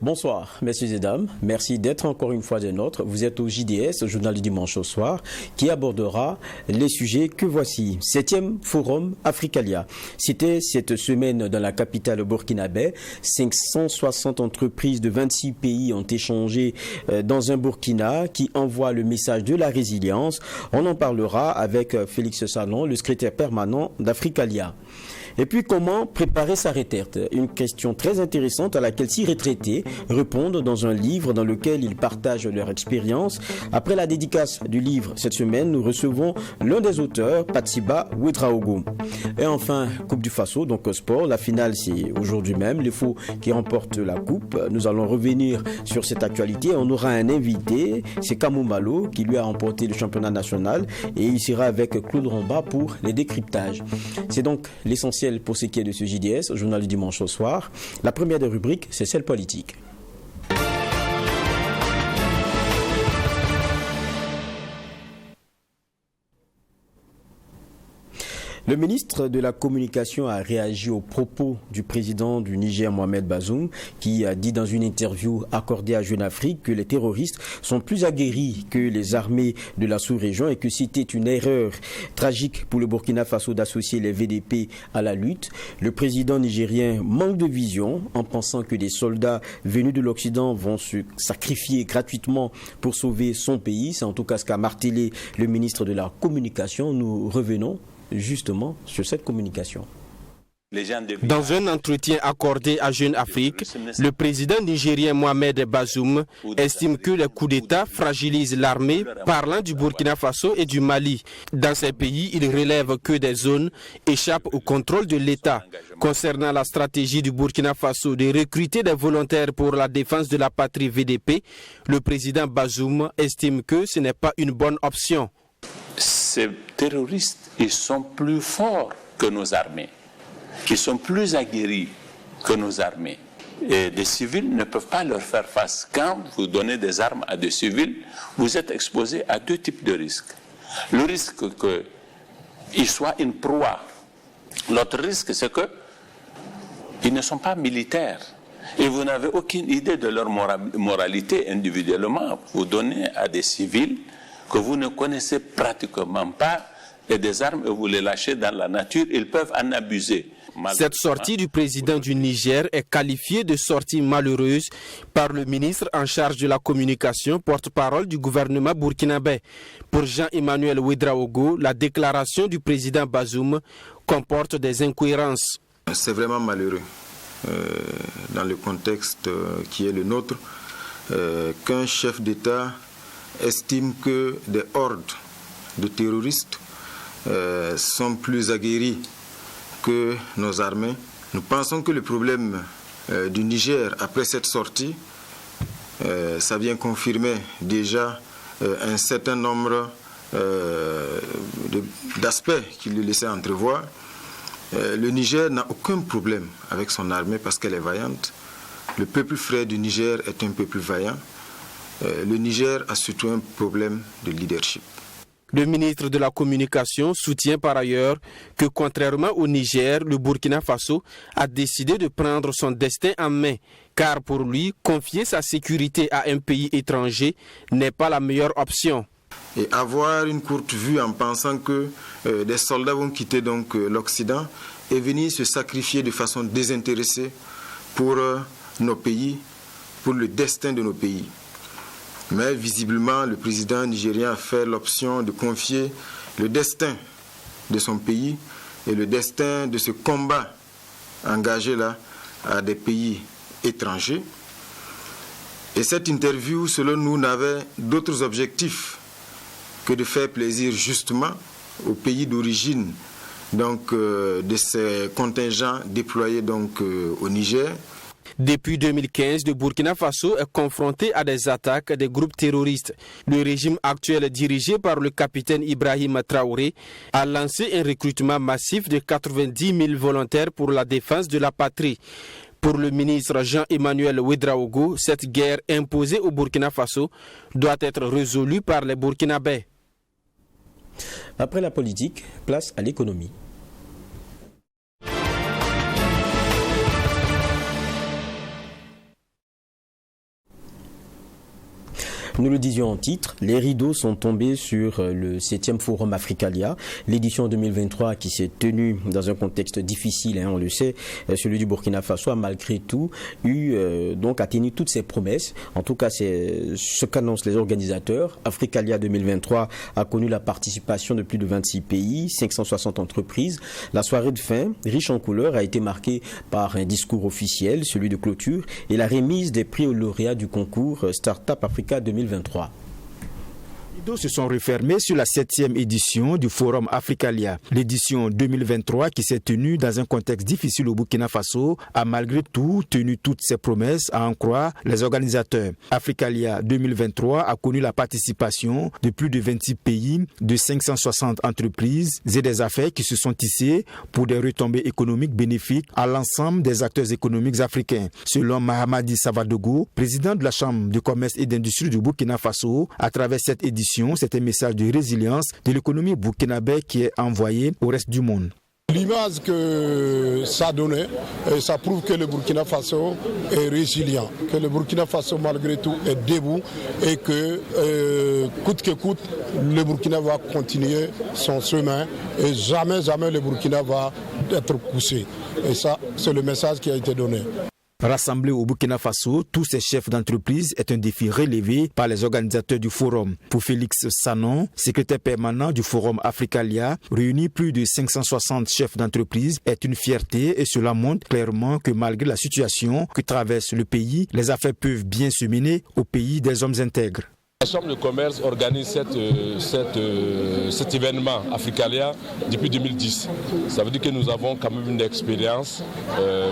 Bonsoir, messieurs et dames. Merci d'être encore une fois des nôtres. Vous êtes au JDS, journal du dimanche au soir, qui abordera les sujets que voici. 7e Forum Africalia. C'était cette semaine dans la capitale burkinabé. 560 entreprises de 26 pays ont échangé dans un Burkina qui envoie le message de la résilience. On en parlera avec Félix Salon, le secrétaire permanent d'Africalia. Et puis, comment préparer sa retraite? Une question très intéressante à laquelle 6 retraités répondent dans un livre dans lequel ils partagent leur expérience. Après la dédicace du livre cette semaine, nous recevons l'un des auteurs, Patsiba Ouedraogo. Et enfin, Coupe du Faso, donc sport. La finale, c'est aujourd'hui même. Les Faux qui remportent la coupe. Nous allons revenir sur cette actualité. On aura un invité, c'est Kamou Malo, qui lui a remporté le championnat national. Et il sera avec Claude Romba pour les décryptages. C'est donc l'essentiel pour ce qui est de ce JDS, journal du dimanche au soir. La première des rubriques, c'est celle politique. Le ministre de la Communication a réagi aux propos du président du Niger, Mohamed Bazoum, qui a dit dans une interview accordée à Jeune Afrique que les terroristes sont plus aguerris que les armées de la sous-région et que c'était une erreur tragique pour le Burkina Faso d'associer les VDP à la lutte. Le président nigérien manque de vision en pensant que des soldats venus de l'Occident vont se sacrifier gratuitement pour sauver son pays. C'est en tout cas ce qu'a martelé le ministre de la Communication. Nous revenons justement sur cette communication. Dans un entretien accordé à Jeune Afrique, le président nigérien Mohamed Bazoum estime que les coups d'État fragilisent l'armée, parlant du Burkina Faso et du Mali. Dans ces pays, il relève que des zones échappent au contrôle de l'État. Concernant la stratégie du Burkina Faso de recruter des volontaires pour la défense de la patrie VDP, le président Bazoum estime que ce n'est pas une bonne option. Ces terroristes, ils sont plus forts que nos armées. Ils sont plus aguerris que nos armées. Et des civils ne peuvent pas leur faire face. Quand vous donnez des armes à des civils, vous êtes exposé à 2 types de risques. Le risque qu'ils soient une proie. L'autre risque, c'est qu'ils ne sont pas militaires. Et vous n'avez aucune idée de leur moralité individuellement. Vous donnez à des civils que vous ne connaissez pratiquement pas et des armes et vous les lâchez dans la nature, ils peuvent en abuser. Cette sortie du président du Niger est qualifiée de sortie malheureuse par le ministre en charge de la communication, porte-parole du gouvernement burkinabé. Pour Jean-Emmanuel Ouedraogo, la déclaration du président Bazoum comporte des incohérences. C'est vraiment malheureux dans le contexte qui est le nôtre qu'un chef d'État estime que des hordes de terroristes sont plus aguerris que nos armées. Nous pensons que le problème du Niger, après cette sortie, ça vient confirmer déjà un certain nombre d'aspects qu'il lui laissait entrevoir. Le Niger n'a aucun problème avec son armée parce qu'elle est vaillante. Le peuple frère du Niger est un peuple vaillant. Le Niger a surtout un problème de leadership. Le ministre de la Communication soutient par ailleurs que contrairement au Niger, le Burkina Faso a décidé de prendre son destin en main, car pour lui, confier sa sécurité à un pays étranger n'est pas la meilleure option. Et avoir une courte vue en pensant que des soldats vont quitter donc l'Occident et venir se sacrifier de façon désintéressée pour nos pays, pour le destin de nos pays. Mais visiblement, le président nigérien a fait l'option de confier le destin de son pays et le destin de ce combat engagé là à des pays étrangers. Et cette interview, selon nous, n'avait d'autres objectifs que de faire plaisir justement aux pays d'origine donc de ces contingents déployés donc au Niger. Depuis 2015, le Burkina Faso est confronté à des attaques des groupes terroristes. Le régime actuel dirigé par le capitaine Ibrahim Traoré a lancé un recrutement massif de 90 000 volontaires pour la défense de la patrie. Pour le ministre Jean-Emmanuel Ouedraogo, cette guerre imposée au Burkina Faso doit être résolue par les Burkinabés. Après la politique, place à l'économie. Nous le disions en titre, les rideaux sont tombés sur le 7e Forum Africalia, l'édition 2023 qui s'est tenue dans un contexte difficile, on le sait, celui du Burkina Faso a malgré tout donc atteint toutes ses promesses. En tout cas, c'est ce qu'annoncent les organisateurs. Africalia 2023 a connu la participation de plus de 26 pays, 560 entreprises. La soirée de fin, riche en couleurs, a été marquée par un discours officiel, celui de clôture, et la remise des prix aux lauréats du concours Startup Africa 2023. Les rideaux se sont refermés sur la 7e édition du Forum Africalia. L'édition 2023, qui s'est tenue dans un contexte difficile au Burkina Faso, a malgré tout tenu toutes ses promesses, à en croire les organisateurs. Africalia 2023 a connu la participation de plus de 26 pays, de 560 entreprises et des affaires qui se sont tissées pour des retombées économiques bénéfiques à l'ensemble des acteurs économiques africains. Selon Mahamadi Savadogo, président de la Chambre de commerce et d'industrie du Burkina Faso, à travers cette édition, c'est un message de résilience de l'économie burkinabé qui est envoyé au reste du monde. L'image que ça donnait, ça prouve que le Burkina Faso est résilient, que le Burkina Faso malgré tout est debout et que coûte que coûte, le Burkina va continuer son chemin et jamais le Burkina va être poussé. Et ça, c'est le message qui a été donné. Rassembler au Burkina Faso tous ces chefs d'entreprise est un défi relevé par les organisateurs du forum. Pour Félix Sanon, secrétaire permanent du forum Africalia, réunir plus de 560 chefs d'entreprise est une fierté et cela montre clairement que malgré la situation que traverse le pays, les affaires peuvent bien se mener au pays des hommes intègres. La Chambre de commerce organise cet événement Africalia depuis 2010. Ça veut dire que nous avons quand même une expérience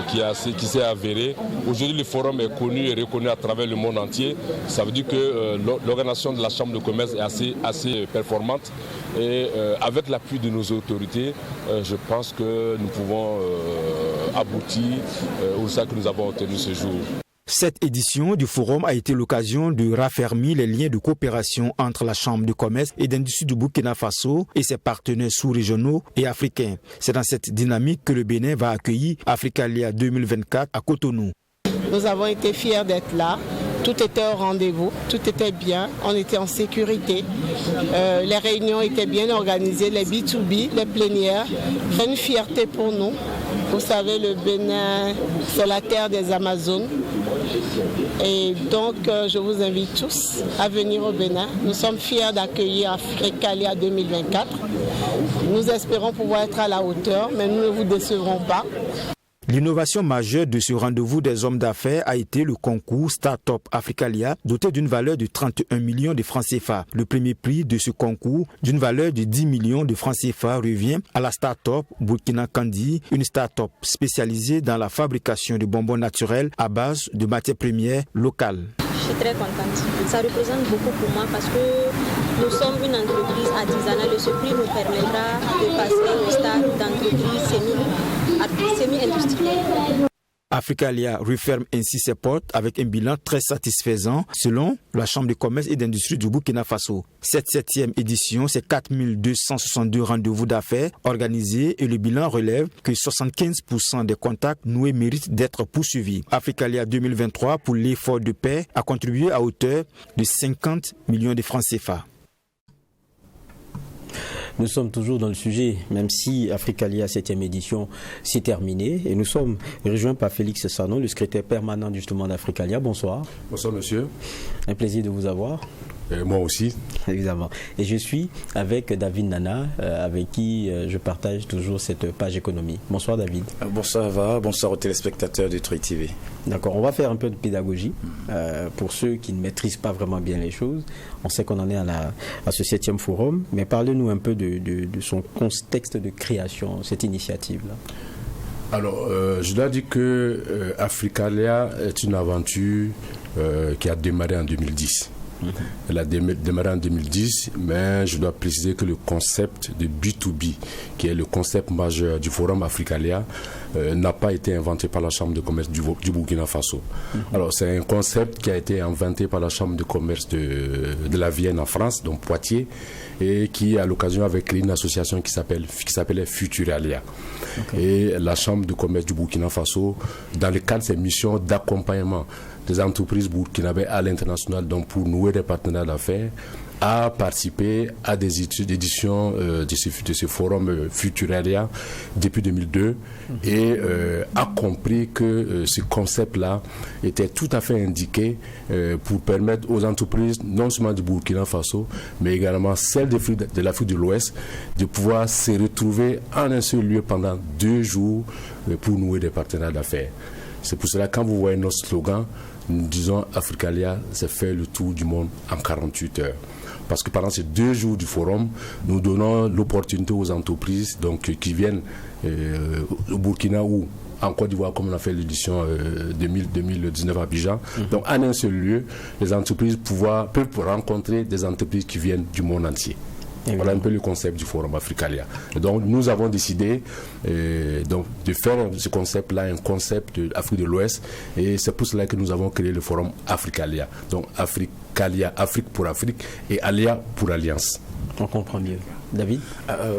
qui s'est avérée. Aujourd'hui, le forum est connu et reconnu à travers le monde entier. Ça veut dire que l'organisation de la Chambre de commerce est assez performante. Et avec l'appui de nos autorités, je pense que nous pouvons aboutir au ça que nous avons obtenu ce jour. Cette édition du forum a été l'occasion de raffermir les liens de coopération entre la Chambre de commerce et d'industrie du Burkina Faso et ses partenaires sous-régionaux et africains. C'est dans cette dynamique que le Bénin va accueillir Africalia 2024 à Cotonou. Nous avons été fiers d'être là. Tout était au rendez-vous, tout était bien, on était en sécurité. Les réunions étaient bien organisées, les B2B, les plénières. C'est une fierté pour nous. Vous savez, le Bénin, c'est la terre des Amazones. Et donc, je vous invite tous à venir au Bénin. Nous sommes fiers d'accueillir Africalia 2024. Nous espérons pouvoir être à la hauteur, mais nous ne vous décevrons pas. L'innovation majeure de ce rendez-vous des hommes d'affaires a été le concours Startup Africalia, doté d'une valeur de 31 millions de francs CFA. Le premier prix de ce concours, d'une valeur de 10 millions de francs CFA, revient à la start-up Burkina Kandi, une start-up spécialisée dans la fabrication de bonbons naturels à base de matières premières locales. Je suis très contente. Ça représente beaucoup pour moi parce que nous sommes une entreprise artisanale et ce prix nous permettra de passer au stade d'entreprise semi-industrielle. Africalia referme ainsi ses portes avec un bilan très satisfaisant selon la Chambre de commerce et d'industrie du Burkina Faso. Cette 7e édition, c'est 4262 rendez-vous d'affaires organisés et le bilan relève que 75% des contacts noués méritent d'être poursuivis. Africalia 2023 pour l'effort de paix a contribué à hauteur de 50 millions de francs CFA. Nous sommes toujours dans le sujet, même si Africalia 7e édition s'est terminée. Et nous sommes rejoints par Félix Sanon, le secrétaire permanent justement d'Africalia. Bonsoir. Bonsoir monsieur. Un plaisir de vous avoir. Moi aussi. Évidemment. Et je suis avec David Nana, avec qui je partage toujours cette page économie. Bonsoir David. Bonsoir Ava, bonsoir aux téléspectateurs de Troy TV. D'accord, on va faire un peu de pédagogie pour ceux qui ne maîtrisent pas vraiment bien les choses. On sait qu'on en est à ce 7e forum, mais parlez-nous un peu de son contexte de création, cette initiative-là. Alors, je dois dire que Africalia est une aventure qui a démarré en 2010. Elle a démarré en 2010, mais je dois préciser que le concept de B2B, qui est le concept majeur du Forum Africalia, n'a pas été inventé par la Chambre de commerce du Burkina Faso. Alors, c'est un concept qui a été inventé par la Chambre de commerce de la Vienne en France, donc Poitiers, et qui, à l'occasion, avait créé une association qui s'appelait Futuralia. Okay. Et la Chambre de commerce du Burkina Faso, dans le cadre de ses missions d'accompagnement des entreprises burkinabées à l'international, donc pour nouer des partenariats d'affaires, a participé à des éditions de ce forum Futuralia depuis 2002 et a compris que ce concept-là était tout à fait indiqué pour permettre aux entreprises, non seulement du Burkina Faso, mais également celles de l'Afrique de l'Ouest, de pouvoir se retrouver en un seul lieu pendant 2 jours pour nouer des partenariats d'affaires. C'est pour cela que quand vous voyez notre slogan, nous disons Africalia, c'est faire le tour du monde en 48 heures. Parce que pendant ces 2 jours du forum, nous donnons l'opportunité aux entreprises donc, qui viennent au Burkina ou en Côte d'Ivoire, comme on a fait l'édition 2019 à Abidjan. Donc, en un seul lieu, les entreprises peuvent rencontrer des entreprises qui viennent du monde entier. Voilà un peu le concept du forum Africalia. Et donc, nous avons décidé de faire ce concept-là un concept de l'Afrique de l'Ouest. Et c'est pour cela que nous avons créé le forum Africalia. Donc, Africalia, Afrique pour Afrique et Alia pour Alliance. On comprend mieux. David?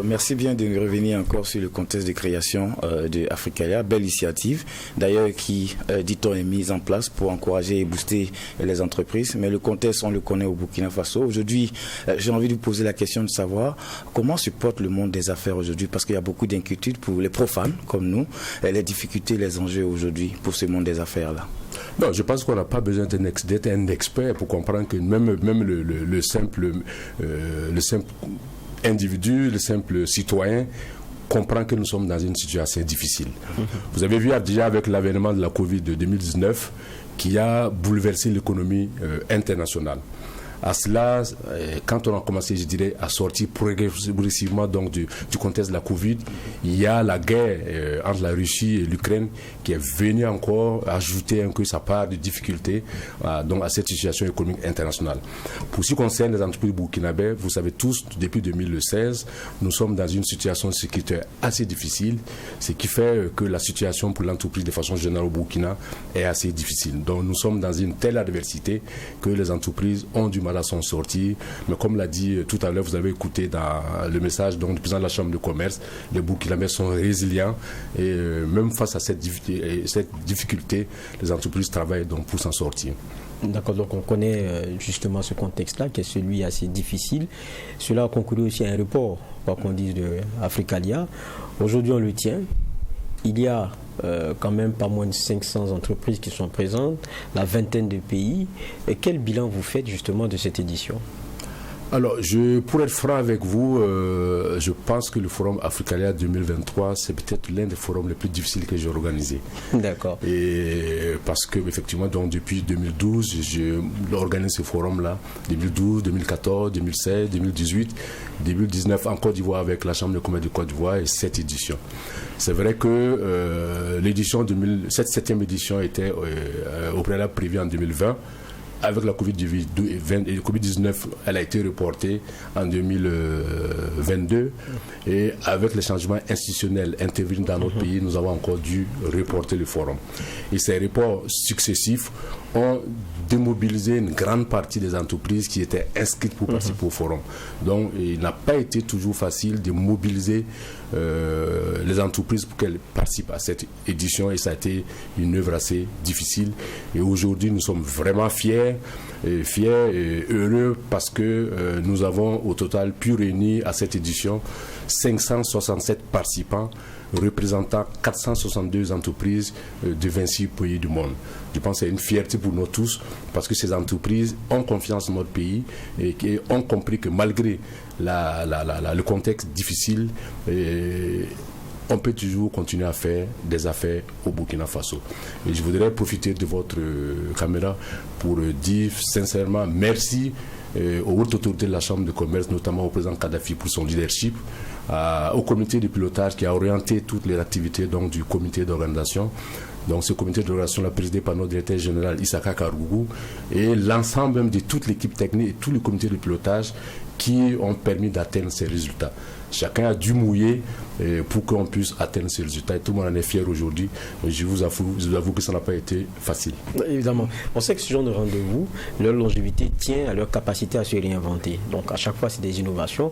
Merci bien de revenir encore sur le contexte de création de Africalia. Belle initiative, d'ailleurs, qui, dit-on, est mise en place pour encourager et booster les entreprises. Mais le contexte, on le connaît au Burkina Faso. Aujourd'hui, j'ai envie de vous poser la question de savoir comment se porte le monde des affaires aujourd'hui, parce qu'il y a beaucoup d'inquiétudes pour les profanes comme nous, les difficultés, les enjeux aujourd'hui pour ce monde des affaires-là. Non, je pense qu'on n'a pas besoin d'être un expert pour comprendre que même le simple individu, le simple citoyen comprend que nous sommes dans une situation difficile. Vous avez vu déjà avec l'avènement de la Covid de 2019 qui a bouleversé l'économie internationale. À cela, quand on a commencé, je dirais, à sortir progressivement donc, du contexte de la Covid, il y a la guerre entre la Russie et l'Ukraine qui est venue encore ajouter un peu sa part de difficulté donc à cette situation économique internationale. Pour ce qui concerne les entreprises burkinabées, vous savez tous, depuis 2016, nous sommes dans une situation sécuritaire assez difficile, ce qui fait que la situation pour l'entreprise de façon générale au Burkina est assez difficile. Donc nous sommes dans une telle adversité que les entreprises ont du mal à s'en sortir, mais comme l'a dit tout à l'heure, vous avez écouté dans le message donc, du président de la Chambre de commerce, les Burkinabés sont résilients et même face à cette difficulté, les entreprises travaillent donc pour s'en sortir. D'accord, donc on connaît justement ce contexte-là qui est celui assez difficile. Cela a concouru aussi à un report, quoi qu'on dise, de Africalia. Aujourd'hui on le tient. Il y a quand même pas moins de 500 entreprises qui sont présentes, la vingtaine de pays. Et quel bilan vous faites justement de cette édition? Alors, pour être franc avec vous, je pense que le forum Africalia 2023, c'est peut-être l'un des forums les plus difficiles que j'ai organisé. D'accord. Et parce que, effectivement, donc, depuis 2012, j'organise ce forum-là, 2012, 2014, 2016, 2018, 2019 en Côte d'Ivoire avec la Chambre de commerce de Côte d'Ivoire et cette édition. C'est vrai que cette 7e édition était au préalable prévue en 2020. Avec la Covid-19, elle a été reportée en 2022 et avec les changements institutionnels intervenus dans notre pays, nous avons encore dû reporter le forum. Et ces reports successifs ont démobilisé une grande partie des entreprises qui étaient inscrites pour participer au forum. Donc, il n'a pas été toujours facile de mobiliser les entreprises pour qu'elles participent à cette édition et ça a été une œuvre assez difficile. Et aujourd'hui, nous sommes vraiment fiers et heureux parce que nous avons au total pu réunir à cette édition 567 participants représentant 462 entreprises de 26 pays du monde. Je pense que c'est une fierté pour nous tous parce que ces entreprises ont confiance dans notre pays et qui ont compris que malgré le contexte difficile, on peut toujours continuer à faire des affaires au Burkina Faso. Et je voudrais profiter de votre caméra pour dire sincèrement merci aux hautes autorités de la Chambre de commerce, notamment au président Kadhafi pour son leadership, au comité de pilotage qui a orienté toutes les activités donc, du comité d'organisation. Donc ce comité d'organisation est présidé par notre directeur général Issaka Karougou et l'ensemble même de toute l'équipe technique et tout le comité de pilotage qui ont permis d'atteindre ces résultats. chacun a dû mouiller pour qu'on puisse atteindre ce résultat. Et tout le monde en est fier aujourd'hui. Je vous avoue que ça n'a pas été facile. Évidemment. On sait que ce genre de rendez-vous, leur longévité tient à leur capacité à se réinventer. Donc à chaque fois, c'est des innovations.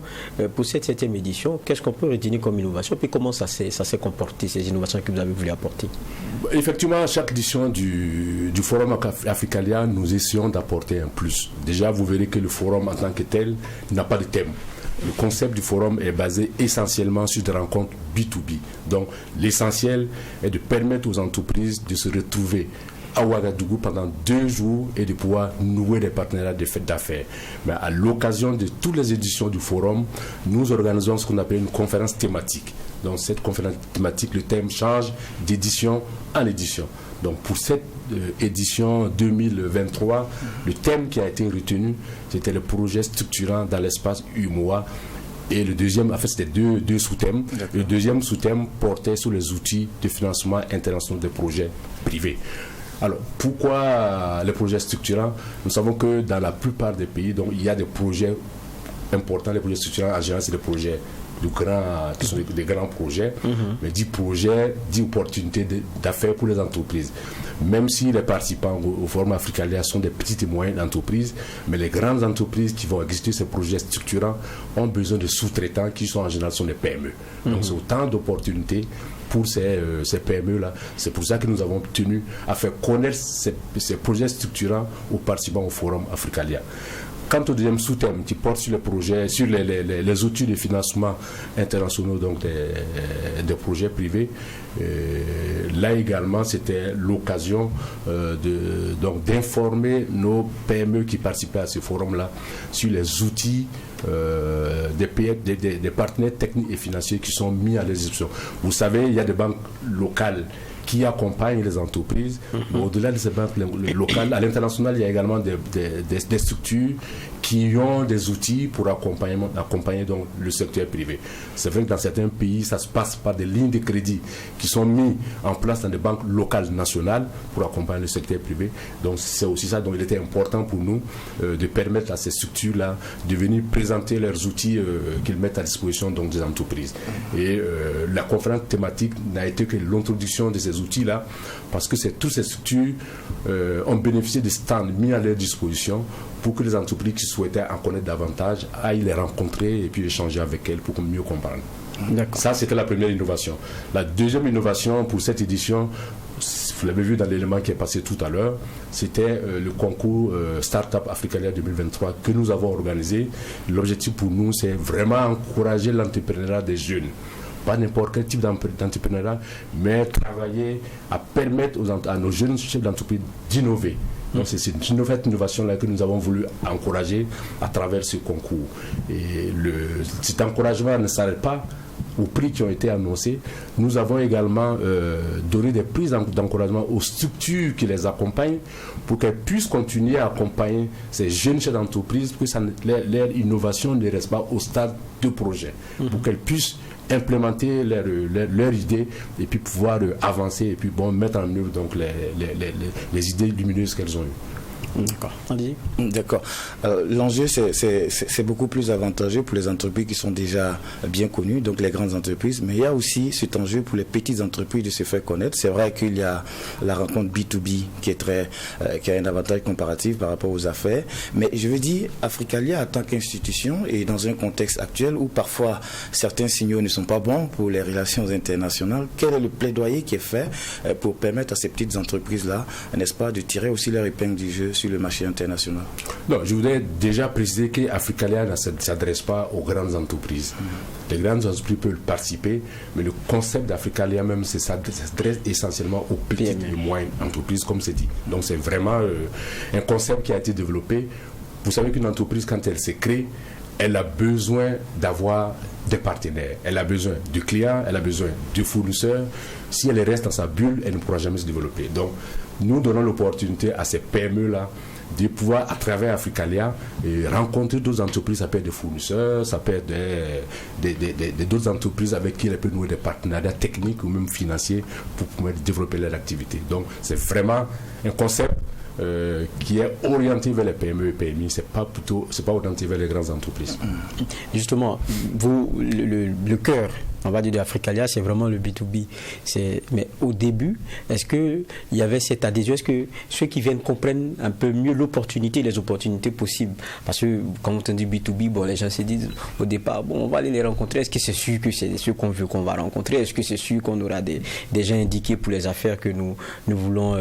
Pour cette 7e édition, qu'est-ce qu'on peut retenir comme innovation? Puis comment ça s'est comporté, ces innovations que vous avez voulu apporter? Effectivement, à chaque édition du Forum Africalia, nous essayons d'apporter un plus. Déjà, vous verrez que le Forum en tant que tel n'a pas de thème. Le concept du forum est basé essentiellement sur des rencontres B2B. Donc, l'essentiel est de permettre aux entreprises de se retrouver à Ouagadougou pendant 2 jours et de pouvoir nouer des partenariats d'affaires. Mais à l'occasion de toutes les éditions du forum, nous organisons ce qu'on appelle une conférence thématique. Dans cette conférence thématique, le thème change d'édition en édition. Donc pour cette édition 2023, le thème qui a été retenu, c'était le projet structurant dans l'espace UMOA. Et le deuxième, en fait, c'était deux sous-thèmes. Le deuxième sous-thème portait sur les outils de financement international des projets privés. Alors, pourquoi les projets structurants? Nous savons que dans la plupart des pays, donc, il y a des projets importants. Les projets structurants, en général, c'est des projets qui sont des grands projets, mais 10 projets, 10 opportunités d'affaires pour les entreprises. Même si les participants au Forum Africalia sont des petites et moyennes entreprises, mais les grandes entreprises qui vont exécuter ces projets structurants ont besoin de sous-traitants qui sont en général des PME. Donc c'est autant d'opportunités pour ces PME-là. C'est pour ça que nous avons tenu à faire connaître ces projets structurants aux participants au Forum Africalia. Quant au deuxième sous-thème qui porte sur les projets, sur les outils de financement internationaux, donc des projets privés, là également c'était l'occasion d'informer nos PME qui participaient à ce forum-là sur les outils des partenaires techniques et financiers qui sont mis à l'exécution. Vous savez, il y a des banques locales qui accompagnent les entreprises. Mais au-delà de ces banques locales, à l'international, il y a également des structures qui ont des outils pour accompagner donc le secteur privé. C'est vrai que dans certains pays, ça se passe par des lignes de crédit qui sont mises en place dans des banques locales nationales pour accompagner le secteur privé. Donc c'est aussi ça. Donc il était important pour nous de permettre à ces structures-là de venir présenter leurs outils qu'ils mettent à disposition donc, des entreprises. Et la conférence thématique n'a été que l'introduction de ces outils-là, parce que toutes ces structures ont bénéficié de stands mis à leur disposition pour que les entreprises qui souhaitaient en connaître davantage aillent les rencontrer et puis échanger avec elles pour mieux comprendre. Ça, c'était la première innovation. La deuxième innovation pour cette édition, vous l'avez vu dans l'élément qui est passé tout à l'heure, c'était le concours Startup Africalia 2023 que nous avons organisé. L'objectif pour nous, c'est vraiment encourager l'entrepreneuriat des jeunes. Pas n'importe quel type d'entrepreneuriat, mais travailler à permettre à nos jeunes chefs d'entreprise d'innover. Donc c'est cette innovation-là que nous avons voulu encourager à travers ce concours. Et cet encouragement ne s'arrête pas aux prix qui ont été annoncés. Nous avons également donné des prix d'encouragement aux structures qui les accompagnent pour qu'elles puissent continuer à accompagner ces jeunes chefs d'entreprise pour que leur innovation ne reste pas au stade de projet, pour qu'elles puissent implémenter leur idée et puis pouvoir avancer et puis mettre en œuvre donc les idées lumineuses qu'elles ont eues. D'accord. D'accord. L'enjeu, c'est beaucoup plus avantageux pour les entreprises qui sont déjà bien connues, donc les grandes entreprises, mais il y a aussi cet enjeu pour les petites entreprises de se faire connaître. C'est vrai qu'il y a la rencontre B2B qui a un avantage comparatif par rapport aux affaires, mais je veux dire, Africalia en tant qu'institution et dans un contexte actuel où parfois certains signaux ne sont pas bons pour les relations internationales, quel est le plaidoyer qui est fait pour permettre à ces petites entreprises-là, n'est-ce pas, de tirer aussi leur épingle du jeu sur le marché international? Non, je voudrais déjà préciser qu'Africalia ne s'adresse pas aux grandes entreprises. Les grandes entreprises peuvent participer, mais le concept d'Africalia même s'adresse essentiellement aux petites et moyennes entreprises, comme c'est dit. Donc c'est vraiment un concept qui a été développé. Vous savez qu'une entreprise, quand elle se crée, elle a besoin d'avoir des partenaires. Elle a besoin de clients, elle a besoin de fournisseurs. Si elle reste dans sa bulle, elle ne pourra jamais se développer. Donc, nous donnons l'opportunité à ces PME-là de pouvoir, à travers Africalia, rencontrer d'autres entreprises. Ça peut être des fournisseurs, ça peut être d'autres entreprises avec qui elles peuvent nouer des partenariats techniques ou même financiers pour pouvoir développer leur activité. Donc, c'est vraiment un concept qui est orienté vers les PME et PMI, c'est pas orienté vers les grandes entreprises. Justement, vous, le cœur, on va dire, de Africalia, c'est vraiment le B2B. Mais au début, est-ce qu'il y avait cette adhésion? Est-ce que ceux qui viennent comprennent un peu mieux l'opportunité, les opportunités possibles? Parce que quand on dit B2B, bon, les gens se disent au départ, bon, on va aller les rencontrer. Est-ce que c'est sûr que c'est ceux qu'on veut qu'on va rencontrer? Est-ce que c'est sûr qu'on aura des gens indiqués pour les affaires que nous voulons,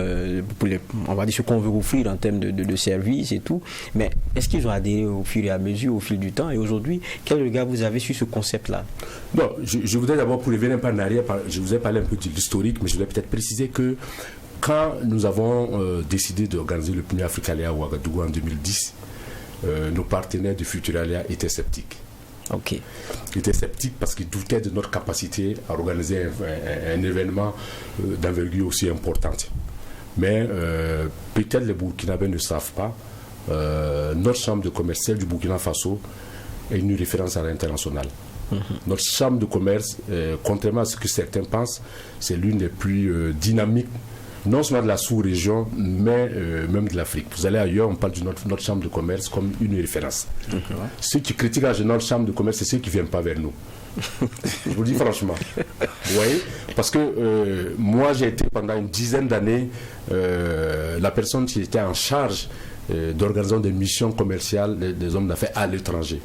on va dire ce qu'on veut offrir en termes de services et tout? Mais est-ce qu'ils ont adhéré au fur et à mesure, au fil du temps? Et aujourd'hui, quel regard vous avez sur ce concept-là? Non, je voudrais d'abord, pour revenir un peu en arrière, je vous ai parlé un peu de l'historique, mais je voudrais peut-être préciser que quand nous avons décidé d'organiser le premier Africalia à Ouagadougou en 2010, nos partenaires de Futuralia étaient sceptiques. Ok. Ils étaient sceptiques parce qu'ils doutaient de notre capacité à organiser un événement d'envergure aussi importante. Mais peut-être les Burkinabés ne savent pas, notre chambre de commerce, celle du Burkina Faso, est une référence à l'international. Notre chambre de commerce, contrairement à ce que certains pensent, c'est l'une des plus dynamiques, non seulement de la sous-région, mais même de l'Afrique. Vous allez ailleurs, on parle de notre chambre de commerce comme une référence. Ceux qui critiquent notre chambre de commerce, c'est ceux qui ne viennent pas vers nous. Je vous le dis franchement. Vous voyez? Parce que moi, j'ai été pendant une dizaine d'années la personne qui était en charge d'organiser des missions commerciales des hommes d'affaires à l'étranger.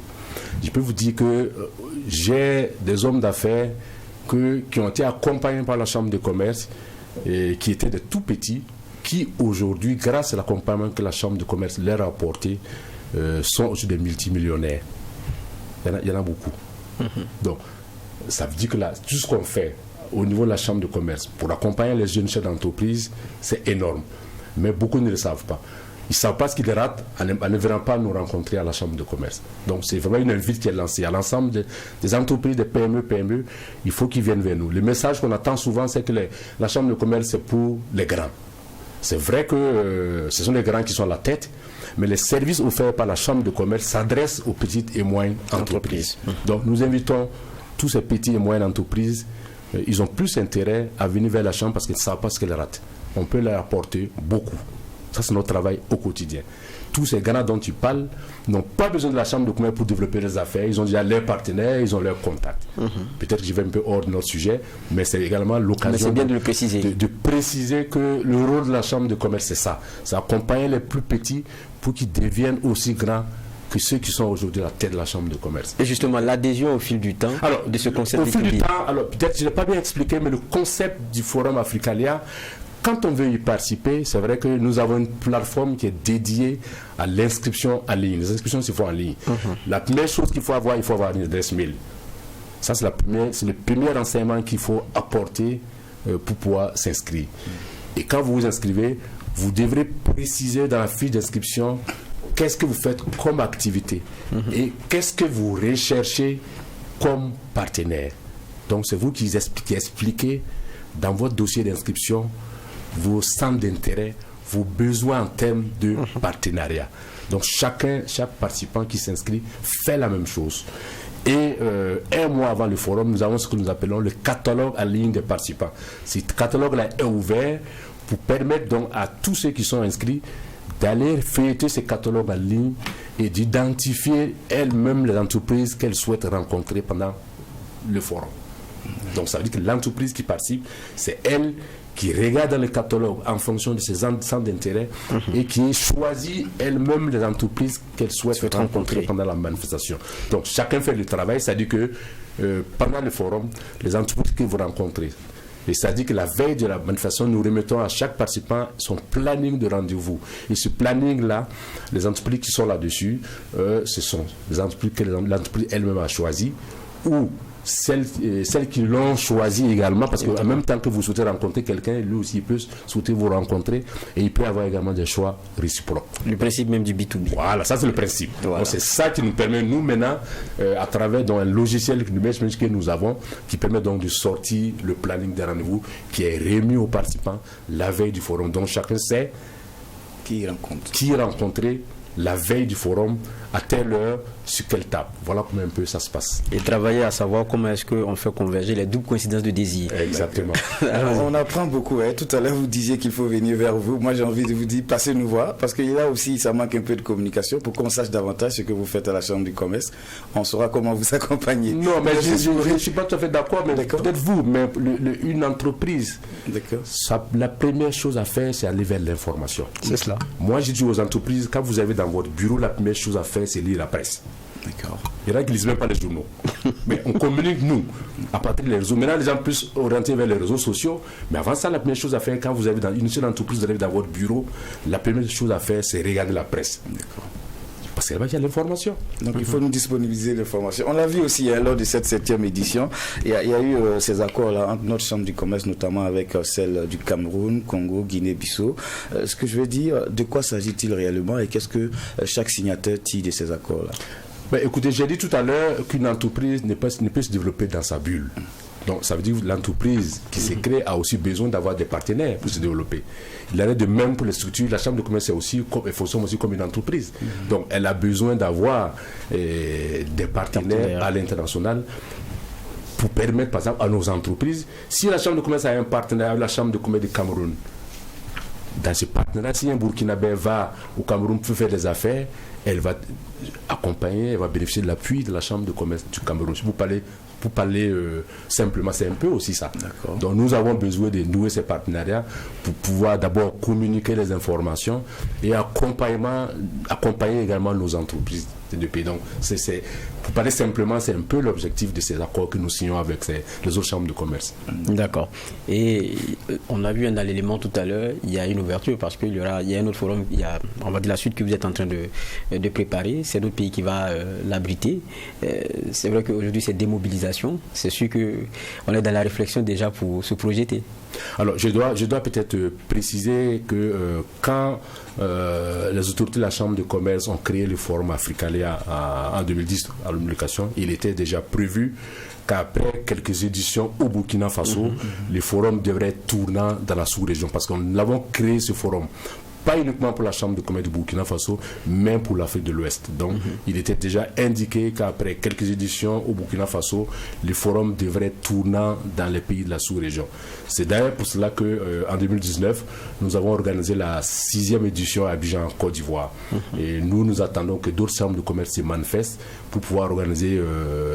Je peux vous dire que j'ai des hommes d'affaires qui ont été accompagnés par la chambre de commerce et qui étaient de tout petits, qui aujourd'hui, grâce à l'accompagnement que la chambre de commerce leur a apporté, sont aujourd'hui des multimillionnaires. Il y en a beaucoup. Donc, ça veut dire que là, tout ce qu'on fait au niveau de la chambre de commerce pour accompagner les jeunes chefs d'entreprise, c'est énorme. Mais beaucoup ne le savent pas. Ils ne savent pas ce qu'ils ratent en ne venant pas nous rencontrer à la chambre de commerce. Donc c'est vraiment une invite qui est lancée à l'ensemble des entreprises, des PME, il faut qu'ils viennent vers nous. Le message qu'on attend souvent, c'est que la chambre de commerce, c'est pour les grands. C'est vrai que ce sont les grands qui sont à la tête, mais les services offerts par la chambre de commerce s'adressent aux petites et moyennes entreprises. Donc nous invitons tous ces petites et moyennes entreprises, ils ont plus intérêt à venir vers la chambre parce qu'ils ne savent pas ce qu'elles ratent. On peut leur apporter beaucoup. Ça, c'est notre travail au quotidien. Tous ces gars dont tu parles n'ont pas besoin de la chambre de commerce pour développer leurs affaires. Ils ont déjà leurs partenaires, ils ont leurs contacts. Peut-être que je vais un peu hors de notre sujet, mais c'est également l'occasion de le préciser. De préciser que le rôle de la chambre de commerce, c'est ça. C'est accompagner les plus petits pour qu'ils deviennent aussi grands que ceux qui sont aujourd'hui à la tête de la chambre de commerce. Et justement, l'adhésion au fil du temps de ce concept. Au fil du temps, alors peut-être je n'ai pas bien expliqué, mais le concept du Forum Africalia, quand on veut y participer, c'est vrai que nous avons une plateforme qui est dédiée à l'inscription en ligne. Les inscriptions se font en ligne. La première chose qu'il faut avoir une adresse mail. Ça, c'est le premier renseignement qu'il faut apporter pour pouvoir s'inscrire. Et quand vous vous inscrivez, vous devrez préciser dans la fiche d'inscription qu'est-ce que vous faites comme activité et qu'est-ce que vous recherchez comme partenaire. Donc, c'est vous qui expliquez dans votre dossier d'inscription vos centres d'intérêt, vos besoins en termes de partenariat. Donc chaque participant qui s'inscrit fait la même chose. Et un mois avant le forum, nous avons ce que nous appelons le catalogue en ligne des participants. Ce catalogue-là est ouvert pour permettre donc à tous ceux qui sont inscrits d'aller feuilleter ce catalogue en ligne et d'identifier elles-mêmes les entreprises qu'elles souhaitent rencontrer pendant le forum. Donc ça veut dire que l'entreprise qui participe, c'est elle qui regarde dans le catalogue en fonction de ses centres d'intérêt et qui choisit elle-même les entreprises qu'elle souhaite rencontrer pendant la manifestation. Donc chacun fait le travail, c'est-à-dire que pendant le forum, les entreprises que vous rencontrez, et c'est-à-dire que la veille de la manifestation, nous remettons à chaque participant son planning de rendez-vous. Et ce planning-là, les entreprises qui sont là-dessus, ce sont les entreprises que l'entreprise elle-même a choisies ou celles qui l'ont choisi également, parce qu'en même temps que vous souhaitez rencontrer quelqu'un, lui aussi il peut souhaiter vous rencontrer et il peut avoir également des choix réciproques. Le principe même du B2B. Voilà, ça c'est le principe. Voilà. Donc c'est ça qui nous permet, nous maintenant, à travers un logiciel que nous avons, qui permet donc de sortir le planning des rendez-vous qui est remis aux participants la veille du forum. Donc chacun sait qui rencontrer la veille du forum, à telle heure, sur quelle table. Voilà comment un peu ça se passe. Et travailler à savoir comment est-ce qu'on fait converger les doubles coïncidences de désir. Exactement. Alors, on apprend beaucoup. Tout à l'heure, vous disiez qu'il faut venir vers vous. Moi, j'ai envie de vous dire, passez nous voir, parce que là aussi, ça manque un peu de communication pour qu'on sache davantage ce que vous faites à la Chambre du commerce. On saura comment vous accompagner. Non, mais je ne suis pas tout à fait d'accord, mais peut-être vous, mais une entreprise, la première chose à faire, c'est aller vers l'information. C'est cela. Moi, j'ai dit aux entreprises, quand vous avez dans votre bureau, la première chose à faire, c'est lire la presse. D'accord. Il y en a qui ne lisent même pas les journaux. Mais on communique, nous, à partir des réseaux. Maintenant, les gens plus orientés vers les réseaux sociaux. Mais avant ça, la première chose à faire, quand vous avez dans une seule entreprise, vous avez dans votre bureau, la première chose à faire, c'est regarder la presse. D'accord. Parce qu'il y a l'information. Donc il faut nous disponibiliser l'information. On l'a vu aussi lors de cette 7e édition. Il y a eu ces accords-là entre notre Chambre du commerce, notamment avec celle du Cameroun, Congo, Guinée-Bissau. Ce que je veux dire, de quoi s'agit-il réellement et qu'est-ce que chaque signataire tire de ces accords-là? Écoutez, j'ai dit tout à l'heure qu'une entreprise ne peut se développer dans sa bulle. Donc ça veut dire que l'entreprise qui s'est créée a aussi besoin d'avoir des partenaires pour se développer. Il en est de même pour les structures. La Chambre de commerce fonctionne aussi comme une entreprise. Donc elle a besoin d'avoir des partenaires à l'international pour permettre par exemple à nos entreprises. Si la Chambre de commerce a un partenaire avec la Chambre de commerce du Cameroun, dans ce partenariat, si un Burkinabé va au Cameroun pour faire des affaires, elle va accompagner, elle va bénéficier de l'appui de la Chambre de commerce du Cameroun. Pour parler simplement, c'est un peu aussi ça. D'accord. Donc nous avons besoin de nouer ces partenariats pour pouvoir d'abord communiquer les informations et accompagner également nos entreprises de pays. Donc pour parler simplement, c'est un peu l'objectif de ces accords que nous signons avec les autres chambres de commerce. D'accord. Et on a vu dans l'élément tout à l'heure, il y a une ouverture parce qu'il y a un autre forum, on va dire la suite que vous êtes en train de préparer, c'est notre pays qui va l'abriter. C'est vrai qu'aujourd'hui c'est démobilisation, c'est sûr qu'on est dans la réflexion déjà pour se projeter. Alors je dois peut-être préciser que quand les autorités de la Chambre de commerce ont créé le forum Africalia en 2010 à l'homologation, il était déjà prévu qu'après quelques éditions au Burkina Faso, le forum devrait être tournant dans la sous-région parce que nous avons créé ce forum pas uniquement pour la Chambre de commerce du Burkina Faso, mais pour l'Afrique de l'Ouest. Donc, il était déjà indiqué qu'après quelques éditions au Burkina Faso, le forum devrait être tournant dans les pays de la sous-région. C'est d'ailleurs pour cela qu'en 2019, nous avons organisé la 6e édition à Abidjan, Côte d'Ivoire. Et nous attendons que d'autres chambres de commerce se manifestent pour pouvoir organiser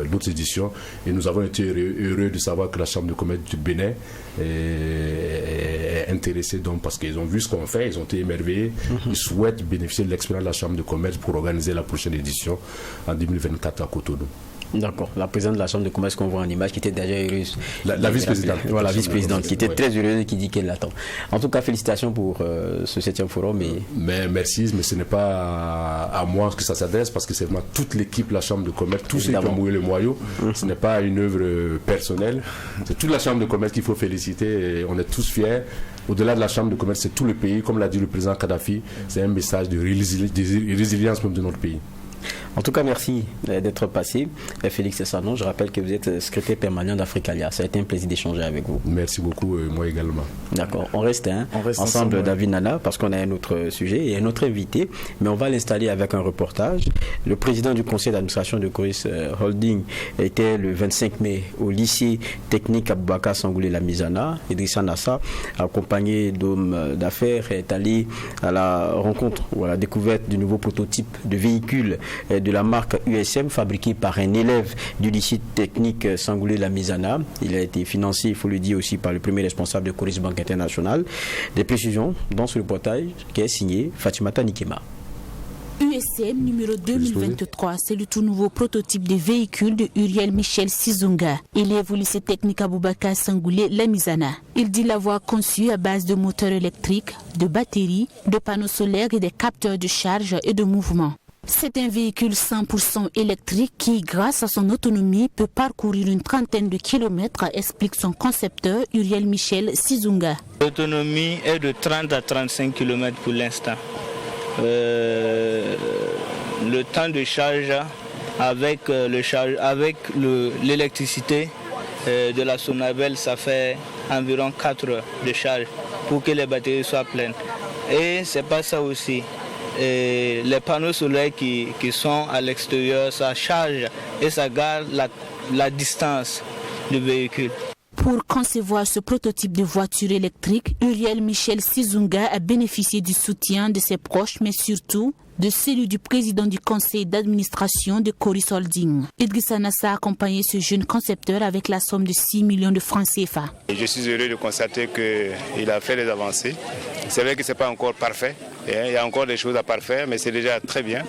d'autres éditions. Et nous avons été heureux de savoir que la Chambre de commerce du Bénin est intéressée donc, parce qu'ils ont vu ce qu'on fait, ils ont été émerveillés. Ils souhaitent bénéficier de l'expérience de la Chambre de commerce pour organiser la prochaine édition en 2024 à Cotonou. D'accord. La présidente de la Chambre de commerce qu'on voit en image qui était déjà heureuse. La vice-présidente. Voilà, la vice-présidente qui était très heureuse et qui dit qu'elle l'attend. En tout cas, félicitations pour ce 7e forum. Mais merci, mais ce n'est pas à moi que ça s'adresse parce que c'est vraiment toute l'équipe de la Chambre de commerce, tous ceux qui ont mouillé le maillot. Ce n'est pas une œuvre personnelle. C'est toute la Chambre de commerce qu'il faut féliciter et on est tous fiers. Au-delà de la Chambre de commerce, c'est tout le pays. Comme l'a dit le président Kadhafi, c'est un message de résilience même de notre pays. En tout cas, merci d'être passé. Félix Sanon, je rappelle que vous êtes secrétaire permanent d'Africalia. Ça a été un plaisir d'échanger avec vous. Merci beaucoup, moi également. D'accord, on reste ensemble, David Nana, parce qu'on a un autre sujet et un autre invité, mais on va l'installer avec un reportage. Le président du conseil d'administration de Coris Holding était le 25 mai au lycée technique Aboubakar Sangoulé Lamizana. Idrissa Nassa, accompagné d'hommes d'affaires, est allé à la rencontre ou à la découverte du nouveau prototype de véhicule de la marque USM fabriqué par un élève du lycée technique Sangoulé Lamizana. Il a été financé, il faut le dire aussi, par le premier responsable de Coris Banque Internationale. Des précisions dans ce reportage qui est signé Fatimata Nikema. USM numéro 2023, c'est le tout nouveau prototype de véhicule de Uriel Michel Sizunga, élève au lycée technique Aboubakar Sangoulé Lamizana. Il dit l'avoir conçu à base de moteurs électriques, de batteries, de panneaux solaires et des capteurs de charge et de mouvement. C'est un véhicule 100% électrique qui, grâce à son autonomie, peut parcourir une trentaine de kilomètres, explique son concepteur Uriel Michel Sizunga. L'autonomie est de 30 à 35 km pour l'instant. Le temps de charge avec l'électricité de la Sonabel, ça fait environ 4 heures de charge pour que les batteries soient pleines. Et c'est pas ça aussi. et les panneaux solaires qui sont à l'extérieur, ça charge et ça garde la distance du véhicule. Pour concevoir ce prototype de voiture électrique, Uriel Michel Sizunga a bénéficié du soutien de ses proches, mais surtout de celui du président du conseil d'administration de Coris Holding. Idrissa Nassa a accompagné ce jeune concepteur avec la somme de 6 millions de francs CFA. Je suis heureux de constater qu'il a fait des avancées. C'est vrai que ce n'est pas encore parfait. Il y a encore des choses à parfaire, mais c'est déjà très bien.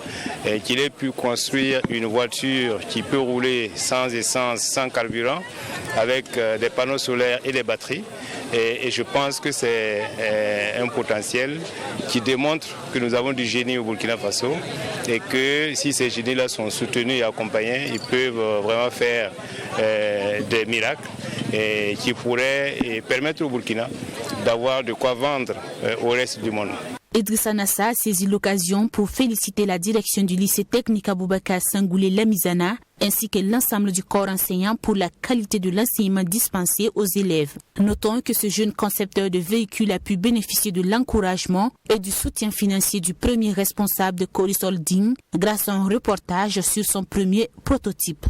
Qu'il ait pu construire une voiture qui peut rouler sans essence, sans carburant, avec des panneaux solaires et des batteries. Et je pense que c'est un potentiel qui démontre que nous avons du génie au Burkina Faso et que si ces génies-là sont soutenus et accompagnés, ils peuvent vraiment faire des miracles et qui pourraient permettre au Burkina d'avoir de quoi vendre au reste du monde. Idrissa Nassa a saisi l'occasion pour féliciter la direction du lycée technique Aboubakar Sangoulé Lamizana ainsi que l'ensemble du corps enseignant pour la qualité de l'enseignement dispensé aux élèves. Notons que ce jeune concepteur de véhicules a pu bénéficier de l'encouragement et du soutien financier du premier responsable de Coris Holding grâce à un reportage sur son premier prototype.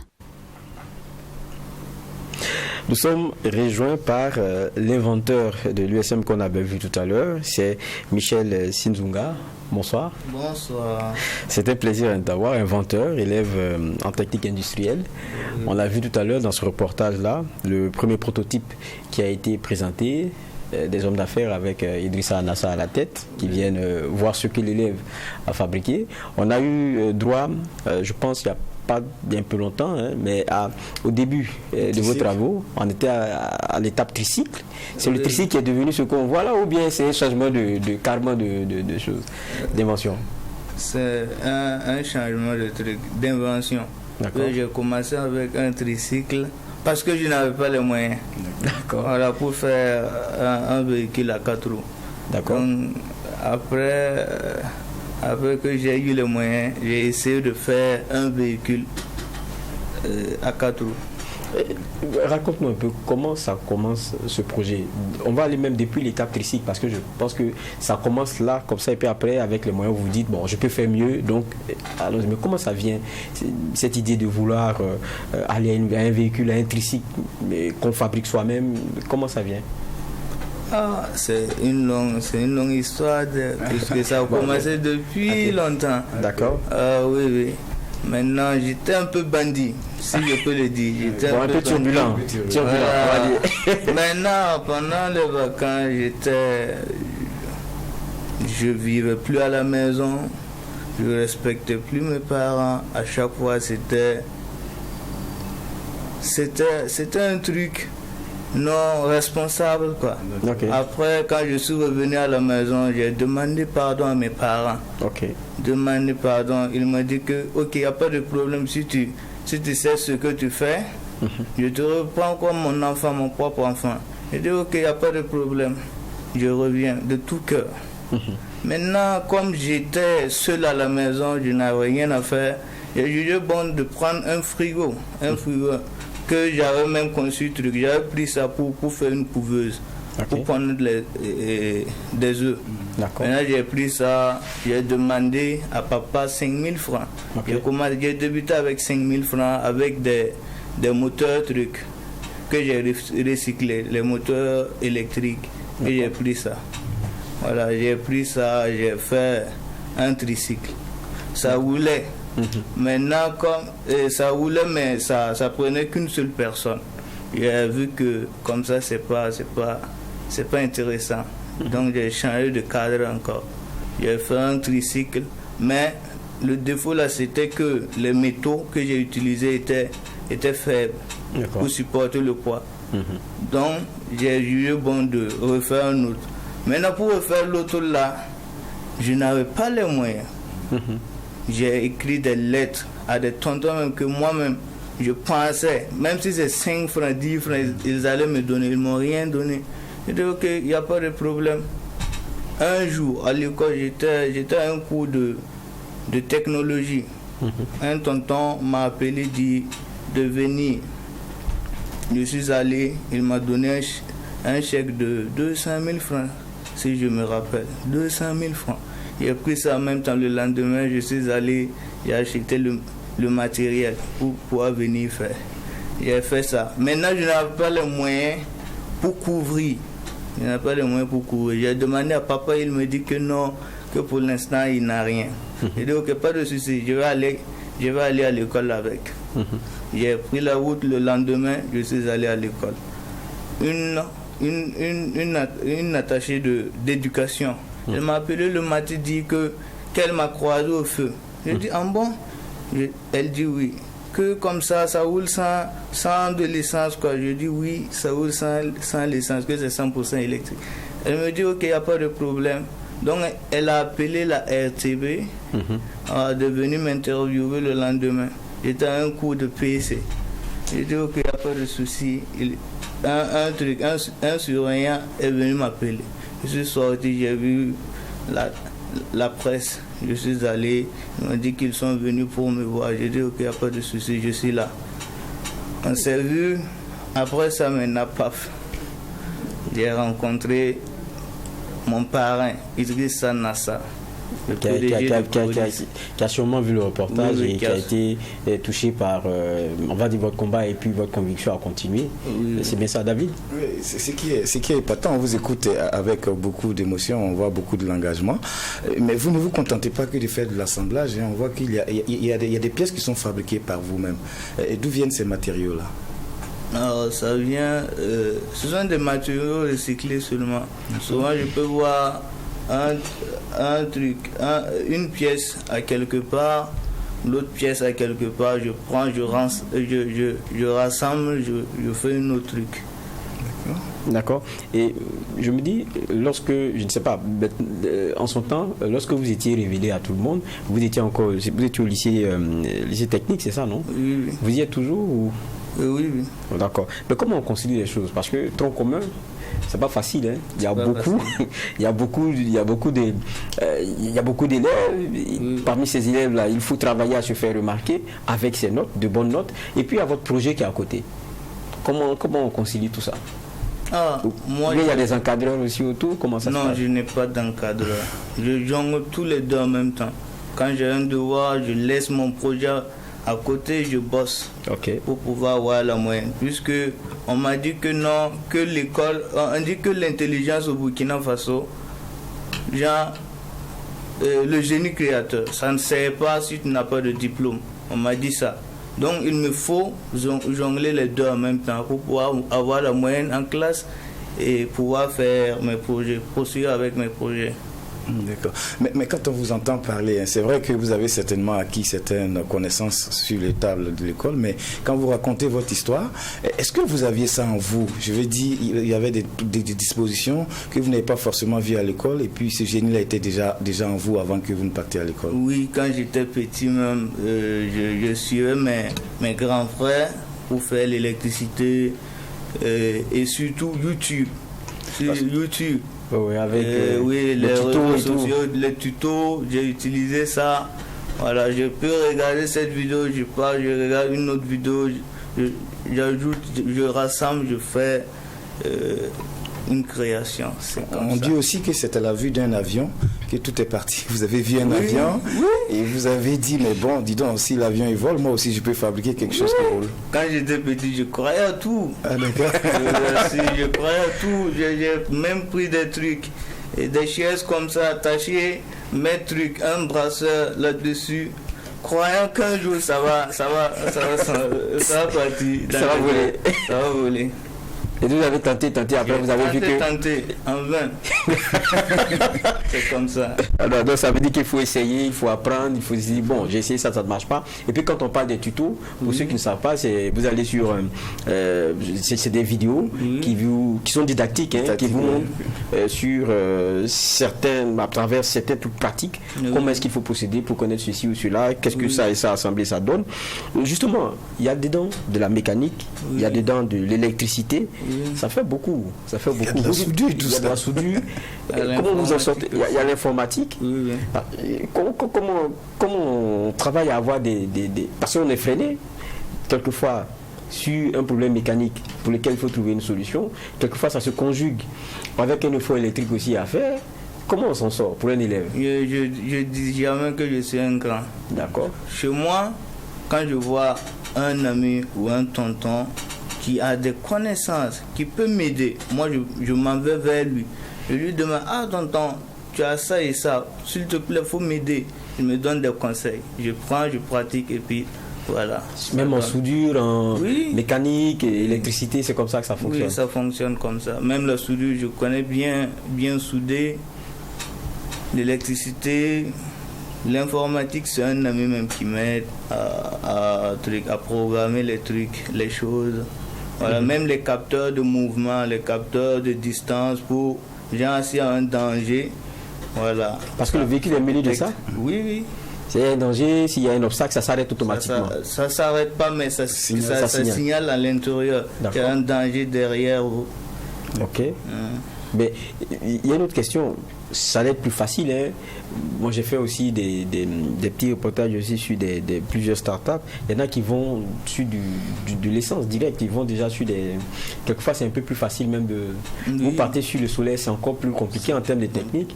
Nous sommes rejoints par l'inventeur de l'USM qu'on avait vu tout à l'heure, c'est Michel Sizunga. Bonsoir. Bonsoir. C'est un plaisir d'avoir inventeur, élève en technique industrielle. On l'a vu tout à l'heure dans ce reportage-là, le premier prototype qui a été présenté, des hommes d'affaires avec Idrissa Nassa à la tête, qui viennent voir ce que l'élève a fabriqué. On a eu droit, je pense, il y a pas bien peu longtemps, mais au début de vos travaux, on était à l'étape tricycle. C'est le tricycle qui est devenu ce qu'on voit là, ou bien c'est un changement carrément de choses, d'invention? C'est un changement de truc, d'invention. J'ai commencé avec un tricycle parce que je n'avais pas les moyens. Voilà, pour faire un véhicule à 4 roues. D'accord. Après que j'ai eu les moyens, j'ai essayé de faire un véhicule à 4 roues. Raconte-nous un peu comment ça commence ce projet. On va aller même depuis l'étape tricycle parce que je pense que ça commence là, comme ça, et puis après, avec les moyens, vous vous dites, bon, je peux faire mieux. Donc, alors, mais comment ça vient, cette idée de vouloir aller à un véhicule, à un tricycle qu'on fabrique soi-même, comment ça vient? C'est une longue histoire, puisque ça a commencé depuis longtemps. D'accord. Oui. Maintenant, j'étais un peu bandit, si je peux le dire. J'étais un peu turbulent. Maintenant, pendant les vacances, je vivais plus à la maison, je respectais plus mes parents. À chaque fois, c'était un truc non responsable, quoi. Okay. Après, quand je suis revenu à la maison, j'ai demandé pardon à mes parents. Demandé pardon. Ils m'ont dit que ok, il n'y a pas de problème, si tu sais ce que tu fais, je te reprends comme mon enfant, mon propre enfant. J'ai dit ok, il n'y a pas de problème, je reviens de tout cœur. Maintenant, comme j'étais seul à la maison, je n'avais rien à faire, j'ai jugé bon de prendre un frigo que j'avais même conçu truc. J'avais pris ça pour faire une couveuse, pour prendre des œufs. Maintenant j'ai pris ça, j'ai demandé à papa 5000 francs. J'ai débuté avec 5000 francs avec des moteurs trucs que j'ai recyclés, les moteurs électriques. Et j'ai pris ça. Voilà, j'ai pris ça, j'ai fait un tricycle. Ça roulait. Maintenant, comme ça roulait, mais ça prenait qu'une seule personne. J'ai vu que comme ça, c'est pas intéressant. Donc j'ai changé de cadre encore. J'ai fait un tricycle, mais le défaut là, c'était que les métaux que j'ai utilisés étaient faibles pour supporter le poids. Donc j'ai jugé bon de refaire un autre. Maintenant, pour refaire l'autre là, je n'avais pas les moyens. J'ai écrit des lettres à des tontons même que moi-même, je pensais, même si c'est 5 francs, 10 francs, ils allaient me donner. Ils ne m'ont rien donné. J'ai dit, ok, il n'y a pas de problème. Un jour, à l'école, j'étais à un cours de technologie. Un tonton m'a appelé, dit de venir. Je suis allé, il m'a donné un chèque de 200 000 francs, si je me rappelle. 200 000 francs. J'ai pris ça en même temps. Le lendemain, je suis allé, j'ai acheté le matériel pour pouvoir venir faire. J'ai fait ça. Maintenant, je n'avais pas les moyens pour couvrir. J'ai demandé à papa, il me dit que non, que pour l'instant, il n'a rien. J'ai dit, ok, pas de souci, je vais aller à l'école avec. J'ai pris la route le lendemain, je suis allé à l'école. Une attachée d'éducation. Elle m'a appelé le matin, dit qu'elle m'a croisé au feu. J'ai dit, ah bon? Elle dit oui. Que comme ça roule sans de l'essence, quoi. Je dis oui, ça roule sans l'essence, que c'est 100% électrique. Elle me dit, ok, il n'y a pas de problème. Donc, elle a appelé la RTB, de venir m'interviewer le lendemain. J'étais à un cours de PC. J'ai dit, ok, il n'y a pas de souci. Un surveillant est venu m'appeler. Je suis sorti, j'ai vu la presse. Je suis allé, ils m'ont dit qu'ils sont venus pour me voir. J'ai dit, ok, il n'y a pas de souci, je suis là. On s'est vu, après ça, maintenant, paf. J'ai rencontré mon parrain, Idriss Nassa. Qui a sûrement vu le reportage, oui, et qui a été touché par, on va dire, votre combat et puis votre conviction à continuer. Oui. C'est bien ça, David? Oui, ce qui est épatant. On vous écoute avec beaucoup d'émotion, on voit beaucoup de l'engagement. Mais vous ne vous contentez pas que de faire de l'assemblage. On voit qu'il y a des pièces qui sont fabriquées par vous-même. D'où viennent ces matériaux-là? Alors, ça vient, ce sont des matériaux recyclés seulement. Souvent, je peux voir un truc, une pièce à quelque part, l'autre pièce à quelque part, je prends, je rassemble, je fais un autre truc. D'accord. Et je me dis, lorsque, je ne sais pas, en son temps, lorsque vous étiez révélé à tout le monde, vous étiez au lycée technique, c'est ça, non? Oui. Vous y êtes toujours ou... Oui. D'accord. Mais comment on concilie les choses? Parce que tronc commun, c'est pas facile, hein. Il y a beaucoup d'élèves. Parmi ces élèves-là, il faut travailler à se faire remarquer avec ses notes, de bonnes notes, et puis il y a votre projet qui est à côté. Comment on concilie tout ça? Il y a des encadreurs aussi autour. Comment ça se passe? Non, je n'ai pas d'encadreur. Je jongle tous les deux en même temps. Quand j'ai un devoir, je laisse mon projet à côté, je bosse pour pouvoir avoir la moyenne. Puisque on m'a dit que non, que l'école, on dit que l'intelligence au Burkina Faso, genre le génie créateur, ça ne sert pas si tu n'as pas de diplôme. On m'a dit ça. Donc il me faut jongler les deux en même temps pour pouvoir avoir la moyenne en classe et pouvoir faire mes projets, poursuivre avec mes projets. D'accord. Mais quand on vous entend parler, c'est vrai que vous avez certainement acquis certaines connaissances sur les tables de l'école, mais quand vous racontez votre histoire, est-ce que vous aviez ça en vous? Je veux dire, il y avait des dispositions que vous n'avez pas forcément vues à l'école, et puis ce génie-là était déjà en vous avant que vous ne partiez à l'école. Oui, quand j'étais petit même, je suivais mes grands frères pour faire l'électricité et surtout YouTube. Sur YouTube. Oui, avec les réseaux sociaux, les tutos, j'ai utilisé ça. Voilà, je peux regarder cette vidéo, je regarde une autre vidéo, j'ajoute, je rassemble, je fais une création. On dit aussi que c'est à la vue d'un avion que tout est parti. Vous avez vu un avion et vous avez dit, mais bon, dis donc, si l'avion il vole, moi aussi je peux fabriquer quelque chose qui vole. Quand j'étais petit, je croyais à tout. Ah, d'accord. Je croyais à tout. J'ai même pris des trucs, et des chaises comme ça attachées, mes trucs, un brasseur là-dessus, croyant qu'un jour ça va partir. Ça va voler. Et vous avez tenté, après vous avez vu que... tenté, en vain. C'est comme ça. Alors, donc ça veut dire qu'il faut essayer, il faut apprendre, il faut se dire, bon, j'ai essayé ça ne marche pas. Et puis quand on parle des tutos, pour ceux qui ne savent pas, vous allez sur... c'est des vidéos qui sont didactiques, qui vous montrent sur à travers certains trucs pratiques, comment est-ce qu'il faut procéder pour connaître ceci ou cela, qu'est-ce que ça et ça assemblé, ça donne. Justement, il y a dedans de la mécanique, il y a dedans de l'électricité. Ça fait beaucoup. Il y a de la soudure, tout ça. Comment vous en sortez? Il y a l'informatique. Comment on travaille à avoir des... Parce qu'on est freiné, quelquefois, sur un problème mécanique pour lequel il faut trouver une solution. Quelquefois, ça se conjugue avec un effort électrique aussi à faire. Comment on s'en sort pour un élève? Je dis jamais que je suis un grand. D'accord. Chez moi, quand je vois un ami ou un tonton qui a des connaissances, qui peut m'aider, moi je m'en vais vers lui. Je lui demande, ah tonton, tu as ça et ça, s'il te plaît, il faut m'aider. Il me donne des conseils. Je prends, je pratique et puis voilà. Même en soudure, en mécanique, électricité, c'est comme ça que ça fonctionne? Oui, ça fonctionne comme ça. Même la soudure, je connais bien souder. L'électricité, l'informatique, c'est un ami même qui m'aide à programmer les trucs, les choses. Voilà, même les capteurs de mouvement, les capteurs de distance pour, genre, s'il y a un danger, voilà. Parce que le véhicule est mêlé de ça? Oui. S'il y a un danger, s'il y a un obstacle, ça s'arrête automatiquement? Ça ne s'arrête pas, mais ça signale à l'intérieur qu'il y a un danger derrière vous. Ok. Mais il y a une autre question. Ça allait être plus facile. Hein. Moi, j'ai fait aussi des petits reportages aussi sur plusieurs startups. Il y en a qui vont sur de l'essence directe. Ils vont déjà sur des... Quelquefois, c'est un peu plus facile même de... Vous partez sur le solaire, c'est encore plus compliqué en termes de technique.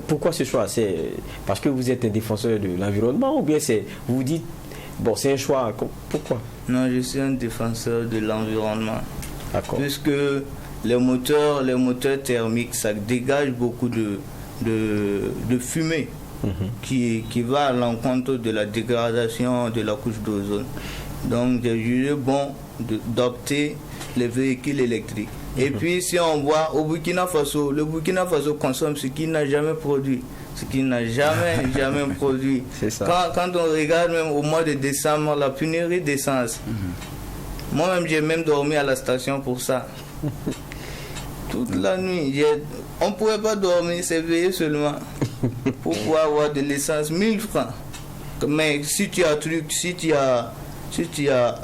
Pourquoi ce choix? C'est parce que vous êtes un défenseur de l'environnement ou bien vous vous dites, bon, c'est un choix. Pourquoi? Non, je suis un défenseur de l'environnement. D'accord. Puisque les moteurs thermiques, ça dégage beaucoup de fumée qui va à l'encontre de la dégradation de la couche d'ozone. Donc j'ai jugé bon d'opter les véhicules électriques. Et puis si on voit au Burkina Faso, le Burkina Faso consomme ce qu'il n'a jamais produit. Ce qu'il n'a jamais produit. C'est ça. Quand on regarde même au mois de décembre, la pénurie d'essence. Moi-même j'ai même dormi à la station pour ça. Toute la nuit, on ne pouvait pas dormir, s'éveiller seulement. Pourquoi avoir de l'essence 1000 francs? Mais si tu as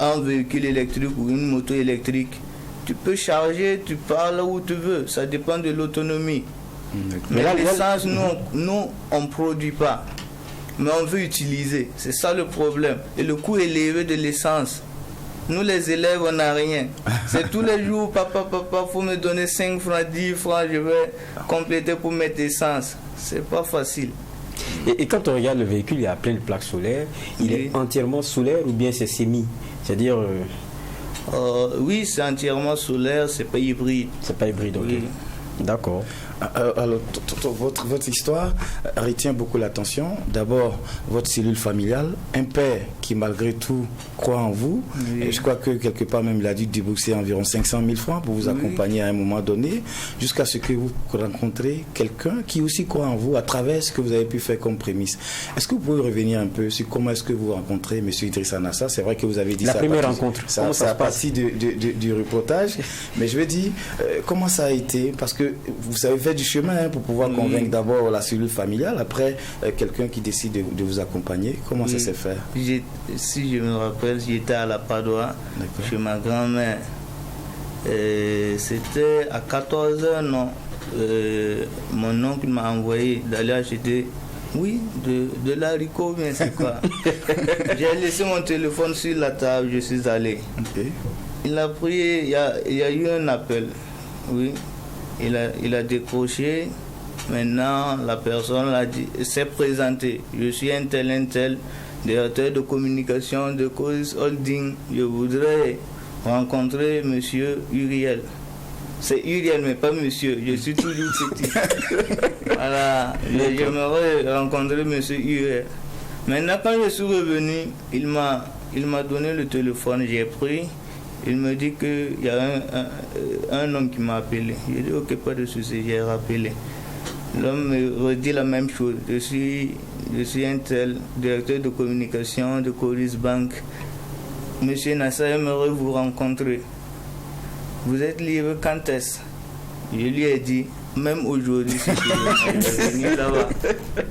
un véhicule électrique ou une moto électrique, tu peux charger, tu parles où tu veux, ça dépend de l'autonomie. Mais l'essence, nous, on ne produit pas. Mais on veut utiliser, c'est ça le problème. Et le coût élevé de l'essence. Nous les élèves, on n'a rien. C'est tous les jours, papa, faut me donner 5 francs, 10 francs, je vais compléter pour mettre essence. C'est pas facile. Et quand on regarde le véhicule, il y a plein de plaques solaires. Il est entièrement solaire ou bien c'est semi? C'est-à-dire... oui, c'est entièrement solaire, c'est pas hybride. C'est pas hybride, ok. Oui. D'accord. Alors, votre histoire retient beaucoup l'attention. D'abord, votre cellule familiale, un père qui malgré tout croit en vous. Oui. Et je crois que quelque part même il a dû débourser environ 500 000 francs pour vous accompagner à un moment donné, jusqu'à ce que vous rencontrez quelqu'un qui aussi croit en vous à travers ce que vous avez pu faire comme prémisse. Est-ce que vous pouvez revenir un peu sur comment est-ce que vous rencontrez M. Idrissa Nassa? C'est vrai que vous avez dit la première rencontre. Ça a parti du reportage, mais je veux dire, comment ça a été? Parce que vous savez du chemin pour pouvoir convaincre d'abord la cellule familiale, après quelqu'un qui décide de vous accompagner. Comment ça s'est fait? Si je me rappelle, j'étais à la Padoa chez ma grand-mère. C'était à 14h, non. Mon oncle m'a envoyé d'aller acheter de l'haricot, bien c'est quoi. J'ai laissé mon téléphone sur la table, je suis allé. Il a pris, il y a eu un appel. Oui. Il a décroché. Maintenant, la personne s'est présentée. Je suis un tel, directeur de communication de Coris Holding. Je voudrais rencontrer monsieur Uriel. C'est Uriel, mais pas monsieur. Je suis toujours petit. Voilà. J'aimerais rencontrer monsieur Uriel. Maintenant, quand je suis revenu, il m'a donné le téléphone. J'ai pris. Il me dit qu'il y a un homme qui m'a appelé. J'ai dit ok, pas de souci, j'ai rappelé. L'homme me redit la même chose. Je suis un tel directeur de communication de Coris Bank. Monsieur Nassa aimerait vous rencontrer. Vous êtes libre quand est-ce? Je lui ai dit, même aujourd'hui, si je vais venir là-bas.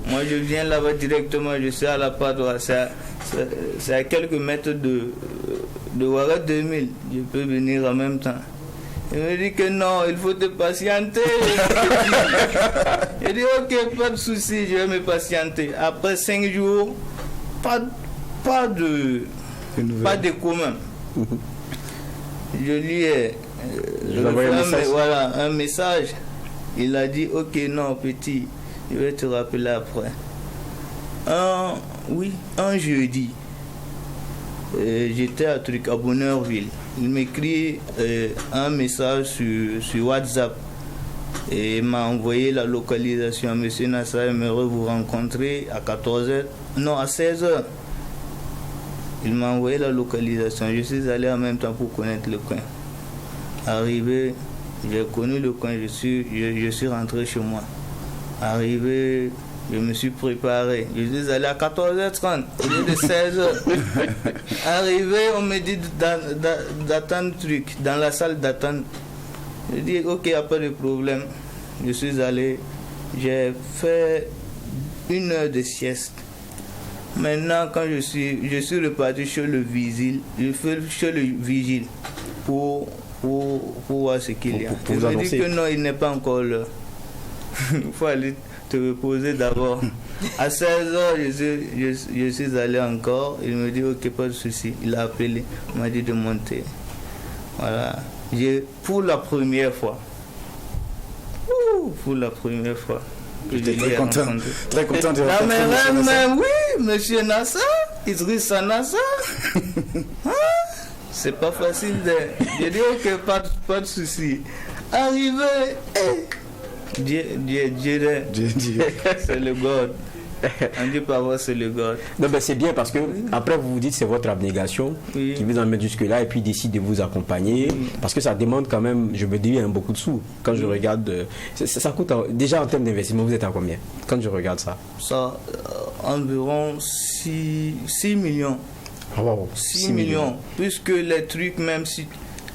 Moi, je viens là-bas directement, je suis à la Padoa. C'est à quelques mètres de Ouaga 2000. Je peux venir en même temps. Il me dit que non, il faut te patienter. Je dis ok, pas de souci, je vais me patienter. Après 5 jours, pas d'écho même. Je lui ai envoyé un message. Il a dit ok, non, petit, Je vais te rappeler après. Un jeudi, j'étais à Bonheurville. Il m'écrit un message sur WhatsApp et m'a envoyé la localisation. Monsieur Nassa aimerait vous rencontrer à 14h, non à 16h. Il m'a envoyé la localisation. Je suis allé en même temps pour connaître le coin. Arrivé, j'ai connu le coin, je suis rentré chez moi. Arrivé, je me suis préparé. Je suis allé à 14h30 au lieu de 16h. Arrivé, on me dit d'attendre truc dans la salle d'attente. Je dis ok, il n'y a pas de problème. Je suis allé, j'ai fait 1 heure de sieste. Maintenant, quand je suis reparti chez le vigile, pour voir ce qu'il y a. Il me dit que non, il n'est pas encore là. Il faut aller te reposer d'abord. À 16h, je suis allé encore. Il me dit ok, pas de souci. Il a appelé, il m'a dit de monter. Voilà. Pour la première fois. Pour la première fois. J'étais très content de rencontrer oui, monsieur Nassa, Idriss Nassa. C'est pas facile de... Je dis ok, pas de souci. Arrivé, Dieu, c'est le God. On dit pas voir, c'est le God. Non, ben c'est bien parce que après vous vous dites c'est votre abnégation qui vous emmène jusque-là et puis décide de vous accompagner parce que ça demande quand même, je me dis, beaucoup de sous. Quand je regarde, ça coûte déjà en termes d'investissement, vous êtes à combien quand je regarde ça? Ça, environ 6 millions. Oh, wow. 6 millions. Puisque les trucs, même si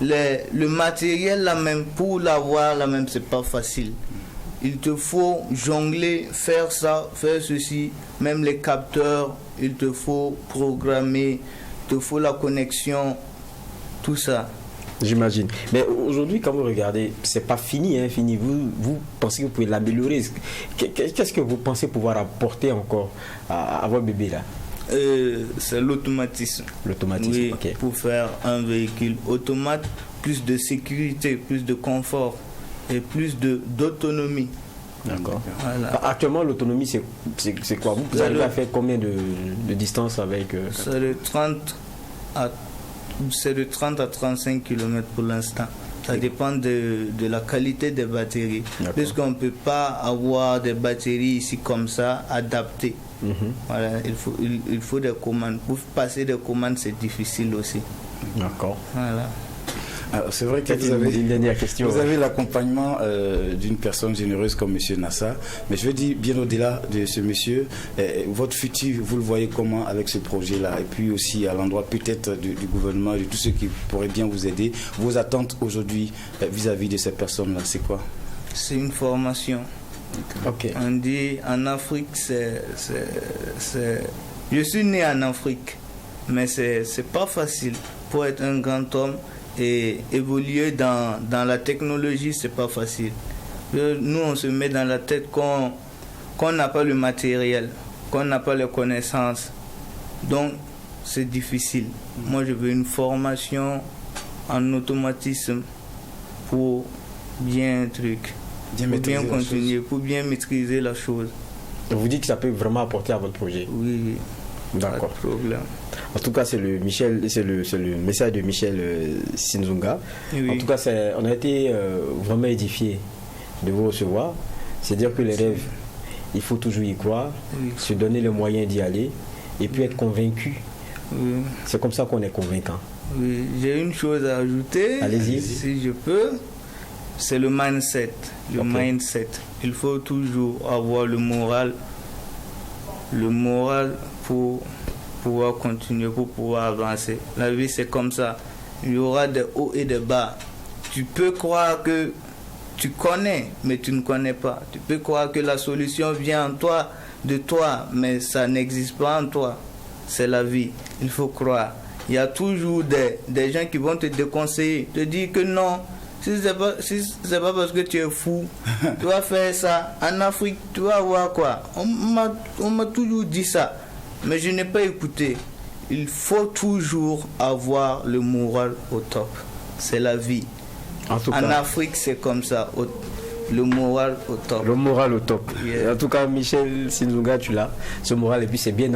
le matériel là même, pour l'avoir là même, c'est pas facile. Il te faut jongler, faire ça, faire ceci, même les capteurs, il te faut programmer, il te faut la connexion, tout ça. J'imagine. Mais aujourd'hui, quand vous regardez, c'est pas fini, fini. Vous pensez que vous pouvez l'améliorer. Qu'est-ce que vous pensez pouvoir apporter encore à votre bébé là? C'est l'automatisme. L'automatisme, oui, ok. Pour faire un véhicule automate, plus de sécurité, plus de confort et plus d'autonomie. D'accord. Voilà. Actuellement, l'autonomie, c'est quoi? Vous arrivez à faire combien de distance avec c'est de 30 à 35 km pour l'instant. Ça dépend de la qualité des batteries. Puisqu'on ne peut pas avoir des batteries ici comme ça, adaptées. Voilà, il faut des commandes. Pour passer des commandes, c'est difficile aussi. D'accord. Voilà. Alors, c'est vrai que vous avez l'accompagnement d'une personne généreuse comme M. Nassa, mais je veux dire, bien au-delà de ce monsieur, votre futur, vous le voyez comment avec ce projet-là, et puis aussi à l'endroit peut-être du gouvernement, de tous ceux qui pourraient bien vous aider. Vos attentes aujourd'hui vis-à-vis de ces personnes-là, c'est quoi? C'est une formation. Okay. On dit en Afrique, je suis né en Afrique, mais c'est pas facile pour être un grand homme. Et évoluer dans la technologie, c'est pas facile. Nous, on se met dans la tête qu'on n'a pas le matériel, qu'on n'a pas les connaissances. Donc, c'est difficile. Moi, je veux une formation en automatisme pour bien continuer, pour bien maîtriser la chose. Vous dites que ça peut vraiment apporter à votre projet? Oui. D'accord. Pas de problème. En tout cas, c'est le message de Michel Sinzunga. Oui. En tout cas, on a été vraiment édifiés de vous recevoir. C'est-à-dire que les rêves, il faut toujours y croire, se donner les moyens d'y aller et puis être convaincu. Oui. C'est comme ça qu'on est convaincant. Oui, j'ai une chose à ajouter. Allez-y. Si je peux. C'est le mindset. Mindset. Il faut toujours avoir le moral pour pouvoir continuer, pour pouvoir avancer. La vie, c'est comme ça. Il y aura des hauts et des bas. Tu peux croire que tu connais, mais tu ne connais pas. Tu peux croire que la solution vient de toi, mais ça n'existe pas en toi. C'est la vie. Il faut croire. Il y a toujours des gens qui vont te déconseiller, te dire que non, si c'est pas parce que tu es fou, tu vas faire ça. En Afrique, tu vas voir quoi. On m'a toujours dit ça, mais je n'ai pas écouté. Il faut toujours avoir le moral au top. C'est la vie. En Afrique, c'est comme ça. le moral au top. Le moral au top. Yeah. En tout cas, Michel Sinzunga, tu l'as. Ce moral, et puis c'est bien,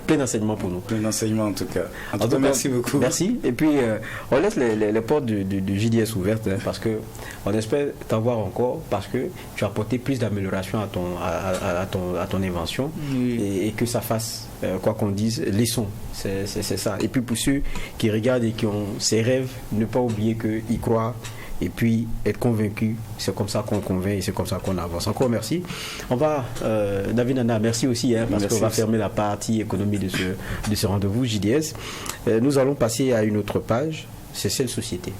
plein d'enseignements pour nous. Plein d'enseignements en tout cas. En tout cas, merci beaucoup. Merci. Et puis, on laisse les portes du JDS ouvertes, hein, parce que on espère t'avoir encore, parce que tu as apporté plus d'amélioration à ton invention, et que ça fasse, quoi qu'on dise, leçon. C'est ça. Et puis pour ceux qui regardent et qui ont ces rêves, ne pas oublier qu'ils croient et puis être convaincus. C'est comme ça qu'on convainc et c'est comme ça qu'on avance. Encore merci. On va, David Nana, merci aussi, hein, parce qu'on va fermer la partie économie de ce rendez-vous JDS. Nous allons passer à une autre page, c'est celle société.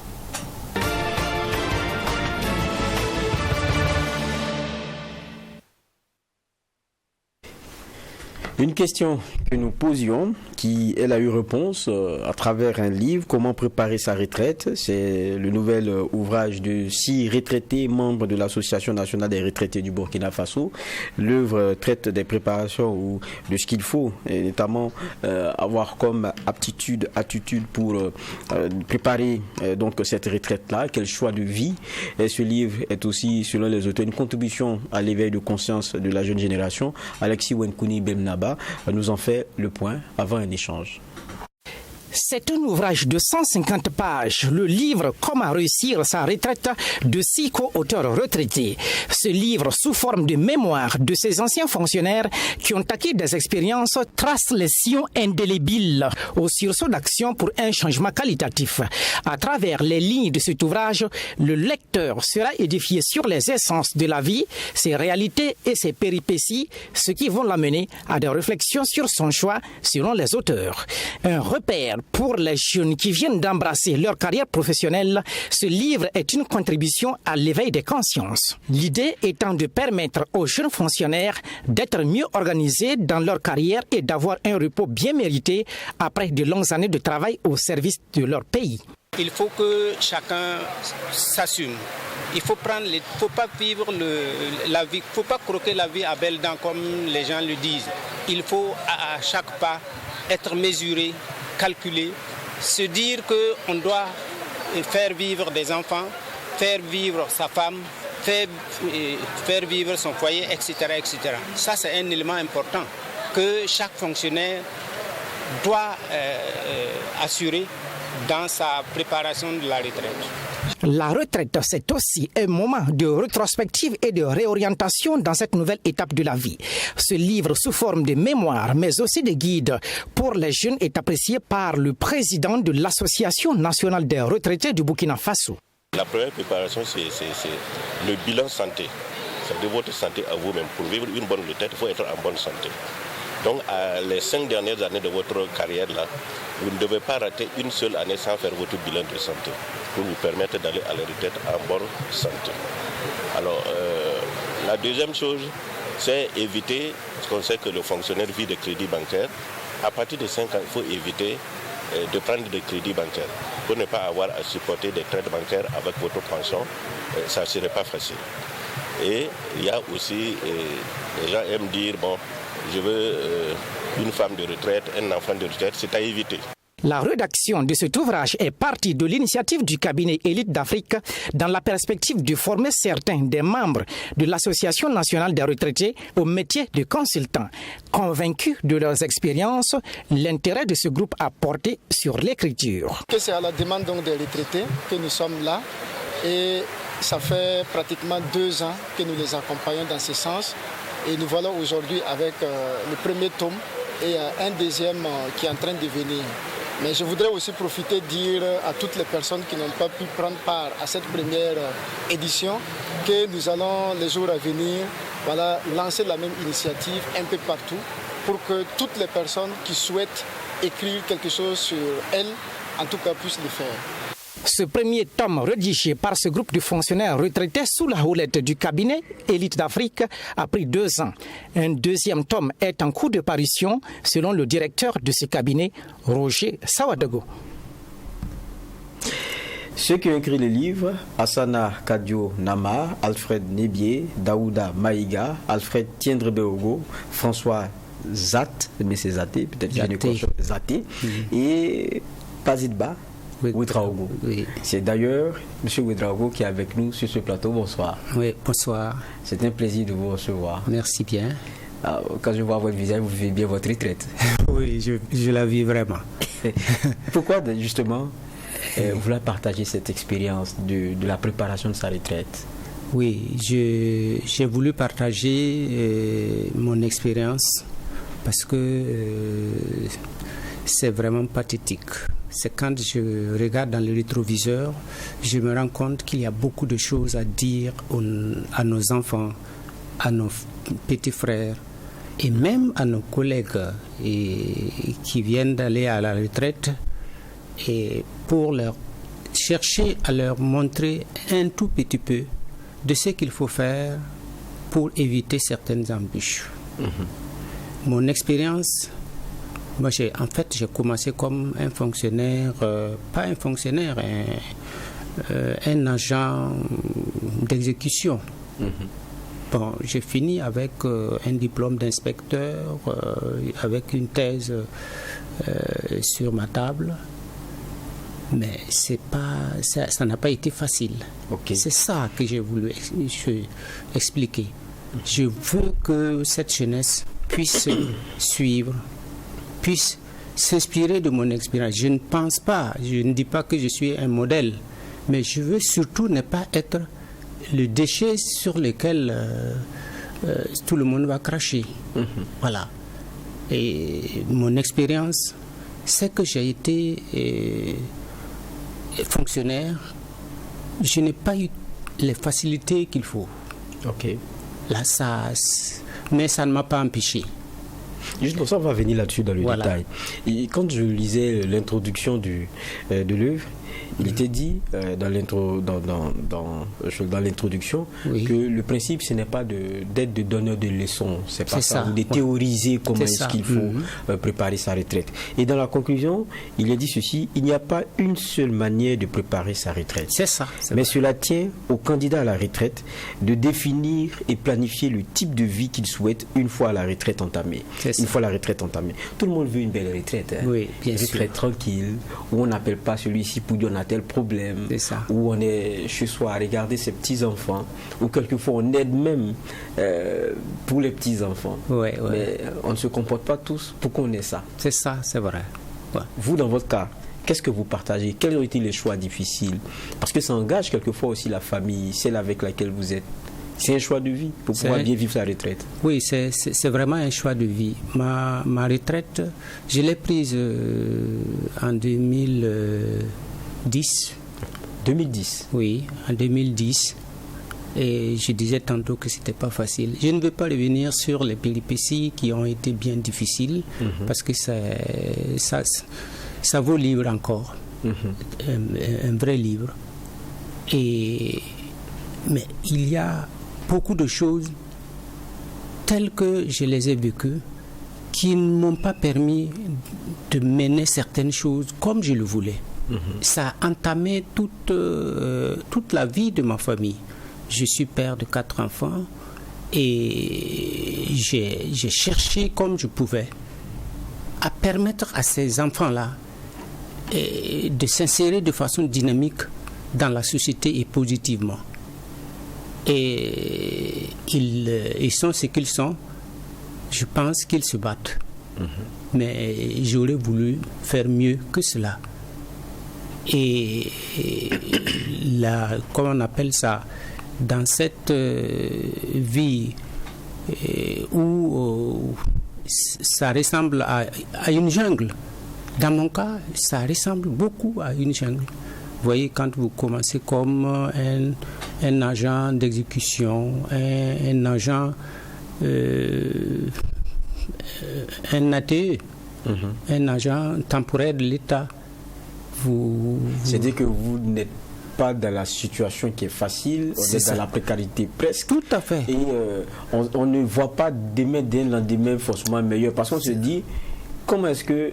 Une question que nous posions, qui elle a eu réponse à travers un livre, Comment préparer sa retraite. C'est le nouvel ouvrage de 6 retraités membres de l'Association nationale des retraités du Burkina Faso. L'œuvre traite des préparations ou de ce qu'il faut, et notamment avoir comme attitude pour préparer donc cette retraite-là, quel choix de vie. Et ce livre est aussi, selon les auteurs, une contribution à l'éveil de conscience de la jeune génération. Alexis Wenkouni Bemnaba nous en fait le point avant un échange. C'est un ouvrage de 150 pages, le livre « Comment réussir sa retraite » de 6 co-auteurs retraités. Ce livre, sous forme de mémoire de ces anciens fonctionnaires qui ont acquis des expériences, trace les sillons indélébiles au sursaut d'action pour un changement qualitatif. À travers les lignes de cet ouvrage, le lecteur sera édifié sur les essences de la vie, ses réalités et ses péripéties, ce qui vont l'amener à des réflexions sur son choix selon les auteurs. Un repère pour les jeunes qui viennent d'embrasser leur carrière professionnelle, ce livre est une contribution à l'éveil des consciences. L'idée étant de permettre aux jeunes fonctionnaires d'être mieux organisés dans leur carrière et d'avoir un repos bien mérité après de longues années de travail au service de leur pays. Il faut que chacun s'assume. Il faut faut pas vivre la vie, faut pas croquer la vie à belles dents comme les gens le disent. Il faut à chaque pas être mesuré, calculer, se dire qu'on doit faire vivre des enfants, faire vivre sa femme, faire vivre son foyer, etc., etc. Ça, c'est un élément important que chaque fonctionnaire doit assurer dans sa préparation de la retraite. La retraite, c'est aussi un moment de rétrospective et de réorientation dans cette nouvelle étape de la vie. Ce livre, sous forme de mémoire, mais aussi de guide pour les jeunes, est apprécié par le président de l'Association nationale des retraités du Burkina Faso. La première préparation, c'est le bilan santé. C'est de votre santé à vous-même. Pour vivre une bonne retraite, il faut être en bonne santé. Donc, les 5 dernières années de votre carrière, là, vous ne devez pas rater une seule année sans faire votre bilan de santé pour vous permettre d'aller à la retraite en bonne santé. Alors, la deuxième chose, c'est éviter, parce qu'on sait que le fonctionnaire vit de crédit bancaire. À partir de 5 ans, il faut éviter de prendre des crédits bancaires pour ne pas avoir à supporter des traites bancaires avec votre pension. Ça ne serait pas facile. Et il y a aussi, les gens aiment dire, bon, je veux une femme de retraite, un enfant de retraite, c'est à éviter. La rédaction de cet ouvrage est partie de l'initiative du cabinet Élite d'Afrique dans la perspective de former certains des membres de l'Association nationale des retraités au métier de consultant. Convaincus de leurs expériences, l'intérêt de ce groupe a porté sur l'écriture. C'est à la demande donc des retraités que nous sommes là et ça fait pratiquement 2 ans que nous les accompagnons dans ce sens. Et nous voilà aujourd'hui avec le premier tome et un deuxième qui est en train de venir. Mais je voudrais aussi profiter de dire à toutes les personnes qui n'ont pas pu prendre part à cette première édition que nous allons les jours à venir lancer la même initiative un peu partout pour que toutes les personnes qui souhaitent écrire quelque chose sur elles, en tout cas, puissent le faire. Ce premier tome, rédigé par ce groupe de fonctionnaires retraités sous la houlette du cabinet Élite d'Afrique, a pris 2 ans. Un deuxième tome est en cours de parution, selon le directeur de ce cabinet, Roger Sawadago. Ceux qui ont écrit le livre, Hassana Kadio Nama, Alfred Nebier, Daouda Maïga, Alfred Tiendrebeogo, François Zat, mais c'est Zaté, peut-être Zaté, et Pazidba Ouedraogo. Oui. C'est d'ailleurs M. Ouedraogo qui est avec nous sur ce plateau. Bonsoir. Oui, bonsoir. C'est un plaisir de vous recevoir. Merci bien. Quand je vois votre visage, vous vivez bien votre retraite. Oui, je la vis vraiment. Pourquoi justement vous voulez partager cette expérience de la préparation de sa retraite? Oui, j'ai voulu partager mon expérience parce que c'est vraiment pathétique. C'est quand je regarde dans le rétroviseur, je me rends compte qu'il y a beaucoup de choses à dire à nos enfants, à nos petits frères et même à nos collègues qui viennent d'aller à la retraite, et pour leur chercher à leur montrer un tout petit peu de ce qu'il faut faire pour éviter certaines embûches. Mon expérience, moi j'ai commencé comme un fonctionnaire, pas un fonctionnaire, un agent d'exécution. Bon, j'ai fini avec un diplôme d'inspecteur, avec une thèse sur ma table. Mais ça n'a pas été facile. C'est ça que j'ai voulu expliquer. Je veux que cette jeunesse puisse suivre, puisse s'inspirer de mon expérience. Je ne dis pas que je suis un modèle, mais je veux surtout ne pas être le déchet sur lequel tout le monde va cracher. Voilà. Et mon expérience, c'est que j'ai été fonctionnaire, je n'ai pas eu les facilités qu'il faut. Là, mais ça ne m'a pas empêché. Juste pour ça, on va venir là-dessus dans le détail. Et quand je lisais l'introduction de l'œuvre, il était dit dans l'introduction que le principe, ce n'est pas d'être de donneur de leçons, c'est pas ça, ou de théoriser comment est-ce qu'il faut préparer sa retraite. Et dans la conclusion, il est dit ceci: il n'y a pas une seule manière de préparer sa retraite. C'est ça. Mais cela tient au candidat à la retraite de définir et planifier le type de vie qu'il souhaite une fois la retraite entamée. Tout le monde veut une belle retraite. Oui, bien sûr. Une retraite tranquille, où on n'appelle pas celui-ci pour dire on a tel problème, où on est chez soi à regarder ses petits-enfants, ou quelquefois on aide même pour les petits-enfants. Mais on ne se comporte pas tous pour qu'on ait ça. C'est ça, c'est vrai. Vous, dans votre cas, qu'est-ce que vous partagez? Quels ont été les choix difficiles? Parce que ça engage quelquefois aussi la famille, celle avec laquelle vous êtes. C'est un choix de vie pour pouvoir bien vivre sa retraite. Oui, c'est vraiment un choix de vie. Ma retraite, je l'ai prise en 2010. 2010? Oui, en 2010. Et je disais tantôt que c'était pas facile. Je ne veux pas revenir sur les péripéties qui ont été bien difficiles, parce que ça vaut livre encore. Un vrai livre. Mais il y a beaucoup de choses telles que je les ai vécues qui ne m'ont pas permis de mener certaines choses comme je le voulais. Ça a entamé toute la vie de ma famille. Je suis père de 4 enfants et j'ai cherché comme je pouvais à permettre à ces enfants-là de s'insérer de façon dynamique dans la société et positivement. Et ils sont ce qu'ils sont. Je pense qu'ils se battent. Mais j'aurais voulu faire mieux que cela. Et comment on appelle ça, dans cette vie où ça ressemble à une jungle. Dans mon cas, ça ressemble beaucoup à une jungle. Vous voyez, quand vous commencez comme un agent d'exécution, un agent, un ATE, un agent temporaire de l'État, c'est-à-dire que vous n'êtes pas dans la situation qui est facile, on est dans la précarité presque. Tout à fait. Et on ne voit pas demain d'un lendemain forcément meilleur, parce qu'on se dit, comment est-ce que,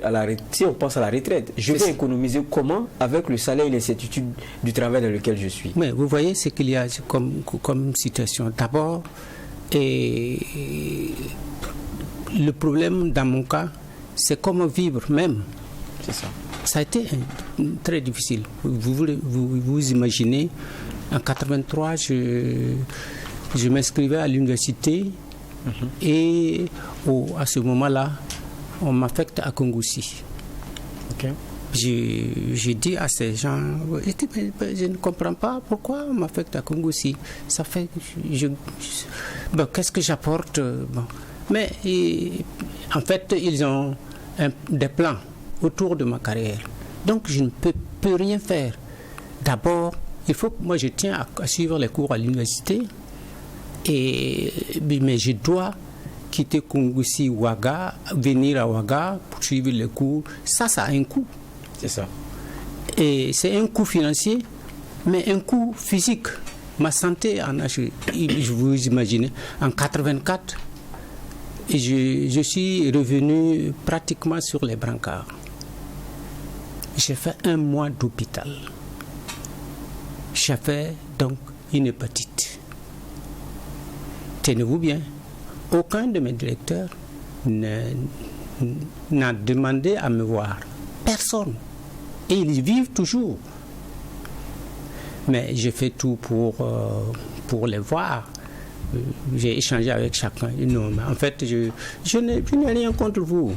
si on pense à la retraite, je vais économiser comment avec le salaire et l'incertitude du travail dans lequel je suis? Mais vous voyez ce qu'il y a comme situation. D'abord, le problème dans mon cas, c'est comment vivre même. C'est ça. Ça a été très difficile. Vous imaginez, en 83, je m'inscrivais à l'université et à ce moment-là, on m'affecte à Kongoussi. Okay. J'ai dit à ces gens, je ne comprends pas pourquoi on m'affecte à Kongoussi. Ça fait, qu'est-ce que j'apporte Mais en fait, ils ont des plans autour de ma carrière. Donc, je ne peux rien faire. D'abord, moi, je tiens à suivre les cours à l'université, mais je dois quitter Kongoussi, Ouaga, venir à Ouaga pour suivre les cours. Ça a un coût. C'est ça. Et c'est un coût financier, mais un coût physique. Ma santé en a, je vous imaginez, en 84, je suis revenu pratiquement sur les brancards. J'ai fait 1 mois d'hôpital. J'ai fait donc une hépatite. Tenez-vous bien, aucun de mes directeurs n'a demandé à me voir. Personne. Et ils vivent toujours. Mais j'ai fait tout pour les voir. J'ai échangé avec chacun. Non, mais en fait, je n'ai rien contre vous.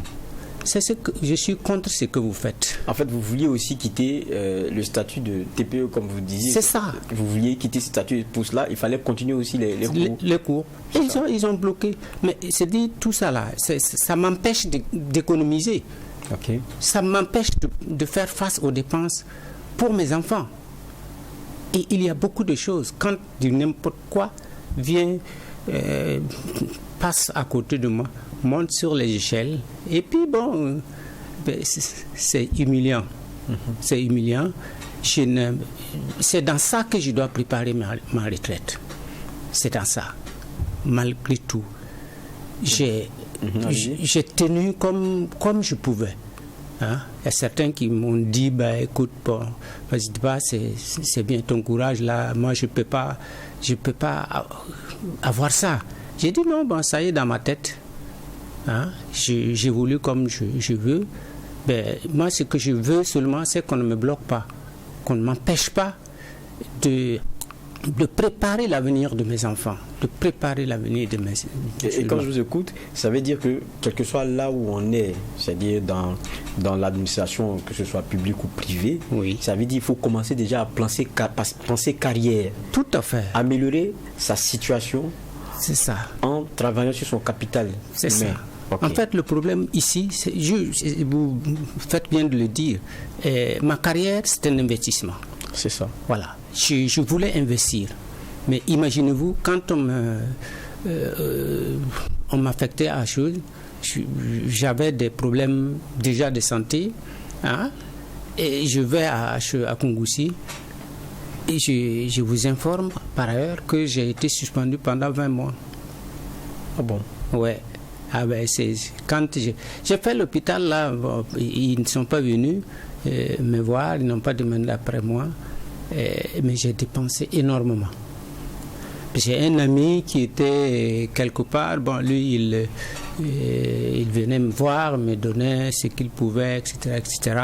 Je suis contre ce que vous faites. En fait, vous vouliez aussi quitter le statut de TPE, comme vous disiez. C'est ça. Vous vouliez quitter ce statut. Pour cela, il fallait continuer aussi les cours. Les cours. Ils ont bloqué. Mais c'est dit, tout ça là, ça m'empêche d'économiser. Okay. Ça m'empêche de faire face aux dépenses pour mes enfants. Et il y a beaucoup de choses. Quand n'importe quoi vient, passe à côté de moi, monte sur les échelles, et puis c'est humiliant. C'est humiliant. C'est dans ça que je dois préparer ma retraite. C'est dans ça. Malgré tout, j'ai tenu comme je pouvais. Hein? Il y a certains qui m'ont dit, écoute, vas-y, c'est bien ton courage là, moi je peux pas avoir ça. J'ai dit non, ça y est dans ma tête. Hein? J'ai voulu comme je veux. Moi, ce que je veux seulement, c'est qu'on ne me bloque pas, qu'on ne m'empêche pas de préparer l'avenir de mes enfants, de préparer l'avenir de mes... Et quand je vous écoute, ça veut dire que, quel que soit là où on est, c'est-à-dire dans l'administration, que ce soit publique ou privée, oui. Ça veut dire qu'il faut commencer déjà à penser carrière. Tout à fait. Améliorer sa situation. C'est ça. En travaillant sur son capital. C'est ça. Okay. En fait, le problème ici, vous faites bien de le dire, ma carrière, c'est un investissement. C'est ça. Voilà. Je voulais investir. Mais imaginez-vous, quand on m'affectait à chose, j'avais des problèmes déjà de santé, hein, et je vais à Kongoussi, et je vous informe par ailleurs que j'ai été suspendu pendant 20 mois. Ah bon? Ouais. Quand j'ai fait l'hôpital là, ils ne sont pas venus me voir, ils n'ont pas demandé après moi, mais j'ai dépensé énormément. J'ai un ami qui était quelque part, lui il venait me voir, me donnait ce qu'il pouvait, etc., etc.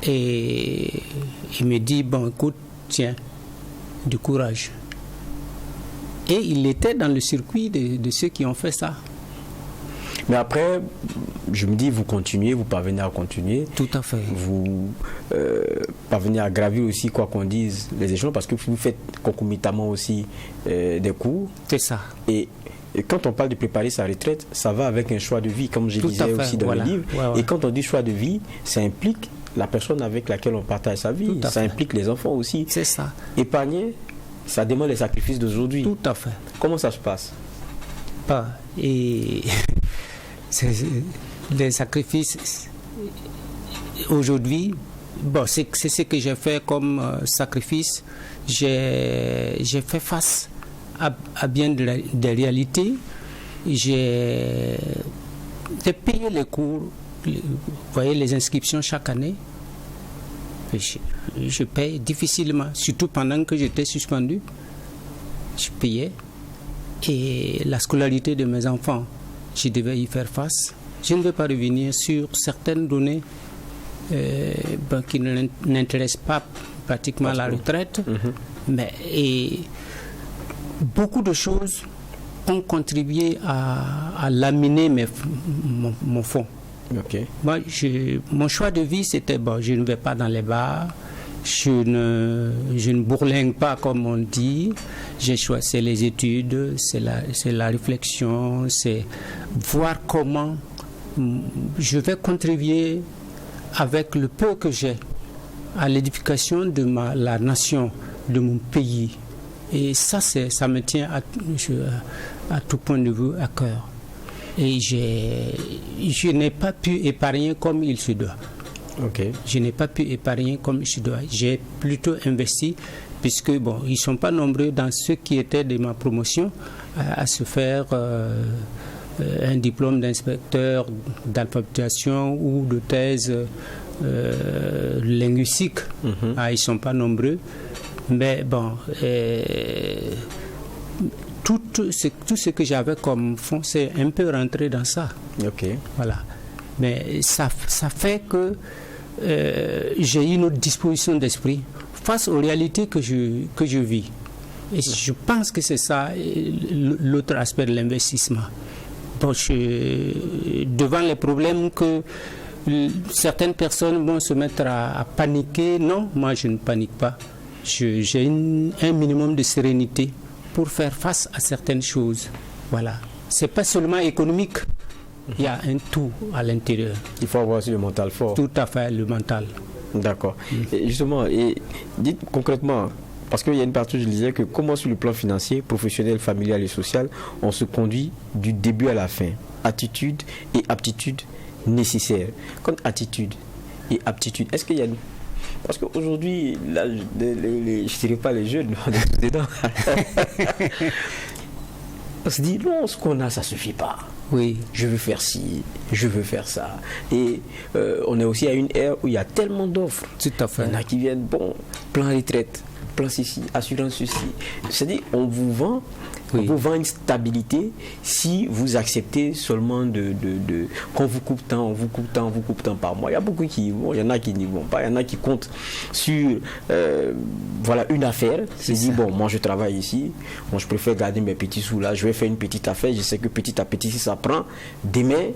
Et il me dit, écoute, tiens, du courage. Et il était dans le circuit de ceux qui ont fait ça. Mais après, je me dis, vous continuez, vous parvenez à continuer. Tout à fait. Vous parvenez à gravir aussi, quoi qu'on dise, les échelons, parce que vous faites concomitamment aussi des cours. C'est ça. Et quand on parle de préparer sa retraite, ça va avec un choix de vie, comme je disais aussi dans le livre. Ouais. Et quand on dit choix de vie, ça implique la personne avec laquelle on partage sa vie. Ça implique les enfants aussi. C'est ça. Épargner, ça demande les sacrifices d'aujourd'hui. Tout à fait. Comment ça se passe? Et les sacrifices aujourd'hui, c'est ce que j'ai fait comme sacrifice. J'ai fait face à bien des réalités. J'ai payé les cours, vous voyez, les inscriptions chaque année. Je paye difficilement, surtout pendant que j'étais suspendu. Je payais. Et la scolarité de mes enfants, je devais y faire face. Je ne vais pas revenir sur certaines données qui ne n'intéressent pas pratiquement la retraite, mais beaucoup de choses ont contribué à laminer mon fond. Moi, mon choix de vie, c'était je ne vais pas dans les bars, je ne bourlingue pas comme on dit, j'ai choisi les études, c'est la réflexion, c'est voir comment je vais contribuer avec le peu que j'ai à l'édification de la nation, de mon pays. Et ça me tient à tout point de vue à cœur. Et je n'ai pas pu épargner comme il se doit. Je n'ai pas pu épargner comme il se doit. J'ai plutôt investi, puisque ils ne sont pas nombreux dans ceux qui étaient de ma promotion à se faire un diplôme d'inspecteur d'alphabétisation ou de thèse linguistique. Ils ne sont pas nombreux. Mais tout ce que j'avais comme fonds, c'est un peu rentré dans ça. Voilà. Mais ça fait que j'ai une autre disposition d'esprit face aux réalités que je vis. Et je pense que c'est ça l'autre aspect de l'investissement. Devant les problèmes que certaines personnes vont se mettre à paniquer, non, moi je ne panique pas. J'ai un minimum de sérénité pour faire face à certaines choses. Voilà. C'est pas seulement économique. Il y a un tout à l'intérieur. Il faut avoir aussi le mental fort. Tout à fait, le mental. D'accord. Et justement, dites concrètement, parce qu'il y a une partie où je disais que comment sur le plan financier, professionnel, familial et social, on se conduit du début à la fin. Attitude et aptitude nécessaires. Comme attitude et aptitude, est-ce qu'il y a une... Parce qu'aujourd'hui, je ne dirais pas les jeunes, on est tous dedans. On se dit, non, ce qu'on a, ça ne suffit pas. Oui. Je veux faire ci, je veux faire ça. Et on est aussi à une ère où il y a tellement d'offres. Tout à fait. Il y en a qui viennent, plan retraite, plan ceci, assurance ceci. C'est-à-dire, on vous vend une stabilité si vous acceptez seulement qu'on vous coupe tant, on vous coupe tant par mois. Il y a beaucoup qui y vont, il y en a qui n'y vont pas, il y en a qui comptent sur une affaire. C'est dit, moi je travaille ici, je préfère garder mes petits sous là, je vais faire une petite affaire, je sais que petit à petit si ça prend, demain,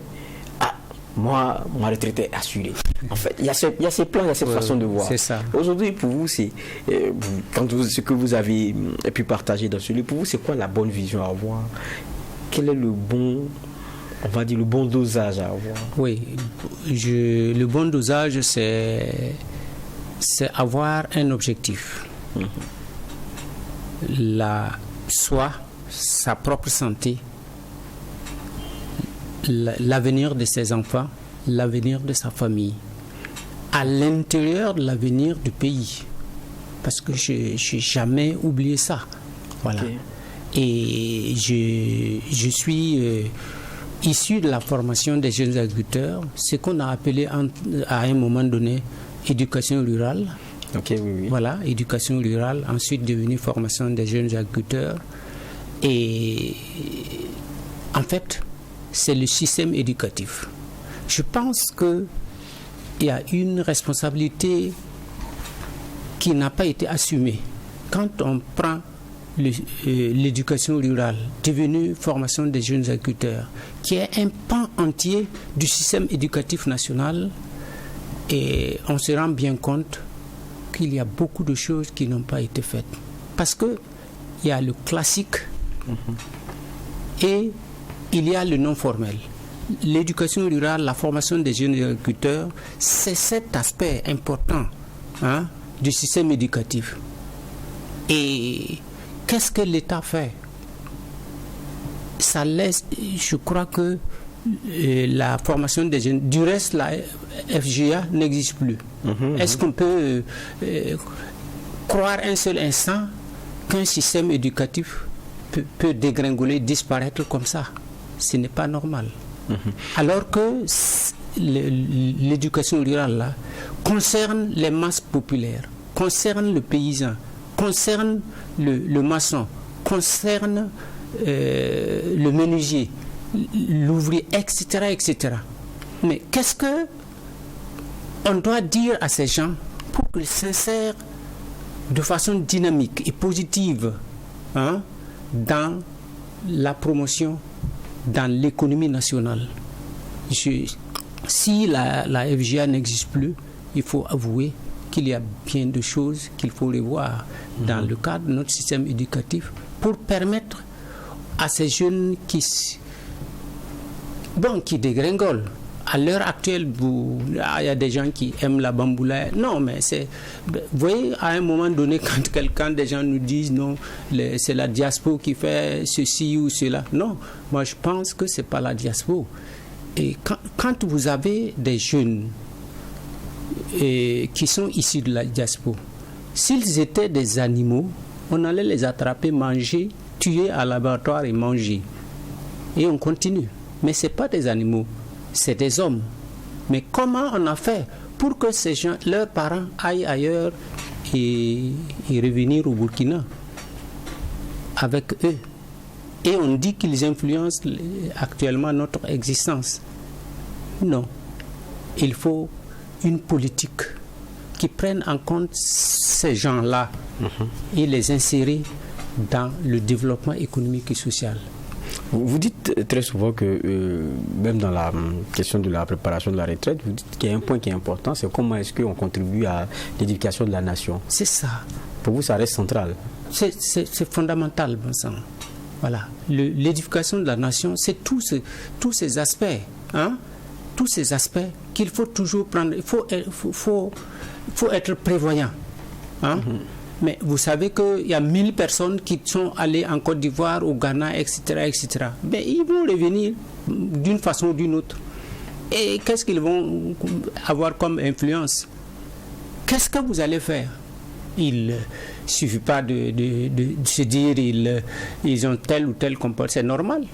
moi, ma retraite est assurée. En fait, il y a ces plans, il y a cette façon de voir. C'est ça. Aujourd'hui, pour vous, c'est ce que vous avez pu partager dans ce livre, pour vous, c'est quoi la bonne vision à avoir? Quel est le bon dosage à avoir? Oui, le bon dosage, c'est avoir un objectif. Sa propre santé, l'avenir de ses enfants, l'avenir de sa famille, à l'intérieur de l'avenir du pays. Parce que je n'ai jamais oublié ça. Voilà. Et je suis issu de la formation des jeunes agriculteurs, ce qu'on a appelé à un moment donné éducation rurale. Voilà, éducation rurale, ensuite devenu formation des jeunes agriculteurs. Et en fait, c'est le système éducatif. Je pense qu'il y a une responsabilité qui n'a pas été assumée. Quand on prend l'éducation rurale, devenue formation des jeunes agriculteurs, qui est un pan entier du système éducatif national, et on se rend bien compte qu'il y a beaucoup de choses qui n'ont pas été faites. Parce qu'il y a le classique et il y a le non formel. L'éducation rurale, la formation des jeunes agriculteurs, c'est cet aspect important du système éducatif. Et qu'est-ce que l'État fait? Ça laisse, je crois que la formation des jeunes, du reste, la FGA n'existe plus. Est-ce qu'on peut croire un seul instant qu'un système éducatif peut dégringoler, disparaître comme ça? Ce n'est pas normal. Alors que l'éducation rurale là, concerne les masses populaires, concerne le paysan, concerne le maçon, concerne le menuisier, l'ouvrier, etc., etc. Mais qu'est-ce que on doit dire à ces gens, pour qu'ils s'insèrent de façon dynamique et positive dans la promotion, dans l'économie nationale. Si la FGA n'existe plus, il faut avouer qu'il y a bien de choses qu'il faut revoir dans le cadre de notre système éducatif pour permettre à ces jeunes qui dégringolent. À l'heure actuelle, il y a des gens qui aiment la bamboula. Non, mais vous voyez, à un moment donné, quand des gens nous disent non, c'est la diaspora qui fait ceci ou cela. Non, moi je pense que c'est pas la diaspora. Et quand vous avez des jeunes qui sont issus de la diaspora, s'ils étaient des animaux, on allait les attraper, manger, tuer à laboratoire et manger. Et on continue. Mais ce n'est pas des animaux, c'est des hommes. Mais comment on a fait pour que ces gens, leurs parents, aillent ailleurs et revenir au Burkina avec eux? Et on dit qu'ils influencent actuellement notre existence. Non. Il faut une politique qui prenne en compte ces gens-là et les insérer dans le développement économique et social. Vous dites très souvent que, même dans la question de la préparation de la retraite, vous dites qu'il y a un point qui est important, c'est comment est-ce qu'on contribue à l'éducation de la nation. C'est ça. Pour vous, ça reste central. C'est fondamental, bon sang. Voilà. L'éducation de la nation, c'est tous ces aspects, tous ces aspects qu'il faut toujours prendre. Il faut être prévoyant. Mais vous savez qu'il y a 1000 personnes qui sont allées en Côte d'Ivoire, au Ghana, etc., etc. Mais ils vont revenir d'une façon ou d'une autre. Et qu'est-ce qu'ils vont avoir comme influence? Qu'est-ce que vous allez faire? Il ne suffit pas de se dire ils ont tel ou tel comportement. C'est normal.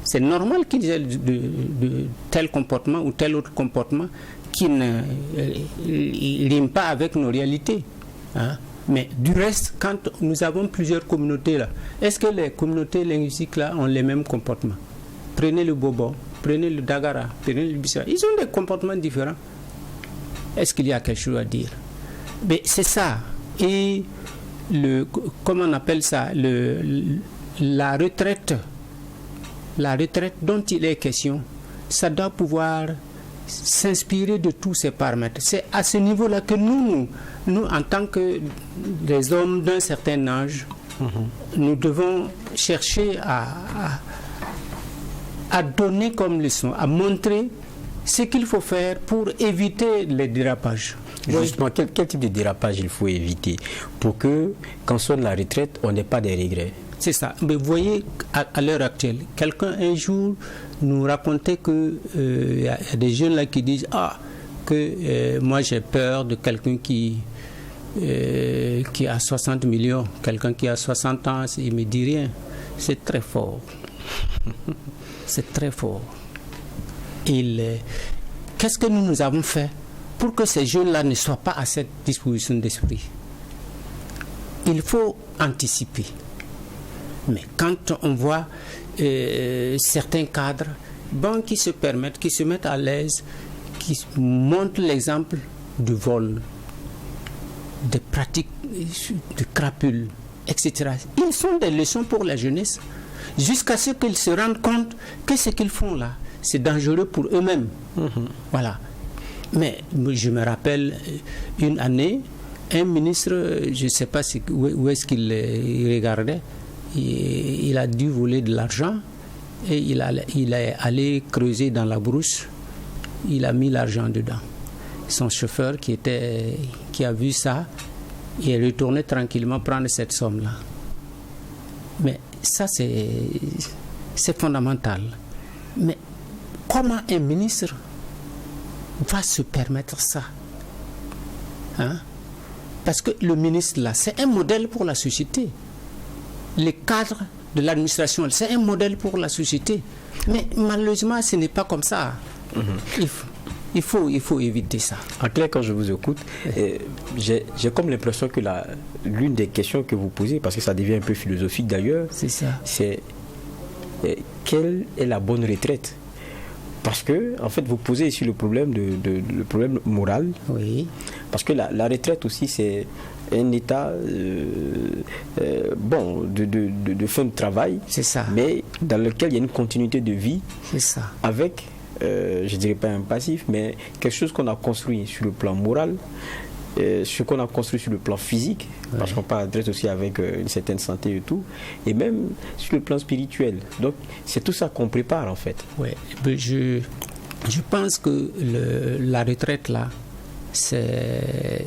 C'est normal qu'ils aient de tel comportement ou tel autre comportement qui ne rime pas avec nos réalités. Mais du reste, quand nous avons plusieurs communautés là, est-ce que les communautés linguistiques là ont les mêmes comportements? Prenez le Bobo, prenez le Dagara, prenez le Bissau. Ils ont des comportements différents. Est-ce qu'il y a quelque chose à dire? Mais c'est ça. Et comment on appelle ça, la retraite dont il est question, ça doit pouvoir s'inspirer de tous ces paramètres. C'est à ce niveau-là que nous en tant que des hommes d'un certain âge, nous devons chercher à donner comme leçon, à montrer ce qu'il faut faire pour éviter les dérapages. Justement, quel type de dérapage il faut éviter pour que, quand sonne la retraite, on n'ait pas de regrets? C'est ça. Mais vous voyez, à l'heure actuelle, quelqu'un un jour nous racontait que y a des jeunes là qui disent que moi j'ai peur de quelqu'un qui a 60 millions, quelqu'un qui a 60 ans, il me dit rien. C'est très fort. C'est très fort. Qu'est-ce que nous avons fait pour que ces jeunes-là ne soient pas à cette disposition d'esprit? Il faut anticiper. Mais quand on voit certains cadres qui se mettent à l'aise, qui montrent l'exemple du vol, des pratiques de crapules, etc. Ils sont des leçons pour la jeunesse, jusqu'à ce qu'ils se rendent compte que ce qu'ils font là, c'est dangereux pour eux-mêmes. Voilà. Mais je me rappelle une année, un ministre, je ne sais pas où est-ce qu'il regardait, il a dû voler de l'argent et il est allé creuser dans la brousse, il a mis l'argent dedans. Son chauffeur qui a vu ça, il est retourné tranquillement prendre cette somme-là. Mais ça, c'est fondamental. Mais comment un ministre va se permettre ça? Parce que le ministre, là, c'est un modèle pour la société. Les cadres de l'administration, c'est un modèle pour la société. Mais malheureusement, ce n'est pas comme ça. Il faut éviter ça. En clair, quand je vous écoute, j'ai comme l'impression que l'une des questions que vous posez, parce que ça devient un peu philosophique d'ailleurs, c'est ça. C'est quelle est la bonne retraite Parce que, en fait, vous posez ici le problème, le problème moral. Oui. Parce que la retraite aussi, c'est un état de fin de travail. C'est ça. Mais dans lequel il y a une continuité de vie. C'est ça. Avec, je dirais pas un passif, mais quelque chose qu'on a construit sur le plan moral, ce qu'on a construit sur le plan physique, parce qu'on parle de retraite aussi avec une certaine santé et tout, et même sur le plan spirituel. Donc, c'est tout ça qu'on prépare en fait. Oui, je pense que la retraite là, c'est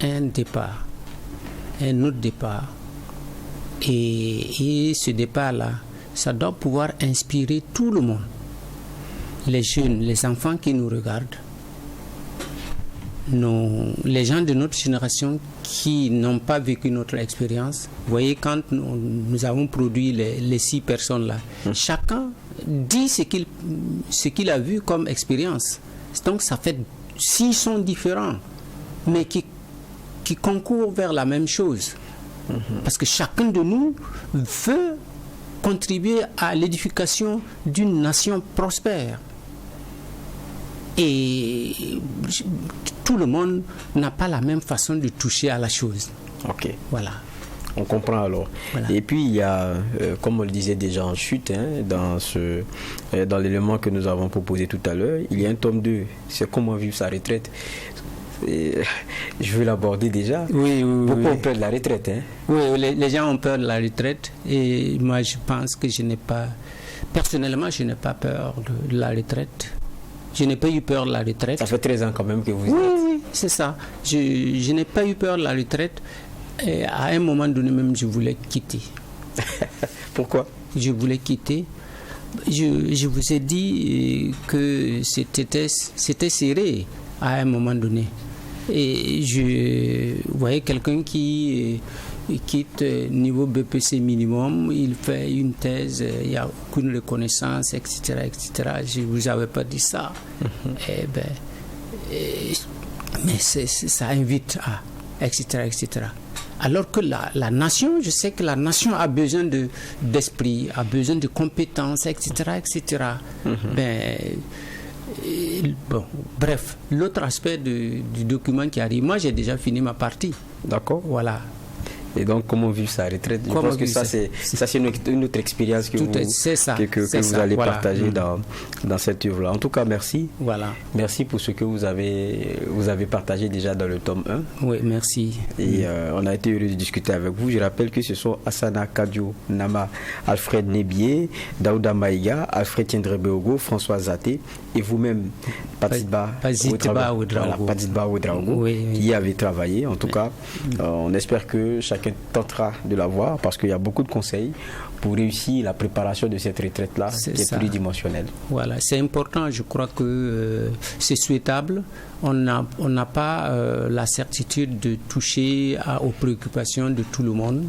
un départ, un autre départ. Et ce départ-là, ça doit pouvoir inspirer tout le monde. Les jeunes, les enfants qui nous regardent, les gens de notre génération qui n'ont pas vécu notre expérience. Vous voyez, quand nous avons produit les 6 personnes-là, chacun dit ce qu'il a vu comme expérience. Donc ça fait 6 sont différents, mais qui concourent vers la même chose. Parce que chacun de nous veut contribuer à l'édification d'une nation prospère. Et tout le monde n'a pas la même façon de toucher à la chose. Ok. Voilà. On comprend alors. Voilà. Et puis il y a, comme on le disait déjà en chute, dans l'élément que nous avons proposé tout à l'heure, il y a un tome 2, c'est comment vivre sa retraite. Et je vais l'aborder déjà. Oui, beaucoup ont peur de la retraite. Oui, les gens ont peur de la retraite. Et moi, je pense que personnellement, je n'ai pas peur de la retraite. Je n'ai pas eu peur de la retraite. Ça fait 13 ans quand même que vous êtes. Oui, c'est ça. Je n'ai pas eu peur de la retraite. Et à un moment donné même, je voulais quitter. Pourquoi? Je voulais quitter. Je vous ai dit que c'était serré à un moment donné. Et je voyais quelqu'un qui quitte niveau BPC minimum, il fait une thèse, il n'y a aucune reconnaissance, etc., etc. Je ne vous avais pas dit ça. Mais ça invite à, etc., etc. Alors que la nation, je sais que la nation a besoin d'esprit, a besoin de compétences, etc., etc. Bref, l'autre aspect du document qui arrive, moi j'ai déjà fini ma partie. D'accord. Voilà. Et donc, comment vivre sa retraite? Je pense que ça, c'est une autre expérience que vous allez partager dans cette œuvre-là. En tout cas, merci. Voilà. Merci pour ce que vous avez partagé déjà dans le tome 1. Oui, merci. Et on a été heureux de discuter avec vous. Je rappelle que ce sont Asana Kadio Nama, Alfred Nebié, Daouda Maïga, Alfred Tiendrebeogo, François Zaté et vous-même, Patidba Ouedraogo, qui y avez travaillé. En tout cas, on espère que chacun tentera de l'avoir parce qu'il y a beaucoup de conseils pour réussir la préparation de cette retraite-là qui est pluridimensionnelle. Voilà, c'est important, je crois que c'est souhaitable. On n'a pas la certitude de toucher aux préoccupations de tout le monde.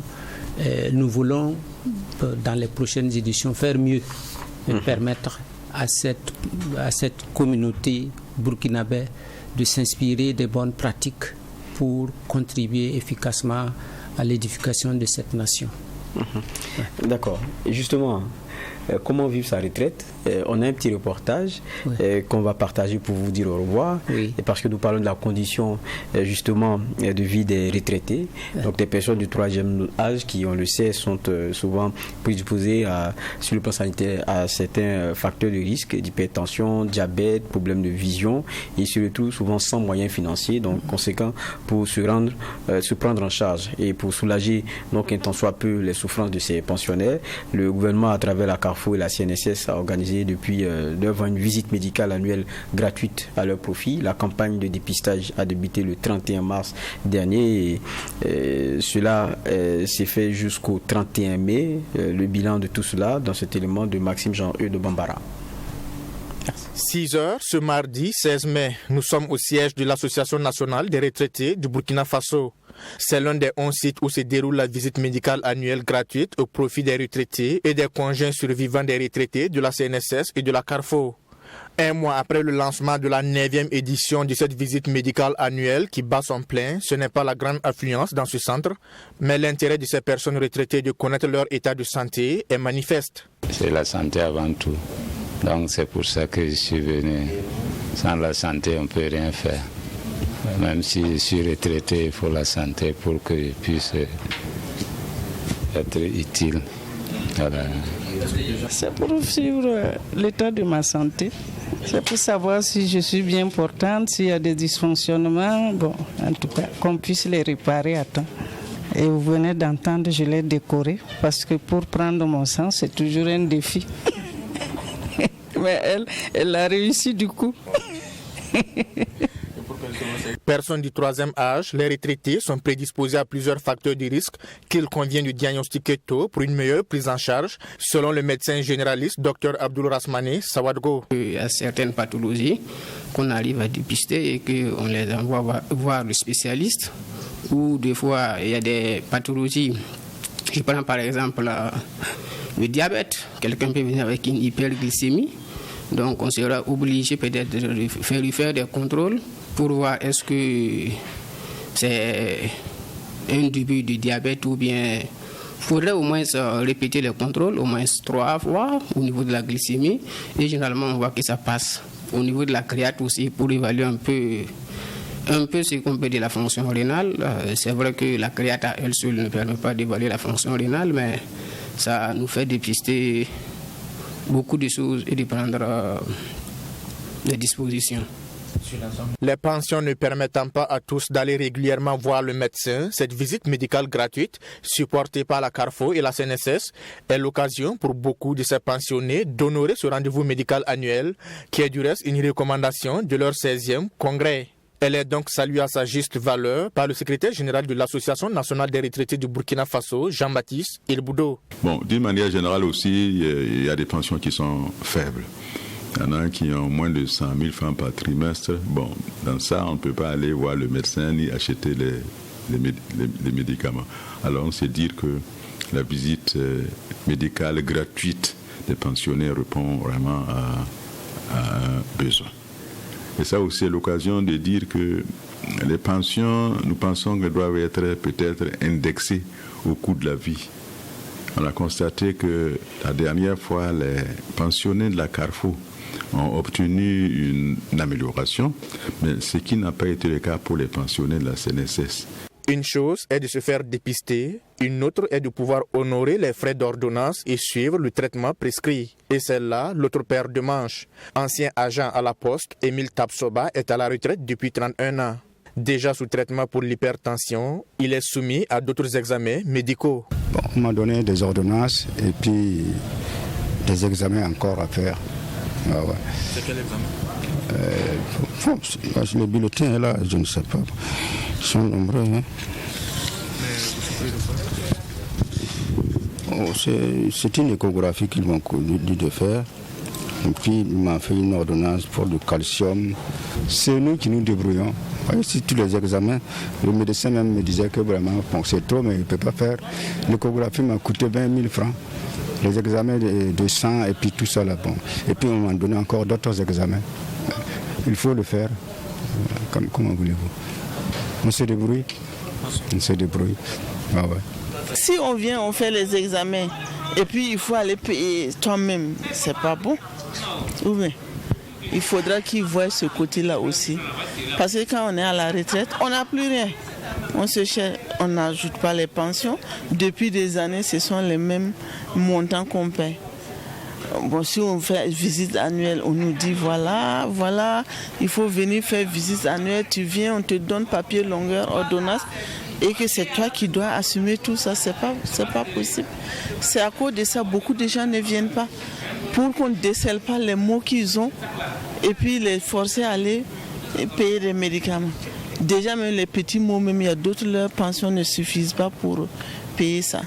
Nous voulons, dans les prochaines éditions, faire mieux et permettre à cette communauté burkinabé de s'inspirer des bonnes pratiques pour contribuer efficacement à l'édification de cette nation. D'accord. Et justement, comment vivre sa retraite? On a un petit reportage qu'on va partager pour vous dire au revoir. Et parce que nous parlons de la condition justement de vie des retraités. Donc des personnes du 3e âge qui, on le sait, sont souvent prédisposées sur le plan sanitaire à certains facteurs de risque, d'hypertension, diabète, problèmes de vision et surtout souvent sans moyens financiers. Donc conséquent pour se prendre en charge et pour soulager donc un tant soit peu les souffrances de ces pensionnaires, le gouvernement à travers la Carrefour et la CNSS a organisé depuis 9 ans une visite médicale annuelle gratuite à leur profit. La campagne de dépistage a débuté le 31 mars dernier et cela s'est fait jusqu'au 31 mai. Le bilan de tout cela dans cet élément de Maxime Jean-Eudes de Bambara. 6 heures ce mardi 16 mai, nous sommes au siège de l'Association nationale des retraités du Burkina Faso. C'est l'un des 11 sites où se déroule la visite médicale annuelle gratuite au profit des retraités et des conjoints survivants des retraités de la CNSS et de la Carrefour. Un mois après le lancement de la 9e édition de cette visite médicale annuelle qui bat son plein, ce n'est pas la grande affluence dans ce centre, mais l'intérêt de ces personnes retraitées de connaître leur état de santé est manifeste. C'est la santé avant tout. Donc c'est pour ça que je suis venu. Sans la santé, on ne peut rien faire. Même si je suis retraité, il faut la santé pour que je puisse être utile. Voilà. C'est pour suivre l'état de ma santé. C'est pour savoir si je suis bien portante, s'il y a des dysfonctionnements. Bon, en tout cas, qu'on puisse les réparer à temps. Et vous venez d'entendre, je l'ai décoré parce que pour prendre mon sang, c'est toujours un défi. Mais elle a réussi du coup. Personnes du troisième âge, les retraités sont prédisposés à plusieurs facteurs de risque qu'il convient de diagnostiquer tôt pour une meilleure prise en charge, selon le médecin généraliste Dr Abdoul Rasmane Sawadgo. Il y a certaines pathologies qu'on arrive à dépister et qu'on les envoie voir le spécialiste, ou des fois il y a des pathologies. Je prends par exemple le diabète. Quelqu'un peut venir avec une hyperglycémie. Donc on sera obligé peut-être de lui faire des contrôles pour voir est-ce que c'est un début du diabète ou bien il faudrait au moins répéter les contrôles au moins 3 fois au niveau de la glycémie et généralement on voit que ça passe. Au niveau de la créate aussi pour évaluer un peu ce qu'on peut dire la fonction rénale. C'est vrai que la créate à elle seule ne permet pas d'évaluer la fonction rénale, mais ça nous fait dépister beaucoup de choses et de prendre des dispositions. Les pensions ne permettant pas à tous d'aller régulièrement voir le médecin, cette visite médicale gratuite, supportée par la CARFO et la CNSS, est l'occasion pour beaucoup de ces pensionnés d'honorer ce rendez-vous médical annuel, qui est du reste une recommandation de leur 16e congrès. Elle est donc saluée à sa juste valeur par le secrétaire général de l'Association nationale des retraités du Burkina Faso, Jean-Baptiste Ilboudo. Bon, d'une manière générale aussi, il y a des pensions qui sont faibles. Il y en a qui ont moins de 100 000 francs par trimestre. Bon, dans ça, on ne peut pas aller voir le médecin ni acheter les médicaments. Alors, on sait dire que la visite médicale gratuite des pensionnaires répond vraiment à un besoin. Et ça aussi est l'occasion de dire que les pensions, nous pensons qu'elles doivent être peut-être indexées au coût de la vie. On a constaté que la dernière fois, les pensionnés de la CARFO ont obtenu une amélioration, mais ce qui n'a pas été le cas pour les pensionnés de la CNSS. Une chose est de se faire dépister, une autre est de pouvoir honorer les frais d'ordonnance et suivre le traitement prescrit. Et c'est là l'autre paire de manches. Ancien agent à la poste, Émile Tapsoba est à la retraite depuis 31 ans. Déjà sous traitement pour l'hypertension, il est soumis à d'autres examens médicaux. Bon, on m'a donné des ordonnances et puis des examens encore à faire. Ah ouais. C'est quel examen? Le bulletin est là, je ne sais pas. Ils sont nombreux. Hein. C'est une échographie qu'ils m'ont dit de faire. Et puis, il m'a fait une ordonnance pour le calcium. C'est nous qui nous débrouillons. Si tous les examens, le médecin même me disait que vraiment, bon, c'est trop, mais il ne peut pas faire. L'échographie m'a coûté 20 000 francs. Les examens de sang et puis tout ça là. Bon. Et puis, on m'a donné encore d'autres examens. Il faut le faire. Comment voulez-vous? On se débrouille. On se débrouille. Ah ouais. Si on vient, on fait les examens et puis il faut aller payer toi-même, c'est pas bon. Oui. Il faudra qu'ils voient ce côté-là aussi. Parce que quand on est à la retraite, on n'a plus rien. On se cherche, on n'ajoute pas les pensions. Depuis des années, ce sont les mêmes montants qu'on paie. Bon, si on fait visite annuelle, on nous dit voilà, il faut venir faire visite annuelle, tu viens, on te donne papier, longueur, ordonnance, et que c'est toi qui dois assumer tout ça, c'est pas possible. C'est à cause de ça, beaucoup de gens ne viennent pas, pour qu'on ne décèle pas les maux qu'ils ont, et puis les forcer à aller payer des médicaments. Déjà, même les petits mots, même il y a d'autres, leurs pensions ne suffisent pas pour payer ça.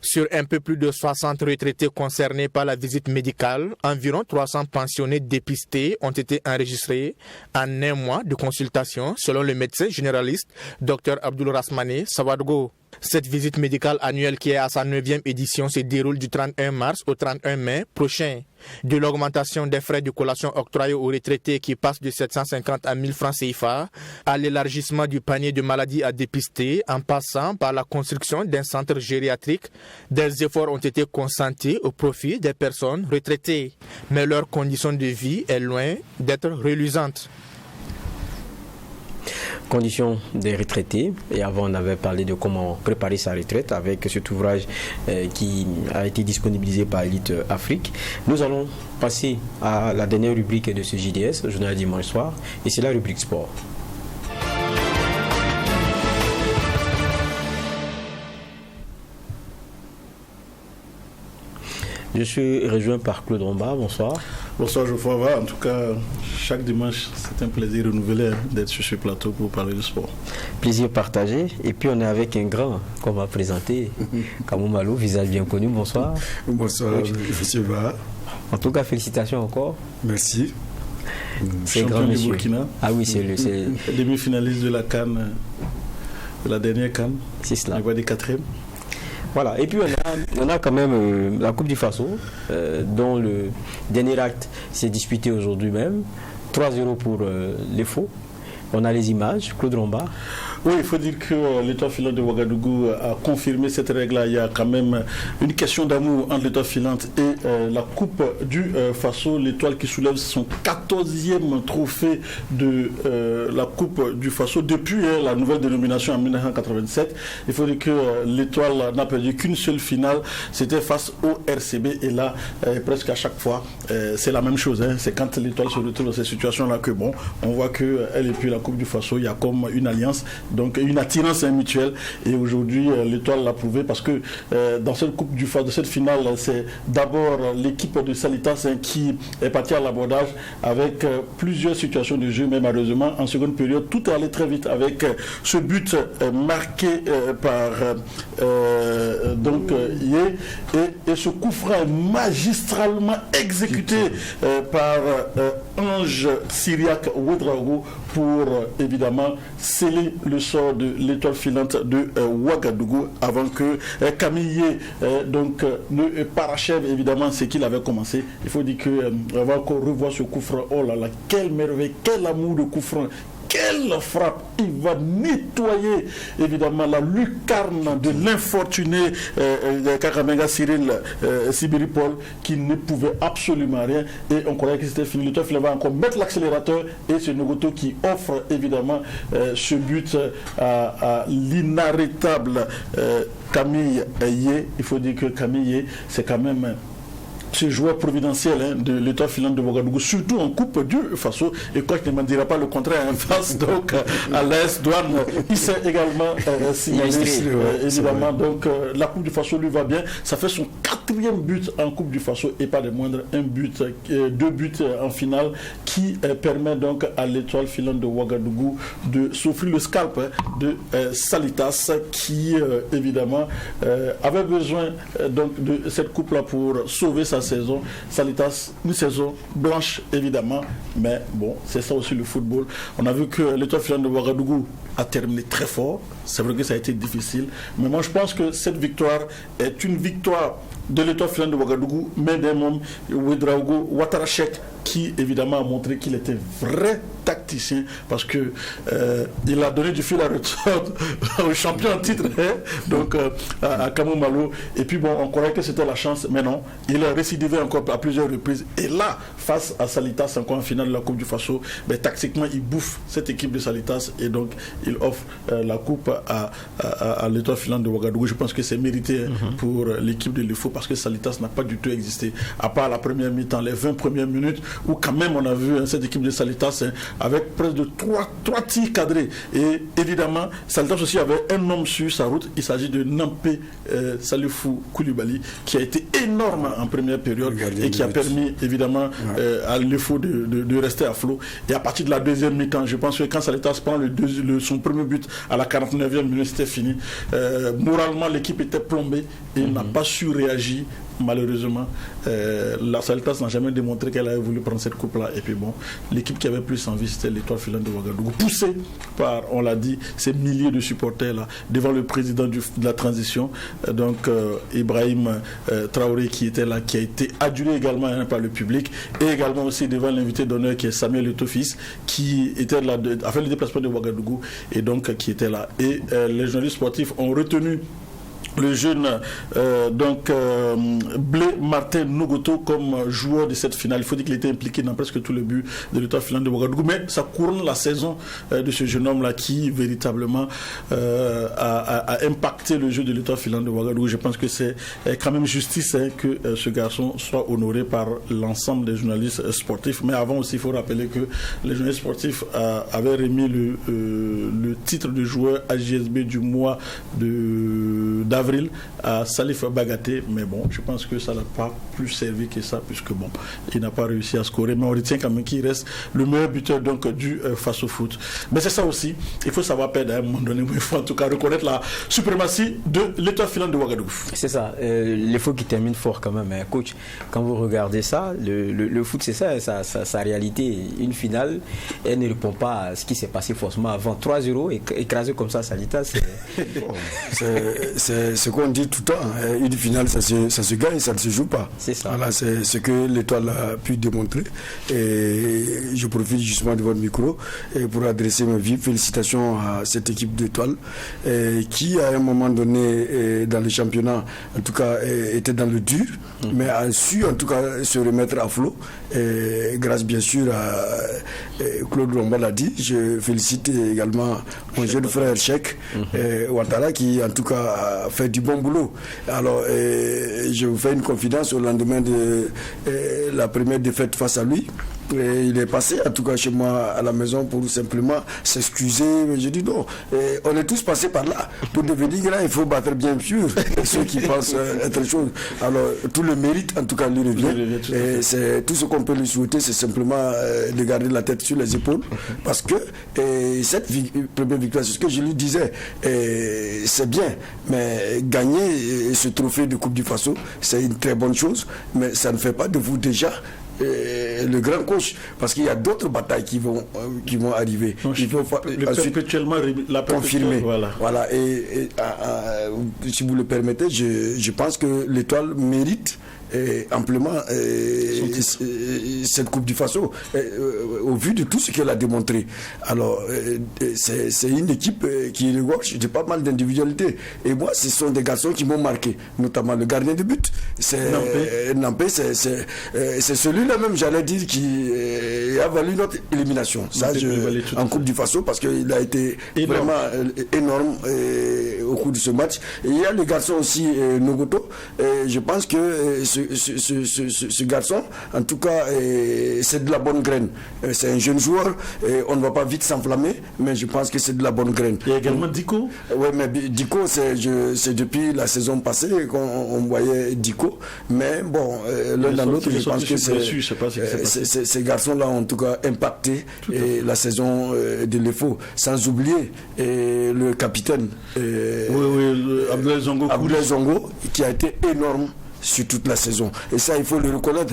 Sur un peu plus de 60 retraités concernés par la visite médicale, environ 300 pensionnés dépistés ont été enregistrés en un mois de consultation, selon le médecin généraliste Dr Abdoul Rasmane Sawadgo. Cette visite médicale annuelle qui est à sa 9e édition se déroule du 31 mars au 31 mai prochain. De l'augmentation des frais de collation octroyés aux retraités qui passent de 750 à 1000 francs CFA, à l'élargissement du panier de maladies à dépister, en passant par la construction d'un centre gériatrique, des efforts ont été consentis au profit des personnes retraitées. Mais leur condition de vie est loin d'être reluisante. Conditions des retraités, et avant on avait parlé de comment préparer sa retraite avec cet ouvrage qui a été disponibilisé par Elite Afrique. Nous allons passer à la dernière rubrique de ce JDS, Journal Dimanche Soir, et c'est la rubrique sport. Je suis rejoint par Claude Romba, bonsoir. Bonsoir Geoffroy. En tout cas, chaque dimanche, c'est un plaisir renouvelé d'être sur ce plateau pour parler de sport. Plaisir partagé. Et puis on est avec un grand qu'on va présenter, Kamou Malo, visage bien connu. Bonsoir. Bonsoir, monsieur Ba. En tout cas, félicitations encore. Merci. C'est champion du Burkina. Ah oui, c'est le demi-finaliste de la CAN, de la dernière CAN. C'est cela. On va des 4e. Voilà, et puis on a quand même la Coupe du Faso, dont le dernier acte s'est disputé aujourd'hui même. 3-0 pour les faux. On a les images, Claude Romba. Oui, il faut dire que l'Étoile filante de Ouagadougou a confirmé cette règle-là. Il y a quand même une question d'amour entre l'Étoile filante et la Coupe du Faso. L'Étoile qui soulève son 14e trophée de la Coupe du Faso depuis la nouvelle dénomination en 1987. Il faut dire que l'Étoile n'a perdu qu'une seule finale. C'était face au RCB. Et là, presque à chaque fois, c'est la même chose. C'est quand l'Étoile se retrouve dans cette situation-là que bon, on voit qu'elle et puis la Coupe du Faso, il y a comme une alliance. Donc une attirance mutuelle, et aujourd'hui l'Étoile l'a prouvé parce que dans cette Coupe du Faso, de cette finale, c'est d'abord l'équipe de Salitas qui est partie à l'abordage avec plusieurs situations de jeu, mais malheureusement en seconde période tout est allé très vite avec ce but marqué par Yé et ce coup franc magistralement exécuté par Ange Syriac Ouedraogo pour évidemment sceller le sort de l'Étoile filante de Ouagadougou avant que Camille ne parachève évidemment ce qu'il avait commencé. Il faut dire que avant qu'on revoie ce coup franc, oh là là, quelle merveille, quel amour de coup franc. Quelle frappe! Il va nettoyer évidemment la lucarne de l'infortuné Kakamenga Cyril Sibiri Paul qui ne pouvait absolument rien et on croyait que c'était fini. Le Toff va encore mettre l'accélérateur et c'est Nogoto qui offre évidemment ce but à l'inarrêtable Camille Yé. Il faut dire que Camille Yé, c'est quand même ce joueur providentiel de l'Étoile filante de Ouagadougou, surtout en Coupe du Faso, et quoi je ne me dirai pas le contraire en face, donc à l'Est, Douane, il s'est également signalé, évidemment, donc la Coupe du Faso lui va bien, ça fait son 4e but en Coupe du Faso, et pas le moindre, 2 buts en finale, qui permet donc à l'Étoile filante de Ouagadougou de s'offrir le scalp de Salitas, qui évidemment avait besoin donc de cette coupe-là pour sauver sa saison. Salitas, une saison blanche évidemment, mais bon, c'est ça aussi le football. On a vu que l'Étoile filante de Ouagadougou a terminé très fort. C'est vrai que ça a été difficile, mais moi je pense que cette victoire est une victoire de l'Étoile filante de Ouagadougou, mais d'un homme, Ouedraogo Ouattarachek, qui évidemment a montré qu'il était vrai tacticien parce que il a donné du fil à retordre au champion en titre, donc à Kamou Malo. Et puis bon, on croyait que c'était la chance, mais non, il a récidivé encore à plusieurs reprises. Et là, face à Salitas, encore en finale de la Coupe du Faso, ben, tactiquement, il bouffe cette équipe de Salitas et donc il offre la coupe à l'Étoile filante de Ouagadougou. Je pense que c'est mérité pour l'équipe de l'UFO parce que Salitas n'a pas du tout existé, à part la première mi-temps, les 20 premières minutes où quand même on a vu cette équipe de Salitas avec près de 3 tirs cadrés. Et évidemment, Salitas aussi avait un homme sur sa route. Il s'agit de Nampé Salifou Koulibaly, qui a été énorme en première période et qui a permis évidemment à l'UFO de rester à flot. Et à partir de la deuxième mi-temps, je pense que quand Salitas prend son premier but à la 49e minute, c'était fini. Moralement, l'équipe était plombée et n'a pas su réagir malheureusement, la Salitas n'a jamais démontré qu'elle avait voulu prendre cette coupe-là. Et puis bon, l'équipe qui avait plus envie, c'était l'Étoile filante de Ouagadougou, poussée par, on l'a dit, ces milliers de supporters-là, devant le président de la transition, donc Ibrahim Traoré, qui était là, qui a été adulé également par le public, et également aussi devant l'invité d'honneur qui est Samuel Etofis, qui était là, a fait le déplacement de Ouagadougou, et donc qui était là. Et les journalistes sportifs ont retenu le jeune Blé Martin Nogoto comme joueur de cette finale. Il faut dire qu'il était impliqué dans presque tous les buts de l'Étoile filante de Ouagadougou, mais ça couronne la saison de ce jeune homme là qui véritablement a impacté le jeu de l'Étoile filante de Ouagadougou. Je pense que c'est quand même justice que ce garçon soit honoré par l'ensemble des journalistes sportifs. Mais avant aussi, il faut rappeler que les journalistes sportifs avaient remis le titre de joueur AJSB du mois d'avril à Salif Bagaté, mais bon, je pense que ça n'a pas plus servi que ça, puisque bon, il n'a pas réussi à scorer, mais on retient quand même qu'il reste le meilleur buteur donc du face au foot. Mais c'est ça aussi, il faut savoir perdre à un moment donné, mais il faut en tout cas reconnaître la suprématie de l'Étoile filante de Ouagadougou. C'est ça, les foot qui terminent fort quand même, hein. Coach, quand vous regardez ça, le foot c'est ça, sa réalité, une finale, elle ne répond pas à ce qui s'est passé forcément avant. 3-0, écrasé comme ça, Salitas, c'est ce qu'on dit tout le temps, hein. Une finale ça se gagne, ça ne se joue pas. C'est ça. Voilà, c'est ce que l'Étoile a pu démontrer. Et je profite justement de votre micro pour adresser mes vives félicitations à cette équipe d'Étoile qui à un moment donné dans le championnat en tout cas était dans le dur, mais a su en tout cas se remettre à flot grâce bien sûr à Claude Lomba l'a dit. Je félicite également mon jeune frère Cheikh Ouattara qui en tout cas a fait du bon boulot. Alors je vous fais une confidence, au lendemain de la première défaite face à lui, il est passé en tout cas chez moi à la maison pour simplement s'excuser. Mais je dis non, on est tous passés par là. Pour devenir grand, il faut battre bien sûr ceux qui pensent être chose. Alors tout le mérite en tout cas lui revient. Et c'est tout ce qu'on peut lui souhaiter, c'est simplement de garder la tête sur les épaules, parce que cette première victoire, c'est ce que je lui disais, c'est bien, mais gagner ce trophée de Coupe du Faso, c'est une très bonne chose, mais ça ne fait pas de vous déjà le grand coach, parce qu'il y a d'autres batailles qui vont arriver. Il faut perpétuellement la confirmer. Voilà. Et si vous le permettez, je pense que l'Étoile mérite amplement cette Coupe du Faso au vu de tout ce qu'elle a démontré. Alors c'est une équipe qui regorge de pas mal d'individualités, et moi ce sont des garçons qui m'ont marqué, notamment le gardien de but, c'est Nampé, c'est celui-là même, j'allais dire, qui a valu notre élimination en Coupe du Faso, parce qu'il a été vraiment énorme au cours de ce match. Et il y a le garçon aussi Nogoto, je pense que ce garçon, en tout cas, c'est de la bonne graine. C'est un jeune joueur, on ne va pas vite s'enflammer, mais je pense que c'est de la bonne graine. Il y a également Diko. Oui, mais Diko, c'est depuis la saison passée qu'on voyait Diko, mais bon, l'un dans l'autre, je pense que ces garçons-là ont en tout cas impacté la saison de l'EFO, sans oublier le capitaine Abdoulaye Zongo, qui a été énorme sur toute la saison. Et ça, il faut le reconnaître.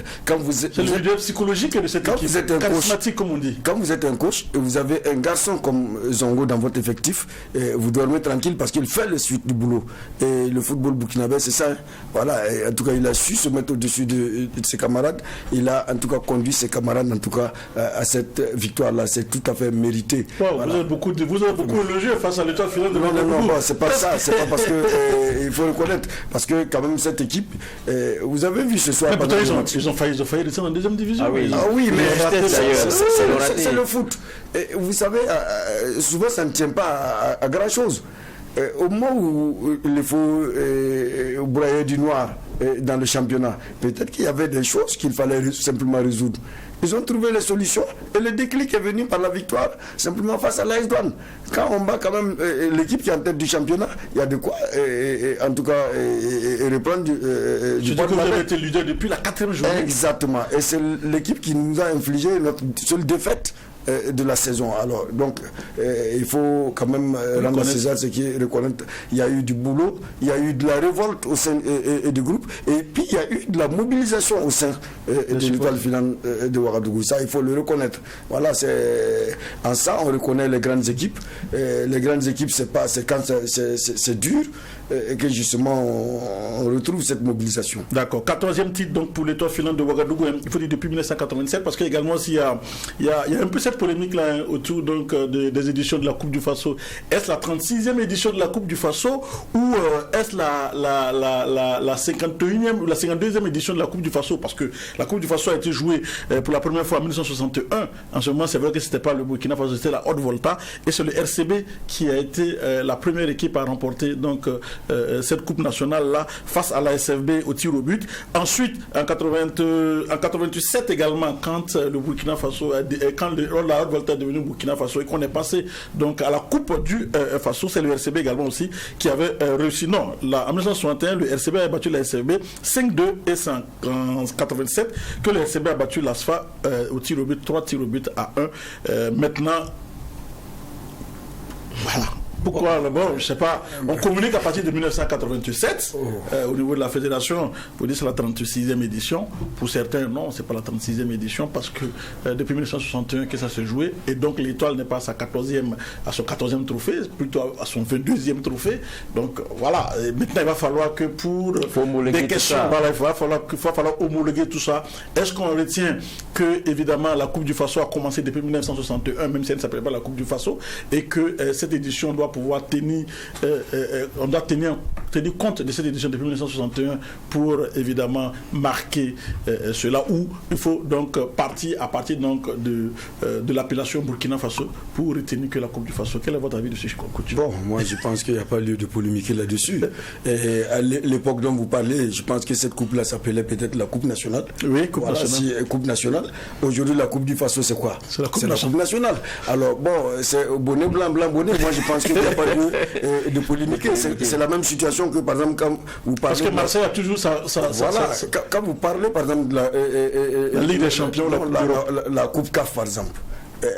C'est le leader psychologique de cette équipe, charismatique comme on dit. Quand vous êtes un coach et vous avez un garçon comme Zongo dans votre effectif, vous dormez tranquille parce qu'il fait le suite du boulot. Et le football burkinabé, c'est ça. Voilà. Et en tout cas, il a su se mettre au-dessus de ses camarades. Il a en tout cas conduit ses camarades en tout cas à cette victoire-là. C'est tout à fait mérité. Voilà. Vous avez beaucoup élogié face à l'Étoile filante de Ouagadougou. Non, c'est pas ça. C'est pas parce que il faut reconnaître, parce que quand même cette équipe, vous avez vu ce soir. Ils ont failli descendre en deuxième division. Ah oui, mais c'est le foot. Et vous savez, souvent ça ne tient pas à grand chose. Au moment où il faut broyer du noir dans le championnat, peut-être qu'il y avait des choses qu'il fallait simplement résoudre. Ils ont trouvé les solutions et le déclic est venu par la victoire simplement face à l'AS Douanes. Quand on bat quand même l'équipe qui est en tête du championnat, il y a de quoi en tout cas reprendre du bon que vous avez été leader depuis la 4e journée. Exactement. Et c'est l'équipe qui nous a infligé notre seule défaite de la saison. Alors, donc, il faut quand même rendre à César ce qui est reconnaître. Il y a eu du boulot, il y a eu de la révolte au sein du groupe, et puis il y a eu de la mobilisation au sein de l'étoile filante de Ouagadougou. Ça, il faut le reconnaître. Voilà, en ça, on reconnaît les grandes équipes. Les grandes équipes, c'est quand c'est dur et que justement on retrouve cette mobilisation. D'accord. 14e titre donc pour l'étoile filante de Ouagadougou, il faut dire depuis 1987, parce qu'également il y a un peu cette polémique là autour donc des éditions de la Coupe du Faso. Est-ce la 36e édition de la Coupe du Faso ou est-ce la 51e ou la 52e édition de la Coupe du Faso? Parce que la Coupe du Faso a été jouée pour la première fois en 1961. En ce moment, c'est vrai que c'était pas le Burkina Faso, c'était la Haute-Volta, et c'est le RCB qui a été la première équipe à remporter donc cette Coupe nationale là face à la SFB au tir au but. Ensuite, en 87 également, quand le Burkina Faso quand la Haute-Volta est devenue Burkina Faso et qu'on est passé donc à la Coupe du Faso, c'est le RCB également aussi qui avait réussi. Non, en 1961, le RCB a battu la SFB 5-2 et c'est en 87 que le RCB a battu l'ASFA au tir au but, 3 tirs au but à 1. Maintenant, voilà. Pourquoi? Bon, je ne sais pas. On communique à partir de 1987 au niveau de la fédération. Pour dire que c'est la 36e édition. Pour certains, non, ce n'est pas la 36e édition parce que depuis 1961 que ça se jouait. Et donc l'étoile n'est pas à son 14e trophée, plutôt à son 22e trophée. Donc voilà. Et maintenant, il va falloir que pour des questions, voilà, il va falloir homologuer tout ça. Est-ce qu'on retient que, évidemment, la Coupe du Faso a commencé depuis 1961, même si elle ne s'appelait pas la Coupe du Faso, et que cette édition doit pouvoir on doit tenir compte de cette édition depuis 1961 pour évidemment marquer cela, où il faut donc partir donc de l'appellation Burkina Faso pour retenir que la Coupe du Faso. Quel est votre avis de ce couture? Bon, moi je pense qu'il n'y a pas lieu de polémiquer là-dessus. Et à l'époque dont vous parlez, je pense que cette coupe-là s'appelait peut-être la Coupe nationale. Oui, Coupe nationale. Coupe nationale. Aujourd'hui, la Coupe du Faso, c'est quoi? C'est la Coupe nationale. Alors bon, c'est bonnet blanc, bonnet. Moi je pense qu'il n'y a pas lieu de polémiquer. C'est la même situation que par exemple quand vous parlez. Parce que Marseille a toujours quand vous parlez par exemple de la Ligue des Champions, la Coupe CAF par exemple.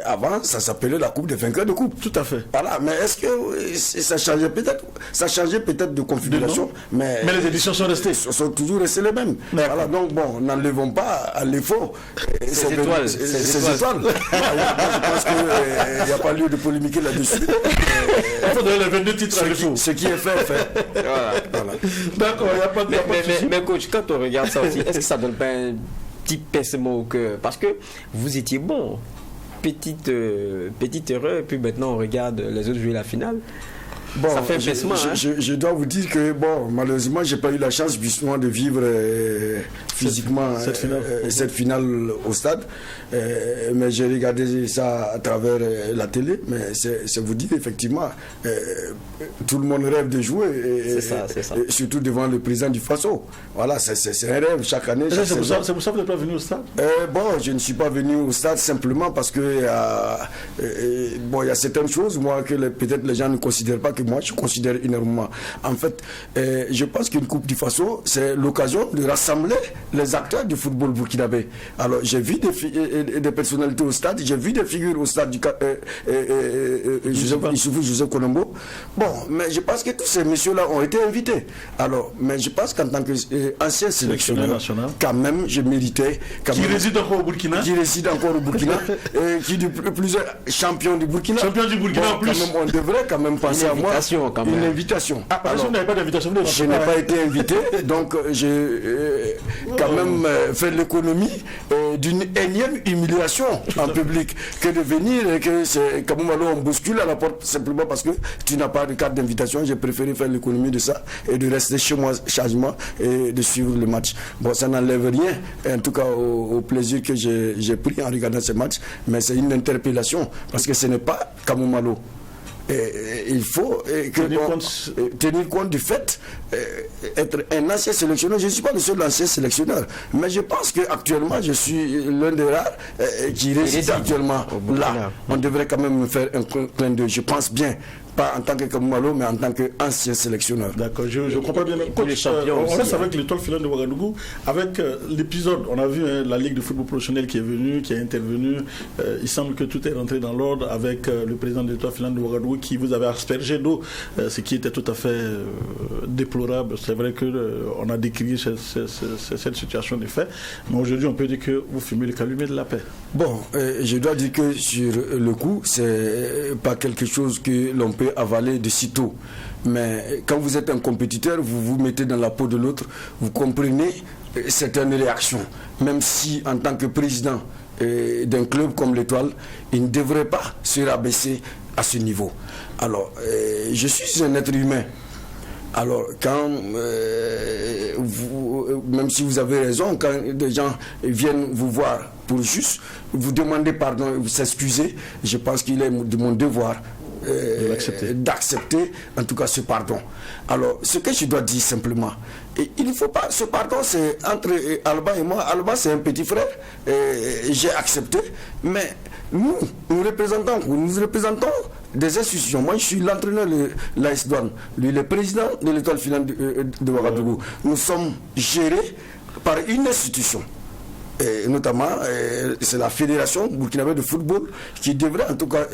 Avant, ça s'appelait la Coupe des vainqueurs de Coupe. Tout à fait. Voilà, mais est-ce que ça changeait peut-être de configuration, mais les éditions sont restées. Sont toujours restées les mêmes. Voilà, donc bon, n'enlevons pas à l'effort ces étoiles. Je pense qu'il n'y a pas lieu de polémiquer là-dessus. Il faut donner les 22 titres à l'effort. Ce qui est fait. Voilà. D'accord, il n'y a pas de souci. Mais coach, quand on regarde ça aussi, est-ce que ça donne pas un petit pincement au cœur? Parce que vous étiez bon. Petite erreur, et puis maintenant on regarde les autres jouer la finale. Bon, ça fait je dois vous dire que bon, malheureusement, j'ai pas eu la chance justement de vivre physiquement cette finale au stade. Mais j'ai regardé ça à travers la télé. Mais c'est vous dire effectivement, tout le monde rêve de jouer, et surtout devant le président du Faso. Voilà, c'est un rêve chaque année. C'est pour ça que vous n'êtes pas venu au stade? Bon, je ne suis pas venu au stade simplement parce que il y a certaines choses moi que peut-être les gens ne considèrent pas, que moi je considère énormément. En fait, je pense qu'une Coupe du Faso, c'est l'occasion de rassembler les acteurs du football burkinabé. Alors, j'ai vu des personnalités au stade, j'ai vu des figures au stade du Joseph Colombo. Bon, mais je pense que tous ces messieurs-là ont été invités. Alors, mais je pense qu'en tant qu'ancien sélectionneur, quand même, je méritais... Qui réside encore au Burkina. Qui réside encore au Burkina, qui est plusieurs champions du Burkina. Champion du Burkina en plus. Quand même, on devrait quand même penser à moi. Une invitation. Ah, alors, vous n'avez pas d'invitation. Je n'ai pas été invité, donc j'ai quand même fait l'économie d'une énième humiliation en public que de venir et que c'est comme on bouscule à la porte simplement parce que tu n'as pas de carte d'invitation. J'ai préféré faire l'économie de ça et de rester chez moi sagement et de suivre le match. Bon, ça n'enlève rien, en tout cas au plaisir que j'ai pris en regardant ce match, mais c'est une interpellation parce que ce n'est pas Kamou Malo. il faut tenir compte du fait être un ancien sélectionneur. Je ne suis pas le seul ancien sélectionneur, mais je pense qu'actuellement je suis l'un des rares qui réside actuellement là. On devrait quand même me faire un clin d'œil. Je pense bien, pas en tant que Kamalo, mais en tant qu'ancien sélectionneur. D'accord, je comprends bien. Coach, on reste avec l'Étoile filante de Ouagadougou. Avec l'épisode, on a vu la Ligue de football professionnel qui est venue, qui a intervenu. Il semble que tout est rentré dans l'ordre avec le président de l'Étoile filante de Ouagadougou qui vous avait aspergé d'eau, ce qui était tout à fait déplorable. C'est vrai qu'on a décrit cette situation des faits, mais aujourd'hui on peut dire que vous fumez le calumet de la paix. Bon, je dois dire que sur le coup, c'est pas quelque chose que l'on peut avaler de sitôt. Mais quand vous êtes un compétiteur, vous vous mettez dans la peau de l'autre, vous comprenez certaines réactions. Même si en tant que président d'un club comme l'Étoile, il ne devrait pas se rabaisser à ce niveau. Alors, je suis un être humain. Alors, quand, même si vous avez raison, quand des gens viennent vous voir pour juste vous demander pardon et vous s'excuser, je pense qu'il est de mon devoir d'accepter en tout cas ce pardon. Alors, ce que je dois dire simplement, il ne faut pas, ce pardon c'est entre Alba et moi. Alba c'est un petit frère, j'ai accepté, mais nous représentons des institutions. Moi je suis l'entraîneur de l'AS Douanes, lui le président de l'Étoile filante de Ouagadougou. Nous sommes gérés par une institution. Et notamment, c'est la Fédération burkinabé de football qui devrait, en tout cas,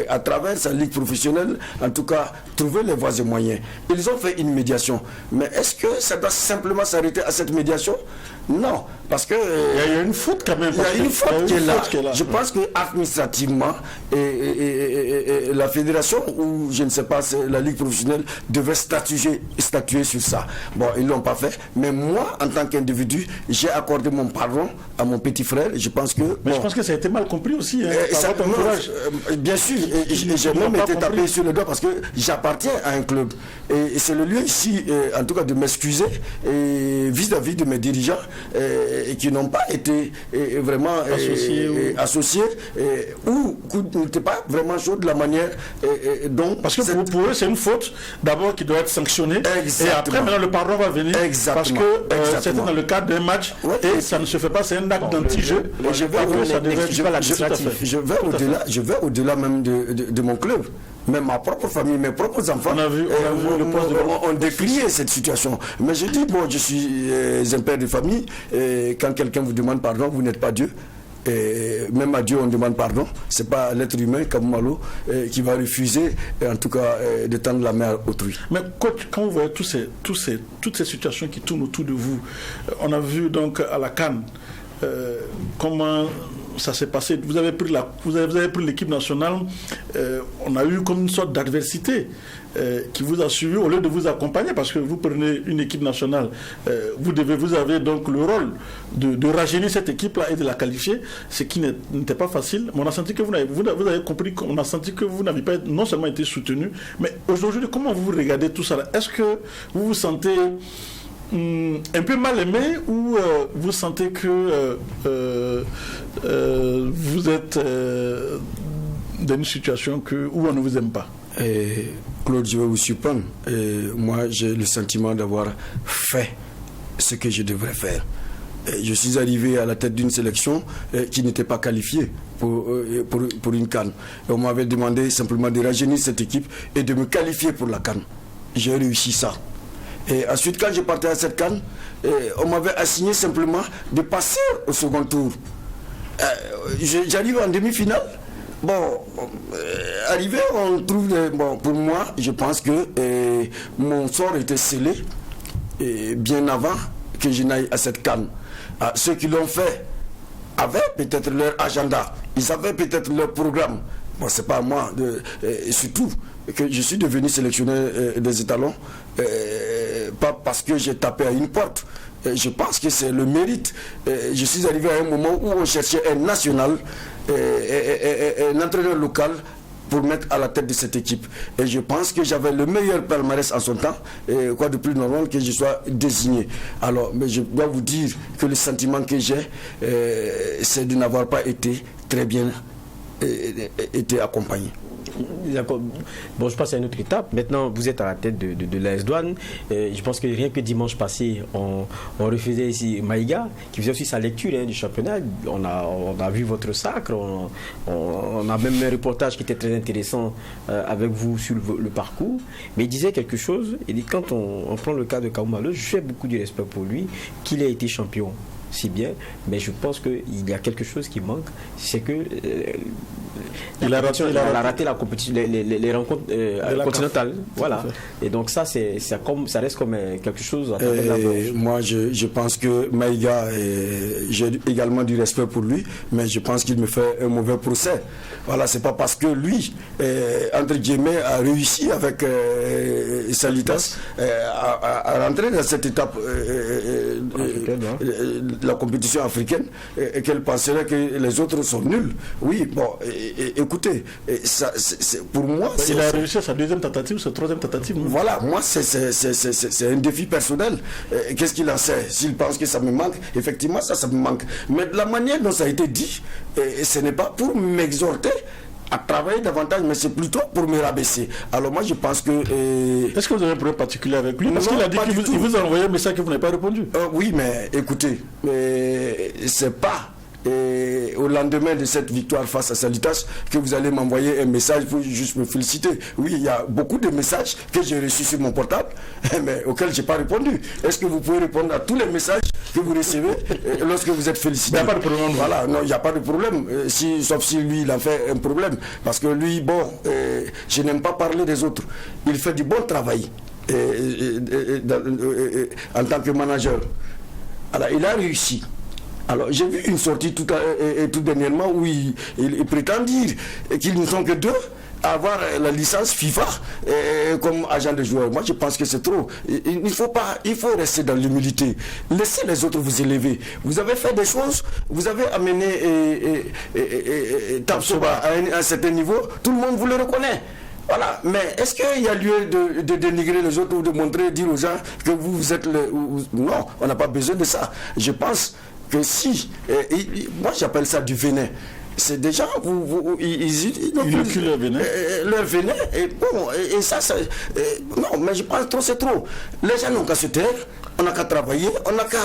à travers sa ligue professionnelle, en tout cas, trouver les voies et moyens. Ils ont fait une médiation. Mais est-ce que ça doit simplement s'arrêter à cette médiation? Non, parce que il y a une faute quand même. Il y a une faute qui est là. Je pense que administrativement, la fédération ou je ne sais pas, la ligue professionnelle devait statuer sur ça. Bon, ils l'ont pas fait. Mais moi, en tant qu'individu, j'ai accordé mon pardon à mon petit frère. Je pense que. Mais je pense que ça a été mal compris aussi. Bien sûr, j'ai même été tapé sur le doigt parce que j'appartiens à un club et c'est le lieu ici, en tout cas, de m'excuser vis-à-vis de mes dirigeants. Et qui n'ont pas été vraiment associés ou qui n'étaient pas chaud de la manière dont... Parce que pour eux, c'est une faute d'abord qui doit être sanctionnée. Exactement. Et après, maintenant, le pardon va venir. Exactement. Parce que c'était dans le cadre d'un match et ça ne se fait pas, c'est un acte d'anti-jeu. Je vais au-delà même de mon club. Même ma propre famille, mes propres enfants ont décrié cette situation. Mais je dis, bon, je suis un père de famille, et quand quelqu'un vous demande pardon, vous n'êtes pas Dieu. Et même à Dieu on demande pardon. C'est pas l'être humain comme Malo qui va refuser, en tout cas, de tendre la main à autrui. Mais coach, quand vous voyez toutes ces situations qui tournent autour de vous, on a vu donc à la CAN comment ça s'est passé. Vous avez pris l'équipe nationale, on a eu comme une sorte d'adversité qui vous a suivi au lieu de vous accompagner, parce que vous prenez une équipe nationale, vous avez donc le rôle de rajeunir cette équipe-là et de la qualifier, ce qui n'était pas facile. Mais on a senti que vous avez compris qu'on a senti que vous n'avez pas non seulement été soutenu, mais aujourd'hui, comment vous regardez tout ça? Est-ce que vous vous sentez un peu mal aimé ou vous sentez que vous êtes dans une situation où on ne vous aime pas? Claude, je vais vous surprendre. Moi, j'ai le sentiment d'avoir fait ce que je devrais faire. Je suis arrivé à la tête d'une sélection qui n'était pas qualifiée pour une CAN. On m'avait demandé simplement de rajeunir cette équipe et de me qualifier pour la CAN. J'ai réussi ça. Et ensuite, quand je partais à cette CAN, on m'avait assigné simplement de passer au second tour. J'arrive en demi-finale. Bon, arrivé, on trouve... Bon, pour moi, je pense que mon sort était scellé bien avant que je n'aille à cette CAN. Ceux qui l'ont fait avaient peut-être leur agenda, ils avaient peut-être leur programme. Bon, c'est pas à moi, et surtout que je suis devenu sélectionneur des étalons, pas parce que j'ai tapé à une porte. Je pense que c'est le mérite. Je suis arrivé à un moment où on cherchait un national, un entraîneur local pour mettre à la tête de cette équipe. Et je pense que j'avais le meilleur palmarès en son temps, et quoi de plus normal que je sois désigné. Alors, mais je dois vous dire que le sentiment que j'ai, c'est de n'avoir pas été très bien été accompagné. D'accord. Bon, je passe à une autre étape. Maintenant, vous êtes à la tête de l'AS Douanes. Je pense que rien que dimanche passé, on refaisait ici Maïga, qui faisait aussi sa lecture du championnat. On a vu votre sacre. On a même un reportage qui était très intéressant avec vous sur le parcours. Mais il disait quelque chose. Il dit, quand on prend le cas de Kaoumalo, je fais beaucoup de respect pour lui, qu'il a été champion si bien, mais je pense qu'il y a quelque chose qui manque, c'est que il a raté la compétition, les rencontres continentales, voilà. Et donc ça reste comme quelque chose à moi je pense que Maïga, j'ai également du respect pour lui, mais je pense qu'il me fait un mauvais procès. Voilà, c'est pas parce que lui entre guillemets a réussi avec Salitas à rentrer dans cette étape la compétition africaine et qu'elle penserait que les autres sont nuls. Oui, bon, écoutez, pour moi... Il a réussi à sa deuxième tentative, sa troisième tentative. Voilà, moi, c'est un défi personnel. Qu'est-ce qu'il en sait? S'il pense que ça me manque, effectivement, ça me manque. Mais de la manière dont ça a été dit, ce n'est pas pour m'exhorter à travailler davantage, mais c'est plutôt pour me rabaisser. Alors moi je pense que... Est-ce que vous avez un problème particulier avec lui? Parce qu'il a dit qu'il vous a envoyé un message que vous n'avez pas répondu. Oui, mais écoutez, c'est pas au lendemain de cette victoire face à Salitas que vous allez m'envoyer un message pour juste me féliciter. Oui, il y a beaucoup de messages que j'ai reçus sur mon portable, mais auxquels je n'ai pas répondu. Est-ce que vous pouvez répondre à tous les messages que vous recevez lorsque vous êtes félicité? Il n'y a pas de problème. Voilà, non, il n'y a pas de problème, sauf si lui, il a fait un problème. Parce que lui, bon, je n'aime pas parler des autres. Il fait du bon travail en tant que manager. Alors, il a réussi. Alors, j'ai vu une sortie tout dernièrement où il prétend dire qu'ils ne sont que deux à avoir la licence FIFA comme agent de joueur. Moi, je pense que c'est trop. Il faut rester dans l'humilité. Laissez les autres vous élever. Vous avez fait des choses, vous avez amené Tapsoba à un certain niveau, tout le monde vous le reconnaît. Voilà, mais est-ce qu'il y a lieu de dénigrer les autres ou de montrer, dire aux gens que vous êtes le... Non, on n'a pas besoin de ça. Je pense que si, moi j'appelle ça du venin. C'est des gens, ils reculent leur venin. Leur venin, et bon, et ça, non, mais je pense que c'est trop. Les gens n'ont qu'à se taire, on n'a qu'à travailler, on n'a qu'à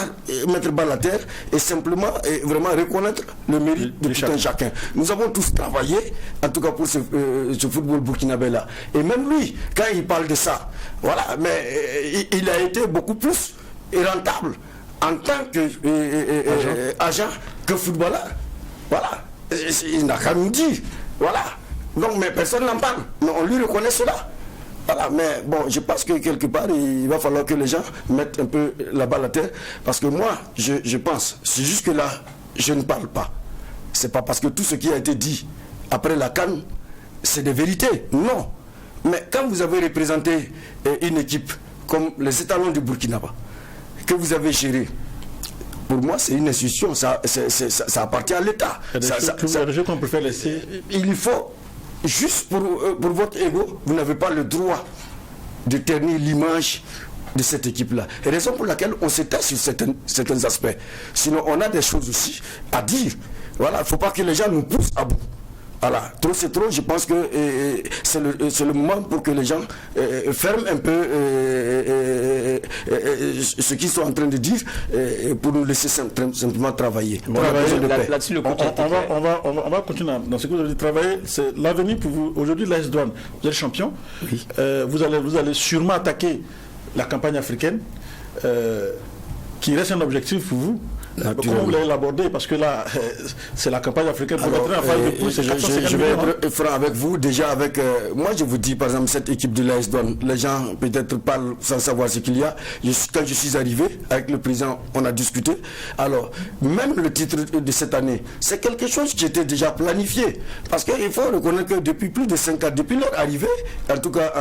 mettre bas la terre et simplement et vraiment reconnaître le mérite de tout un chacun. Nous avons tous travaillé, en tout cas pour ce football burkinabé là. Et même lui, quand il parle de ça, voilà, mais il a été beaucoup plus rentable en tant qu'agent que footballeur. Voilà. Il n'a qu'à nous dire. Voilà. Donc, mais personne n'en parle. Mais on lui reconnaît cela. Voilà. Mais bon, je pense que quelque part, il va falloir que les gens mettent un peu la balle à terre. Parce que moi, je pense, c'est juste que là, je ne parle pas. C'est pas parce que tout ce qui a été dit après la CAN, c'est des vérités. Non. Mais quand vous avez représenté une équipe comme les étalons du Burkina Faso, que vous avez géré, pour moi, c'est une institution, ça appartient à l'État. qu'on préfère laisser. Il faut, juste pour votre ego, vous n'avez pas le droit de ternir l'image de cette équipe-là. Et raison pour laquelle on s'éteint sur certains aspects. Sinon, on a des choses aussi à dire. Voilà, il ne faut pas que les gens nous poussent à bout. Voilà, trop c'est trop, je pense que c'est le moment pour que les gens ferment un peu ce qu'ils sont en train de dire pour nous laisser simplement travailler. On va continuer dans ce que vous avez dit, travailler, c'est l'avenir pour vous. Aujourd'hui, l'AS Douanes, vous êtes champion, oui. Vous allez sûrement attaquer la campagne africaine, qui reste un objectif pour vous. Comment vous allez l'aborder? Parce que là, c'est la campagne africaine. Pour être en phase de pouce, je vais être franc avec vous. Déjà, avec moi, je vous dis, par exemple, cette équipe de l'AS Douanes, les gens peut-être parlent sans savoir ce qu'il y a. Quand je suis arrivé, avec le président, on a discuté. Alors, même le titre de cette année, c'est quelque chose qui était déjà planifié. Parce qu'il faut reconnaître que depuis plus de 5 ans, depuis leur arrivée, en tout cas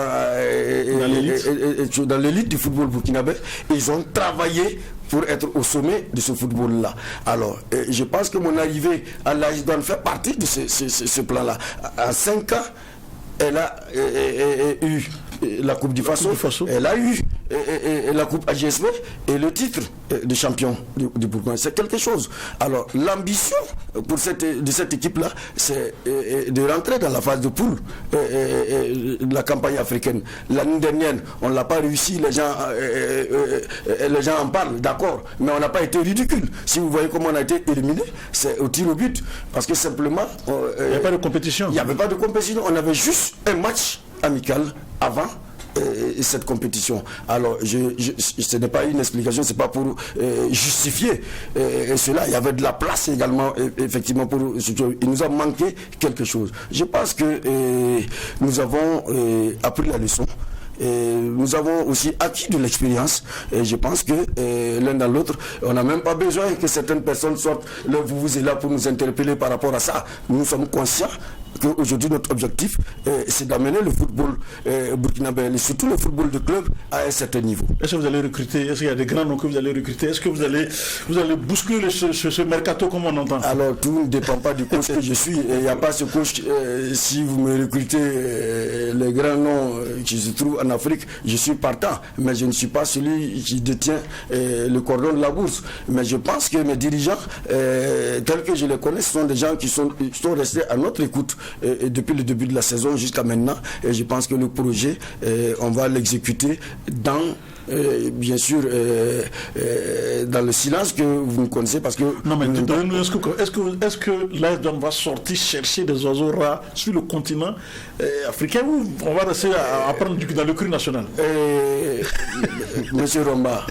dans l'élite du football burkinabé, ils ont travaillé pour être au sommet de ce football-là. Alors, je pense que mon arrivée à l'AS Douanes fait partie de ce plan-là. En 5 ans, elle a eu la Coupe du Faso, elle a eu la Coupe AGSB et le titre de champion du Burkina. C'est quelque chose. Alors, l'ambition de cette équipe-là, c'est de rentrer dans la phase de poule de la campagne africaine. L'année dernière, on ne l'a pas réussi, les gens en parlent, d'accord, mais on n'a pas été ridicule. Si vous voyez comment on a été éliminé, c'est au tir au but, parce que simplement... il n'y a pas de compétition. Il n'y avait pas de compétition, on avait juste un match amical avant cette compétition. Alors, ce n'est pas une explication, c'est pas pour justifier cela. Il y avait de la place également, effectivement, il nous a manqué quelque chose. Je pense que nous avons appris la leçon. Et nous avons aussi acquis de l'expérience et je pense que l'un dans l'autre, on n'a même pas besoin que certaines personnes sortent le vous est là pour nous interpeller par rapport à ça. Nous sommes conscients qu'aujourd'hui notre objectif c'est d'amener le football burkinabé et surtout le football de club à un certain niveau. Est-ce que vous allez recruter? Est-ce qu'il y a des grands noms que vous allez recruter? Est-ce que vous allez bousculer ce mercato comme on entend? Alors tout ne dépend pas du coach que je suis. Il n'y a pas ce coach. Si vous me recrutez les grands noms qui se trouvent en Afrique, je suis partant, mais je ne suis pas celui qui détient le cordon de la bourse. Mais je pense que mes dirigeants, tels que je les connais, ce sont des gens qui sont restés à notre écoute depuis le début de la saison jusqu'à maintenant. Et je pense que le projet, on va l'exécuter dans... bien sûr, dans le silence que vous me connaissez, parce que... Non, mais est-ce que l'ASDOM va sortir chercher des oiseaux rares sur le continent africain ou on va rester à prendre dans le cru national? Monsieur Romba,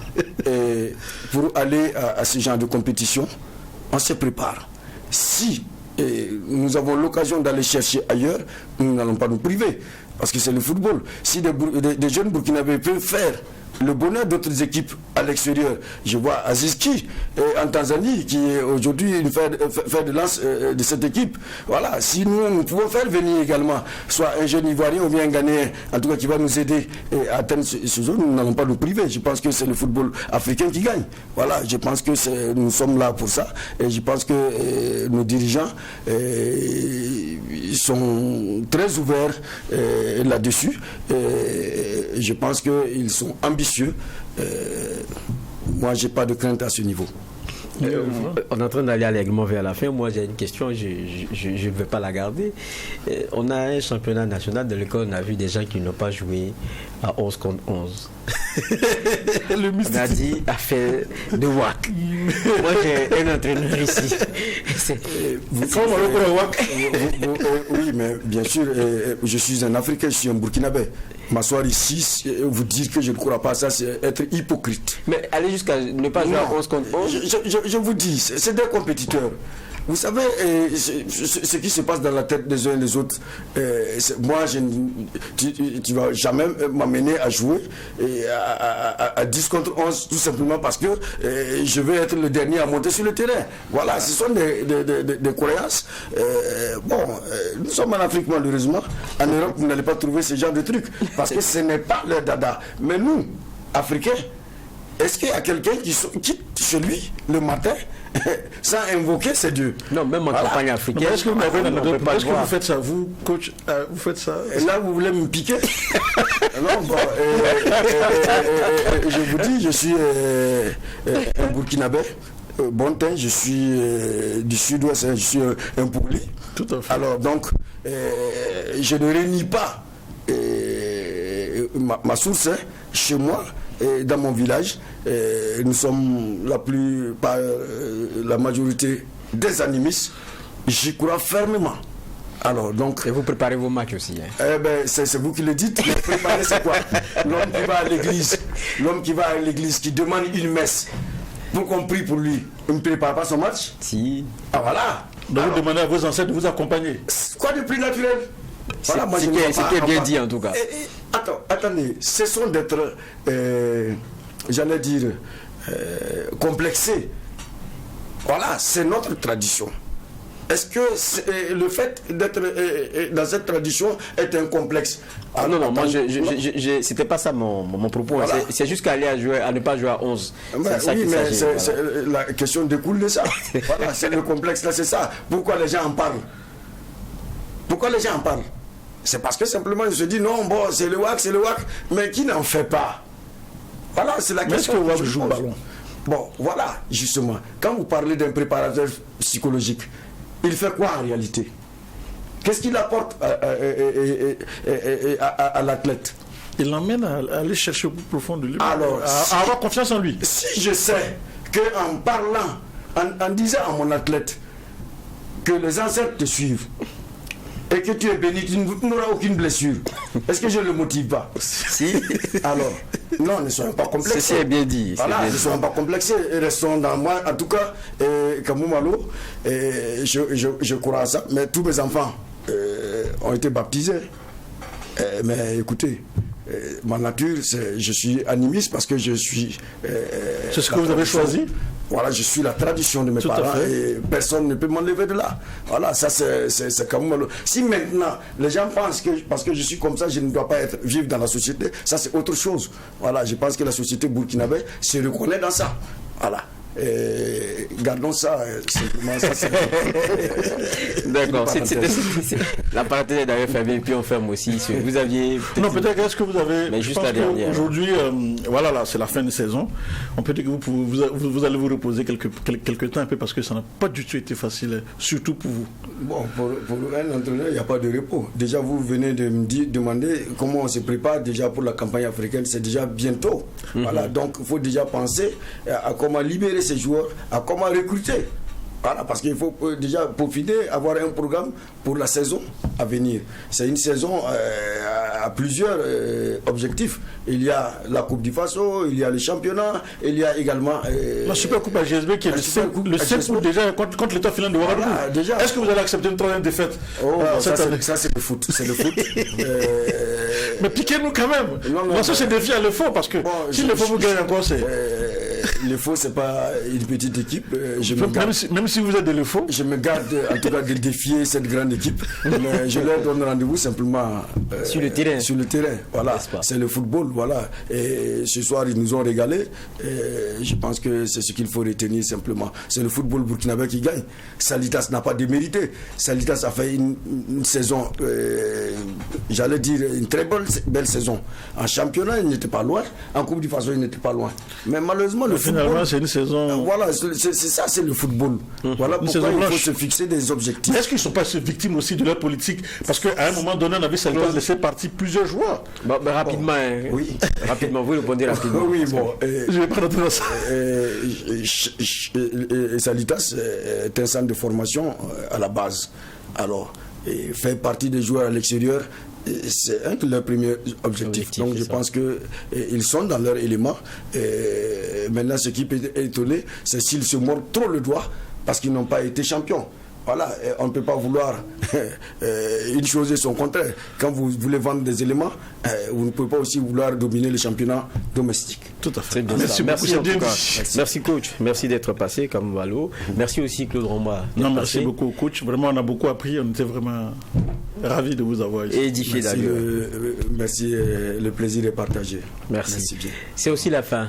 pour aller à ce genre de compétition, on se prépare. Si nous avons l'occasion d'aller chercher ailleurs, nous n'allons pas nous priver, parce que c'est le football. Si des jeunes burkinabés peuvent faire le bonheur d'autres équipes à l'extérieur. Je vois Aziski en Tanzanie qui est aujourd'hui une fer de lance de cette équipe. Voilà, si nous pouvons faire venir également soit un jeune Ivoirien ou bien un Ghanéen, en tout cas qui va nous aider à atteindre ce zone, nous n'allons pas nous priver. Je pense que c'est le football africain qui gagne. Voilà, je pense que nous sommes là pour ça et je pense que nos dirigeants sont très ouverts là-dessus. Je pense qu'ils sont ambitieux. Moi, j'ai pas de crainte à ce niveau. On est en train d'aller allègrement vers la fin. Moi, j'ai une question, je ne vais pas la garder. On a un championnat national dans lequel on a vu des gens qui n'ont pas joué à 11 contre 11. On a dit affaire de WAC. Moi, j'ai un entraîneur ici. Oui, mais bien sûr, je suis un Africain, je suis un Burkinabé. M'asseoir ici, vous dire que je ne crois pas à ça, c'est être hypocrite. Mais aller jusqu'à ne pas jouer à 11 contre 11. Je vous dis, c'est des compétiteurs. Vous savez, ce qui se passe dans la tête des uns et des autres, moi, tu ne vas jamais m'amener à jouer à 10 contre 11, tout simplement parce que je vais être le dernier à monter sur le terrain. Voilà, ce sont des croyances. Nous sommes en Afrique, malheureusement. En Europe, vous n'allez pas trouver ce genre de trucs, parce que ce n'est pas leur dada. Mais nous, Africains, est-ce qu'il y a quelqu'un qui quitte chez lui le matin sans invoquer ses dieux? Non, même en campagne africaine. Est-ce que vous faites ça, vous, coach? Vous faites ça? Et là, vous voulez me piquer? Non, bon, je vous dis, je suis un Burkinabé. Bon teint, je suis du sud-ouest, je suis un Pougli. Tout à fait. Alors, donc, je ne réunis pas ma source chez moi. Dans mon village, nous sommes la majorité des animistes. J'y crois fermement. Alors, donc, et vous préparez vos matchs aussi, hein? C'est vous qui le dites. Mais préparer, c'est quoi? L'homme qui va à l'église, qui demande une messe pour qu'on prie pour lui, il ne prépare pas son match? Si. Ah voilà. Donc vous demandez à vos ancêtres de vous accompagner. Quoi de plus naturel? Voilà, moi, c'était bien dit en tout cas. Attendez, cessons d'être, j'allais dire, complexés. Voilà, c'est notre tradition. Est-ce que le fait d'être dans cette tradition est un complexe? Ah non, moi, c'était pas ça mon propos. Voilà. C'est juste qu'aller à ne pas jouer à 11. Oui, mais la question découle de ça. Voilà, c'est le complexe là, c'est ça. Pourquoi les gens en parlent? C'est parce que simplement ils se disent non, bon, c'est le WAC, mais qui n'en fait pas? Voilà, c'est la question. Mais est-ce que vous jouez au ballon? Bon, voilà, justement. Quand vous parlez d'un préparateur psychologique, il fait quoi en réalité? Qu'est-ce qu'il apporte à l'athlète? Il l'emmène à aller chercher au plus profond de lui. Alors, à avoir confiance en lui. Si je sais qu'en parlant, en disant à mon athlète que les ancêtres te suivent et que tu es béni, tu n'auras aucune blessure, est-ce que je ne le motive pas? Si. Alors, non, ne soyons pas complexés. Ceci est bien dit. Voilà, ne soyons pas complexés. Restons dans moi. En tout cas, Kamoumalo, je crois à ça. Mais tous mes enfants ont été baptisés. Mais écoutez, ma nature, je suis animiste parce que je suis... c'est ce que vous avez choisi? Voilà, je suis la tradition de mes parents et personne ne peut m'enlever de là. Voilà, ça c'est comme... Si maintenant, les gens pensent que parce que je suis comme ça, je ne dois pas vivre dans la société, ça c'est autre chose. Voilà, je pense que la société burkinabé se reconnaît dans ça. Voilà. Et gardons ça simplement. D'accord, la parenthèse est d'ailleurs fermée, puis on ferme aussi. Vous aviez. Non, peut-être est-ce que vous avez. Mais juste la dernière. Aujourd'hui, voilà, là, c'est la fin de saison. On peut dire que vous allez vous reposer quelques temps un peu parce que ça n'a pas du tout été facile, surtout pour vous. Bon, pour un entraîneur, il n'y a pas de repos. Déjà, vous venez de me demander comment on se prépare déjà pour la campagne africaine. C'est déjà bientôt. Voilà, donc il faut déjà penser à comment libérer ces joueurs, à comment recruter. Voilà, parce qu'il faut déjà peaufiner, avoir un programme pour la saison à venir. C'est une saison à plusieurs objectifs. Il y a la Coupe du Faso, il y a le championnat, il y a également... la Super Coupe à GSB qui est le 7 août déjà contre l'État finlandais de Ouagadougou. Voilà, est-ce que vous allez accepter une troisième défaite? Ça c'est le foot. C'est le foot. Mais piquez-nous quand même. Moi, ça c'est défi à le faux parce que si le faux vous gagne encore, c'est... Le faux, c'est pas une petite équipe. Même si vous êtes de le faux, je me garde en tout cas de défier cette grande équipe. Mais je leur donne rendez-vous simplement sur le terrain. Sur le terrain, voilà. C'est le football, voilà. Et ce soir, ils nous ont régalé. Et je pense que c'est ce qu'il faut retenir simplement. C'est le football burkinabé qui gagne. Salitas n'a pas démérité. Salitas a fait une saison, j'allais dire, une très belle saison. En championnat, il n'était pas loin. En Coupe du Faso, il n'était pas loin. Mais malheureusement, finalement, c'est une saison. Voilà, c'est ça, c'est le football. Voilà pourquoi il faut se fixer des objectifs. Est-ce qu'ils ne sont pas victimes aussi de leur politique? Parce qu'à un moment donné, on avait Salitas laissé partir plusieurs joueurs. Rapidement, oui. Rapidement, vous répondez rapidement. Oui, bon. Je vais prendre dans ça. Salitas est un centre de formation à la base. Alors, faire partie des joueurs à l'extérieur, c'est un de leurs premiers objectifs. Donc je pense qu'ils sont dans leur élément. Maintenant, ce qui peut étonner, c'est s'ils se mordent trop le doigt parce qu'ils n'ont pas été champions. Voilà, on ne peut pas vouloir une chose et son contraire. Quand vous voulez vendre des éléments, vous ne pouvez pas aussi vouloir dominer le championnat domestique. Tout à fait. Merci coach. Merci d'être passé comme Valo. Merci aussi Claude Romba. Merci beaucoup coach. Vraiment, on a beaucoup appris. On était vraiment ravis de vous avoir ici. Édifié d'ailleurs. Merci, le plaisir est partagé. Merci bien. C'est aussi la fin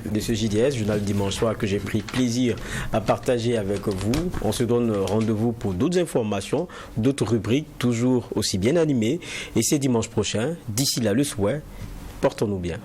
de ce JDS, journal dimanche soir, que j'ai pris plaisir à partager avec vous. On se donne rendez-vous pour d'autres informations, d'autres rubriques, toujours aussi bien animées. Et c'est dimanche prochain. D'ici là, le souhait, portons-nous bien.